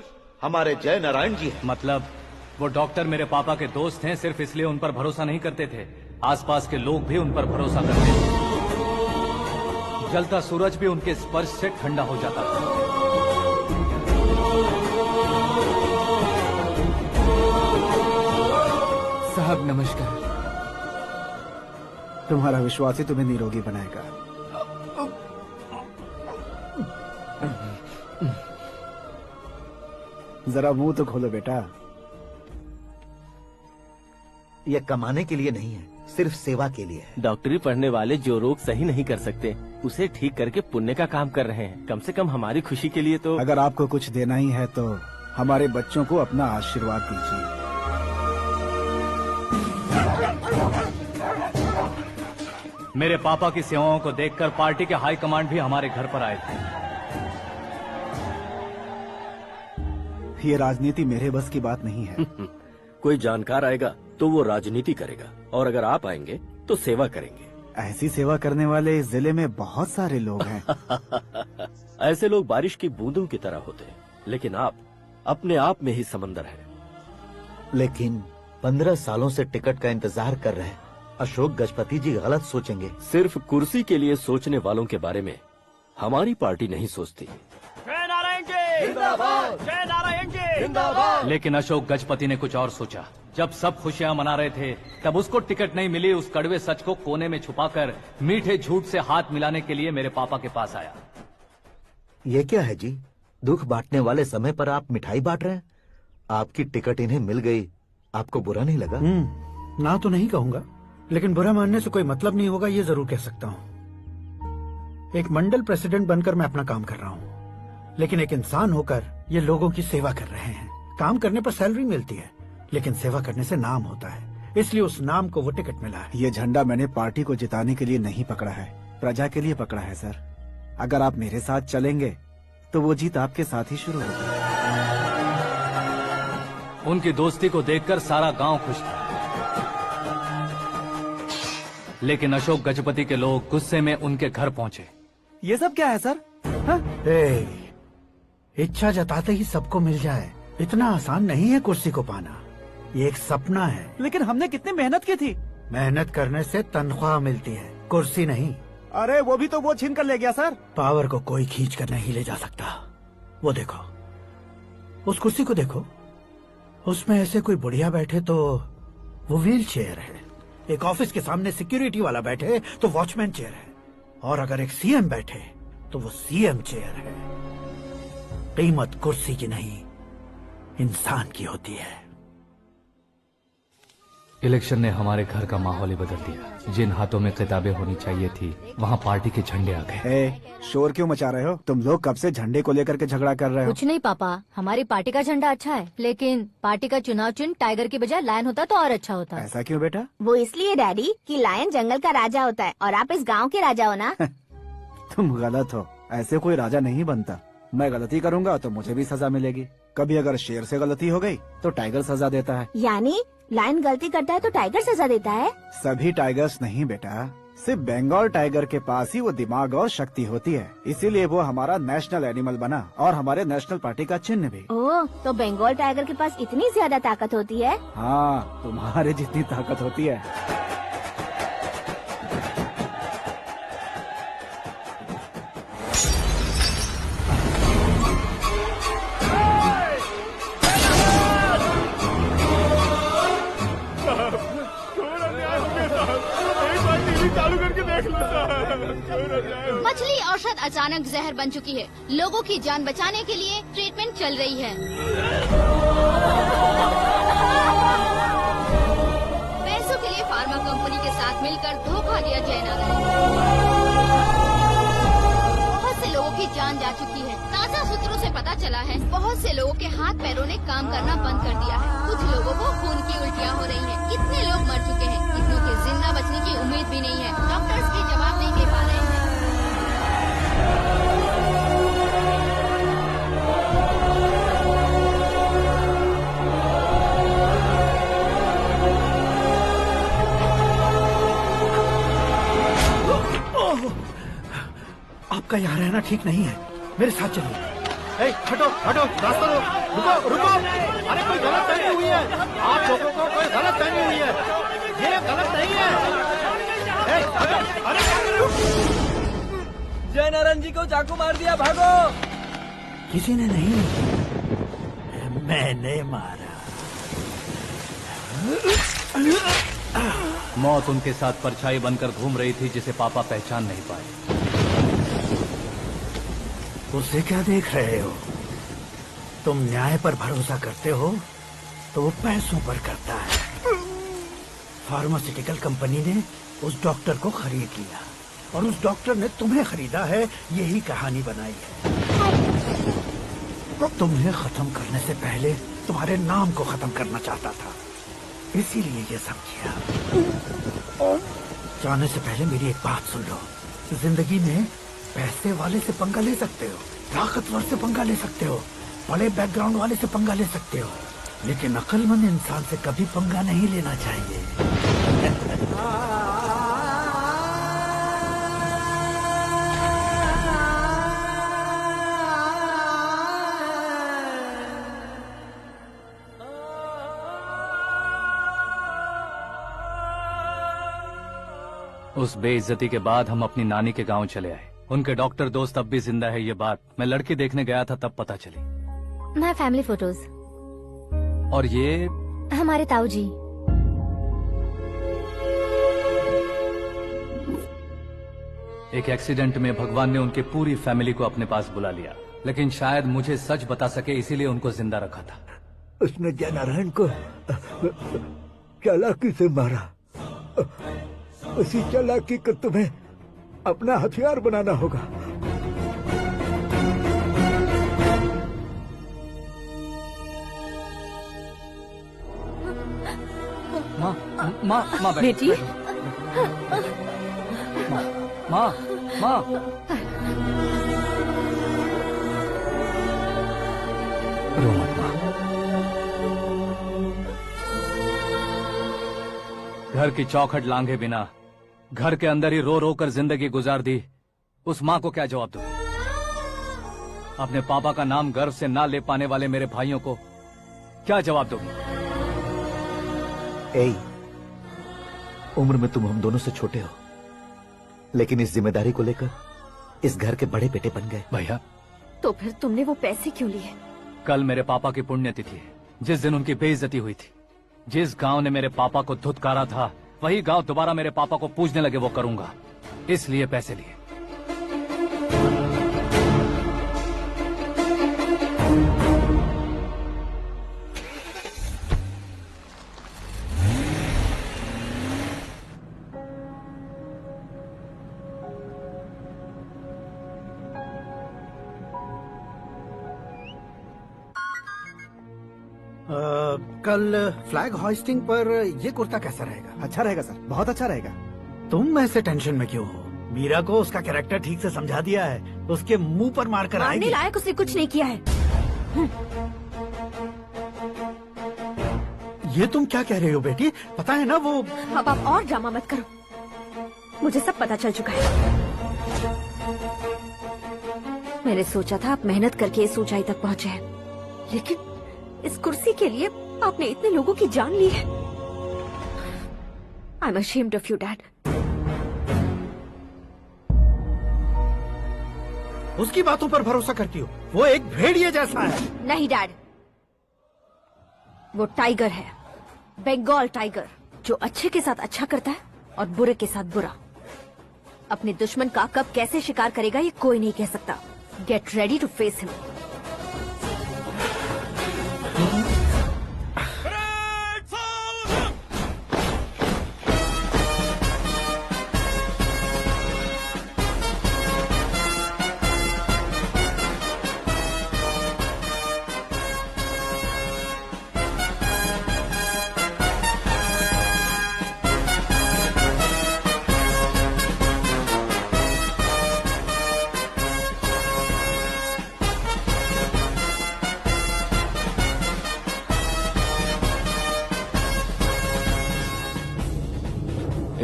हमारे जय नारायण जी हैं। मतलब वो डॉक्टर मेरे पापा के दोस्त हैं, सिर्फ इसलिए उन पर भरोसा नहीं करते थे, आसपास के लोग भी उन पर भरोसा करते थे। जलता सूरज भी उनके स्पर्श से ठंडा हो जाता था। साहब नमस्कार। तुम्हारा विश्वास ही तुम्हें निरोगी बनाएगा। जरा मुंह तो खोलो बेटा। यह कमाने के लिए नहीं है, सिर्फ सेवा के लिए है। डॉक्टरी पढ़ने वाले जो रोग सही नहीं कर सकते, उसे ठीक करके पुण्य का काम कर रहे हैं। कम से कम हमारी खुशी के लिए तो। अगर आपको कुछ देना ही है तो हमारे बच्चों को अपना आशीर्वाद दीजिए। मेरे पापा की सेवाओं को देखकर पार्टी के हाई कमांड भी हमारे घर पर आए थे। ये राजनीति मेरे बस की बात नहीं है। कोई जानकार आएगा तो वो राजनीति करेगा, और अगर आप आएंगे तो सेवा करेंगे। ऐसी सेवा करने वाले इस जिले में बहुत सारे लोग हैं। ऐसे लोग बारिश की बूंदों की तरह होते हैं, लेकिन आप अपने आप में ही समंदर हैं। लेकिन 15 सालों से टिकट का इंतजार कर रहे अशोक गजपति जी गलत सोचेंगे। सिर्फ कुर्सी के लिए सोचने वालों के बारे में हमारी पार्टी नहीं सोचती। जय नारायण जी जिंदाबाद, जय नारायण जी जिंदाबाद। लेकिन अशोक गजपति ने कुछ और सोचा। जब सब खुशियां मना रहे थे तब उसको टिकट नहीं मिली। उस कड़वे सच को कोने में छुपाकर मीठे झूठ से हाथ मिलाने के लिए मेरे पापा के पास आया। ये क्या है जी? दुख बांटने वाले समय पर आप मिठाई बांट रहे हैं। आपकी टिकट इन्हें मिल गई, आपको बुरा नहीं लगा? ना तो नहीं कहूंगा, लेकिन बुरा मानने से कोई मतलब नहीं होगा, ये जरूर कह सकता हूँ। एक मंडल प्रेसिडेंट बनकर मैं अपना काम कर रहा हूँ, लेकिन एक इंसान होकर ये लोगों की सेवा कर रहे हैं। काम करने पर सैलरी मिलती है, लेकिन सेवा करने से नाम होता है, इसलिए उस नाम को वो टिकट मिला है। ये झंडा मैंने पार्टी को जिताने के लिए नहीं पकड़ा है, प्रजा के लिए पकड़ा है सर। अगर आप मेरे साथ चलेंगे तो वो जीत आपके साथ ही शुरू होगी। उनकी दोस्ती को देखकर सारा गांव खुश था, लेकिन अशोक गजपति के लोग गुस्से में उनके घर पहुंचे। ये सब क्या है सर? इच्छा जताते ही सबको मिल जाए, इतना आसान नहीं है कुर्सी को पाना। ये एक सपना है। लेकिन हमने कितनी मेहनत की थी। मेहनत करने से तनख्वाह मिलती है, कुर्सी नहीं। अरे वो भी तो वो छीन कर ले गया सर। पावर को कोई खींच कर नहीं ले जा सकता। वो देखो, उस कुर्सी को देखो, उसमें ऐसे कोई बुढ़िया बैठे तो वो व्हील चेयर है। एक ऑफिस के सामने सिक्योरिटी वाला बैठे तो वॉचमैन चेयर है, और अगर एक सीएम बैठे तो वो सीएम चेयर है। कीमत कुर्सी की नहीं, इंसान की होती है। इलेक्शन ने हमारे घर का माहौल ही बदल दिया। जिन हाथों में किताबें होनी चाहिए थी, वहाँ पार्टी के झंडे आ गए। शोर क्यों मचा रहे हो? तुम लोग कब से झंडे को लेकर के झगड़ा कर रहे हो? कुछ नहीं पापा, हमारी पार्टी का झंडा अच्छा है, लेकिन पार्टी का चुनाव चिन्ह टाइगर की बजाय लायन होता तो और अच्छा होता। ऐसा क्यों बेटा? वो इसलिए डैडी कि लायन जंगल का राजा होता है और आप इस गांव के राजा हो ना। तुम गलत हो, ऐसे कोई राजा नहीं बनता। मैं गलती करूंगा तो मुझे भी सजा मिलेगी। कभी अगर शेर से गलती हो गई तो टाइगर सजा देता है। यानी लायन गलती करता है तो टाइगर सजा देता है? सभी टाइगर्स नहीं बेटा, सिर्फ बंगाल टाइगर के पास ही वो दिमाग और शक्ति होती है, इसीलिए वो हमारा नेशनल एनिमल बना और हमारे नेशनल पार्टी का चिन्ह भी। ओह, तो बंगाल टाइगर के पास इतनी ज्यादा ताकत होती है? हाँ, तुम्हारे जितनी ताकत होती है। मछली औषध अचानक जहर बन चुकी है। लोगों की जान बचाने के लिए ट्रीटमेंट चल रही है। पैसों के लिए फार्मा कंपनी के साथ मिलकर धोखा दिया जयनारायण। बहुत से लोगों की जान जा चुकी है। ताज़ा सूत्रों से पता चला है बहुत से लोगों के हाथ पैरों ने काम करना बंद कर दिया है। कुछ लोगों को खून की उल्टियाँ हो रही हैं। कितने लोग मर चुके हैं, कितनों के जिंदा बचने की उम्मीद भी नहीं है। डॉक्टर्स भी जवाब नहीं दे पा रहे हैं। आपका यहाँ रहना ठीक नहीं है, मेरे साथ चलिए। हटो हटो, रास्ता दो। रुको रुको, अरे कोई गलत फहमी हुई है। आप लोगों को कोई गलत फहमी हुई है, ये गलत नहीं है। जय नारायण जी को चाकू मार दिया, भागो। किसी ने नहीं, मैंने मारा। मौत उनके साथ परछाई बनकर घूम रही थी, जिसे पापा पहचान नहीं पाए। उसे क्या देख रहे हो? तुम न्याय पर भरोसा करते हो तो वो पैसों पर करता है। फार्मास्यूटिकल कंपनी ने उस डॉक्टर को खरीद लिया और उस डॉक्टर ने तुम्हें खरीदा है, यही कहानी बनाई है। तुम्हें खत्म करने से पहले तुम्हारे नाम को खत्म करना चाहता था, इसीलिए ये सब किया। जाने से पहले मेरी एक बात सुन लो। जिंदगी में पैसे वाले से पंगा ले सकते हो, ताकतवर से पंगा ले सकते हो, बड़े बैकग्राउंड वाले से पंगा ले सकते हो, लेकिन अक्लमंद इंसान से कभी पंगा नहीं लेना चाहिए। उस बेइज्जती के बाद हम अपनी नानी के गांव चले आए। उनके डॉक्टर दोस्त अब भी जिंदा है, ये बात मैं लड़की देखने गया था तब पता चली। My family photos. और ये हमारे ताऊ जी। एक एक्सीडेंट में भगवान ने उनकी पूरी फैमिली को अपने पास बुला लिया, लेकिन शायद मुझे सच बता सके इसीलिए उनको जिंदा रखा था। उसने जयनारायण को चालाकी से मारा। उसी चालाकी को तुम्हें अपना हथियार बनाना होगा। माँ बेटी। माँ रो मत माँ। घर की चौखट लांघे बिना घर के अंदर ही रो रो कर जिंदगी गुजार दी उस माँ को क्या जवाब दूं? अपने पापा का नाम गर्व से ना ले पाने वाले मेरे भाइयों को क्या जवाब दूंगी? उम्र में तुम हम दोनों से छोटे हो, लेकिन इस जिम्मेदारी को लेकर इस घर के बड़े बेटे बन गए। भैया, तो फिर तुमने वो पैसे क्यों लिए? कल मेरे पापा की पुण्यतिथि है, जिस दिन उनकी बेइज्जती हुई थी। जिस गांव ने मेरे पापा को धुतकारा था, वही गांव दोबारा मेरे पापा को पूजने लगे वो करूंगा, इसलिए पैसे लिए। कल फ्लैग होइस्टिंग पर ये कुर्ता कैसा रहेगा? अच्छा रहेगा सर, बहुत अच्छा रहेगा। तुम ऐसे टेंशन में क्यों हो? मीरा को उसका कैरेक्टर ठीक से समझा दिया है, उसके मुंह पर मारकर आएगी। मारने लायक उसने कुछ नहीं किया है। ये तुम क्या कह रहे हो बेटी? पता है ना वो। अब आप और ड्रामा मत करो, मुझे सब पता चल चुका है। मैंने सोचा था आप मेहनत करके इस ऊंचाई तक पहुंचे हैं, लेकिन इस कुर्सी के लिए आपने इतने लोगों की जान ली है। I am ashamed of you, Dad. उसकी बातों पर भरोसा करती हो? वो एक भेड़िए जैसा है। नहीं डैड, वो टाइगर है, बंगाल टाइगर, जो अच्छे के साथ अच्छा करता है और बुरे के साथ बुरा। अपने दुश्मन का कब कैसे शिकार करेगा ये कोई नहीं कह सकता। Get ready to face him.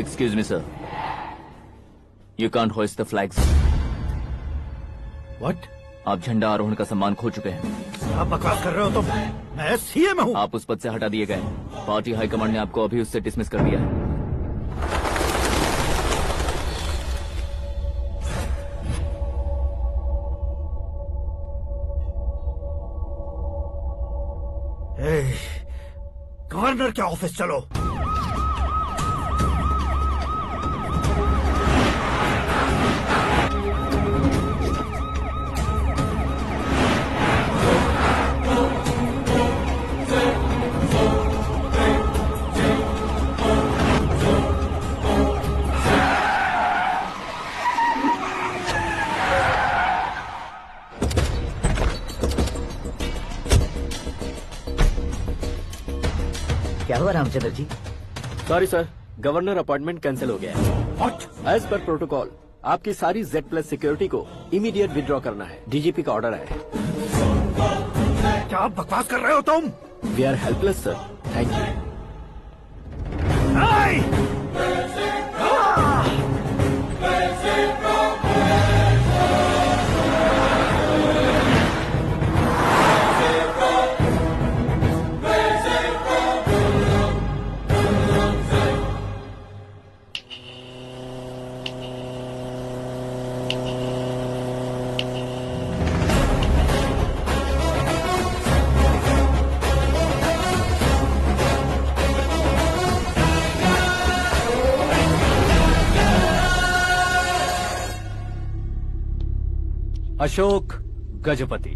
Excuse me, sir. You can't hoist the flags. What? आप झंडा आरोहण का सम्मान खो चुके हैं। आप बकवास कर रहे हो? तो मैं सीएम हूँ। आप उस पद से हटा दिए गए। पार्टी हाईकमांड ने आपको अभी उससे डिसमिस कर दिया है। गवर्नर के ऑफिस चलो। क्या हुआ Ramchandra ji? Sorry sir, governor appointment cancel हो गया है। एज पर प्रोटोकॉल आपकी सारी Z+ सिक्योरिटी को इमीडिएट विड्रॉ करना है। डीजीपी का ऑर्डर है। क्या बकवास कर रहे हो तुम? We are helpless sir, thank you. Ashok Gajapati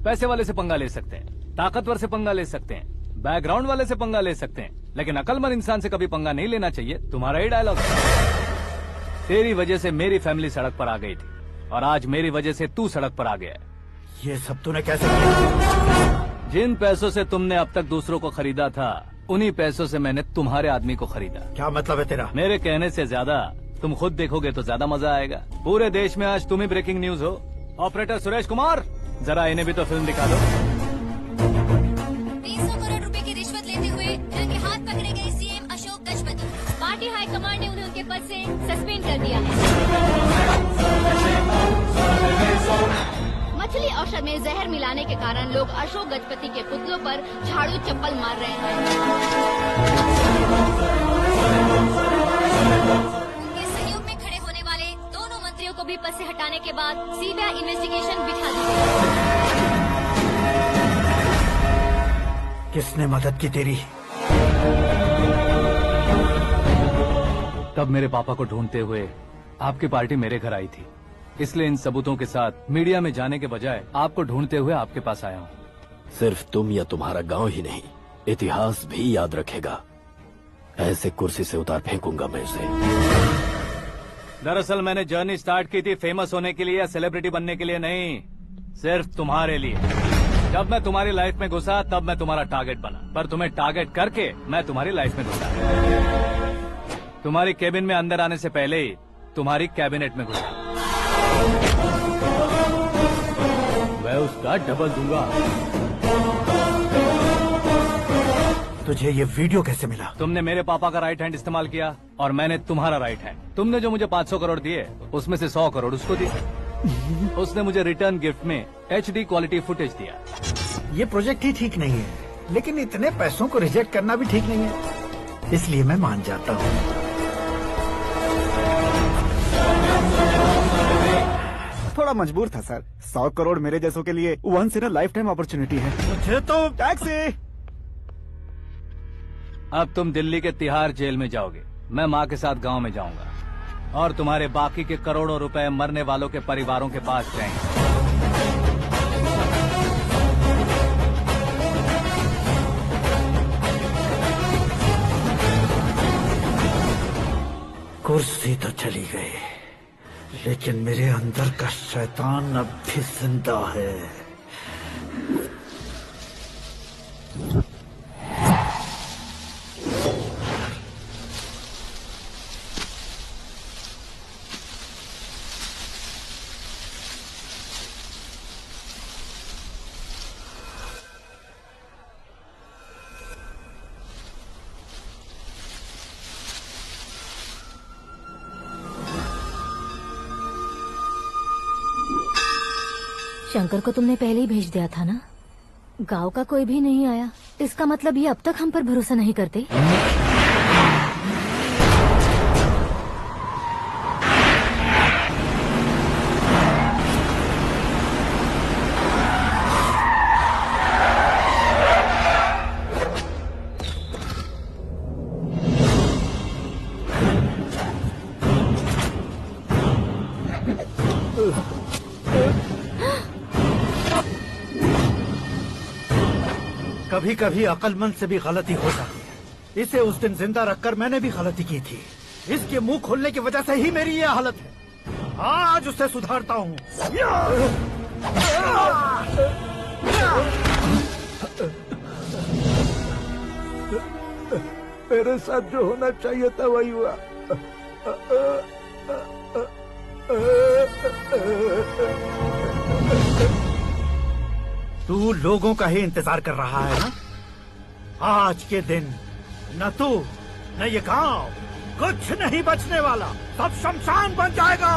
पैसे वाले से पंगा ले सकते हैं, ताकतवर से पंगा ले सकते हैं, बैकग्राउंड वाले से पंगा ले सकते हैं, लेकिन अकलमंद इंसान से कभी पंगा नहीं लेना चाहिए। तुम्हारा ही डायलॉग। तेरी वजह से मेरी फैमिली सड़क पर आ गई थी और आज मेरी वजह से तू सड़क पर आ गया है। ये सब तूने कैसे किया? जिन पैसों से तुमने अब तक दूसरों को खरीदा था, उन्हीं पैसों से मैंने तुम्हारे आदमी को खरीदा। क्या मतलब है तेरा? मेरे कहने से ज्यादा तुम खुद देखोगे तो ज्यादा मजा आएगा। पूरे देश में आज तुम ही ब्रेकिंग न्यूज हो। ऑपरेटर सुरेश कुमार, जरा इन्हें भी तो फिल्म दिखा दो। 300 करोड़ रुपए की रिश्वत लेते हुए रंगे हाथ पकड़े गए CM Ashok Gajapati. Party high command ने उन्हें उनके पद से सस्पेंड कर दिया है। मछली औषध में जहर मिलाने के कारण लोग अशोक गजपति के पुतलों पर झाड़ू चप्पल मार रहे हैं। उनके सहयोग में खड़े होने वाले दोनों मंत्रियों को भी पद से हटाने के बाद सीबीआई इन्वेस्टिगेशन बिठा दी गई। किसने मदद की तेरी? तब मेरे पापा को ढूंढते हुए आपकी पार्टी मेरे घर आई थी, इसलिए इन सबूतों के साथ मीडिया में जाने के बजाय आपको ढूंढते हुए आपके पास आया हूँ। सिर्फ तुम या तुम्हारा गांव ही नहीं, इतिहास भी याद रखेगा। ऐसे कुर्सी से उतार फेंकूंगा मैं उसे। दरअसल मैंने जर्नी स्टार्ट की थी फेमस होने के लिए या सेलिब्रिटी बनने के लिए नहीं, सिर्फ तुम्हारे लिए। जब मैं तुम्हारी लाइफ में घुसा तब मैं तुम्हारा टारगेट बना, पर तुम्हें टारगेट करके मैं तुम्हारी लाइफ में घुसा। तुम्हारी केबिन में अंदर आने से पहले ही तुम्हारी कैबिनेट में घुसा। मैं उसका डबल दूंगा। तुझे ये वीडियो कैसे मिला? तुमने मेरे पापा का राइट हैंड इस्तेमाल किया और मैंने तुम्हारा राइट हैंड। तुमने जो मुझे 500 करोड़ दिए उसमें से 100 करोड़ उसको दिए। उसने मुझे रिटर्न गिफ्ट में HD क्वालिटी फुटेज दिया। ये प्रोजेक्ट ही ठीक नहीं है, लेकिन इतने पैसों को रिजेक्ट करना भी ठीक नहीं है, इसलिए मैं मान जाता हूँ। थोड़ा मजबूर था सर। 100 करोड़ मेरे जैसों के लिए once in a lifetime opportunity है। मुझे तो टैक्सी। अब तुम दिल्ली के तिहाड़ जेल में जाओगे, मैं माँ के साथ गांव में जाऊंगा और तुम्हारे बाकी के करोड़ों रुपए मरने वालों के परिवारों के पास जाएंगे। कुर्सी तो चली गई, लेकिन मेरे अंदर का शैतान अब भी जिंदा है। शंकर को तुमने पहले ही भेज दिया था ना? गांव का कोई भी नहीं आया, इसका मतलब ये अब तक हम पर भरोसा नहीं करते। कभी कभी अक्लमंद से भी गलती हो जाती है। इसे उस दिन जिंदा रखकर मैंने भी गलती की थी। इसके मुंह खोलने की वजह से ही मेरी ये हालत है। आज उसे सुधारता हूँ। मेरे साथ जो होना चाहिए था वही हुआ। तू लोगों का ही इंतजार कर रहा है ना? आज के दिन न तू न ये गांव कुछ नहीं बचने वाला, सब शमशान बन जाएगा।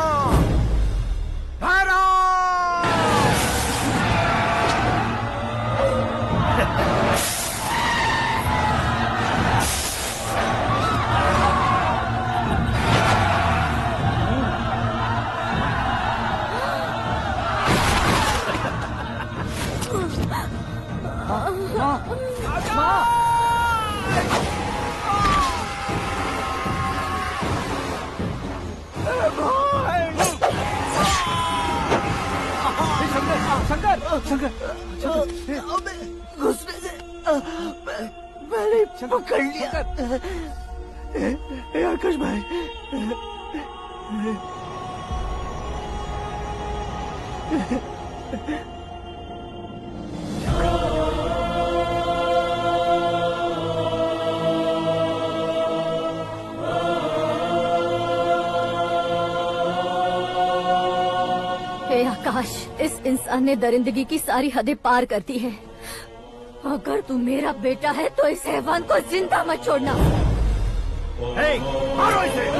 घुसने से मैंने पकड़ लिया। आकाश भाई, हे आकाश, इस इंसान ने दरिंदगी की सारी हदें पार कर दी है। अगर तू मेरा बेटा है तो इस हैवान को जिंदा मत छोड़ना। मारो इसे।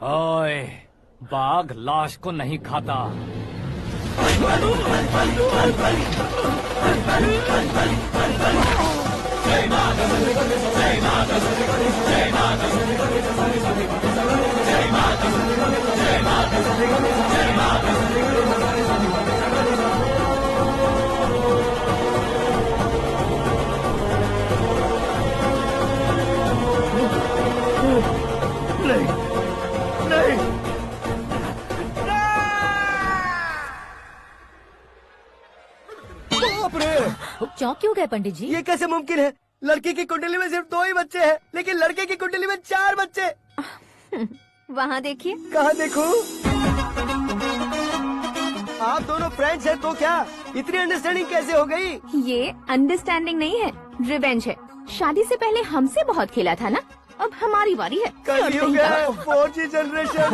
ओए, बाघ लाश को नहीं खाता। चौंक क्यों गए पंडित जी? ये कैसे मुमकिन है? लड़की की कुंडली में सिर्फ 2 ही बच्चे हैं, लेकिन लड़के की कुंडली में 4 बच्चे। वहाँ देखिए। कहाँ देखूं? आप दोनों फ्रेंड्स हैं तो क्या इतनी अंडरस्टैंडिंग कैसे हो गई? ये अंडरस्टैंडिंग नहीं है, रिवेंज है। शादी से पहले हमसे बहुत खेला था ना, अब हमारी बारी है। कलयुग है, 4G जनरेशन।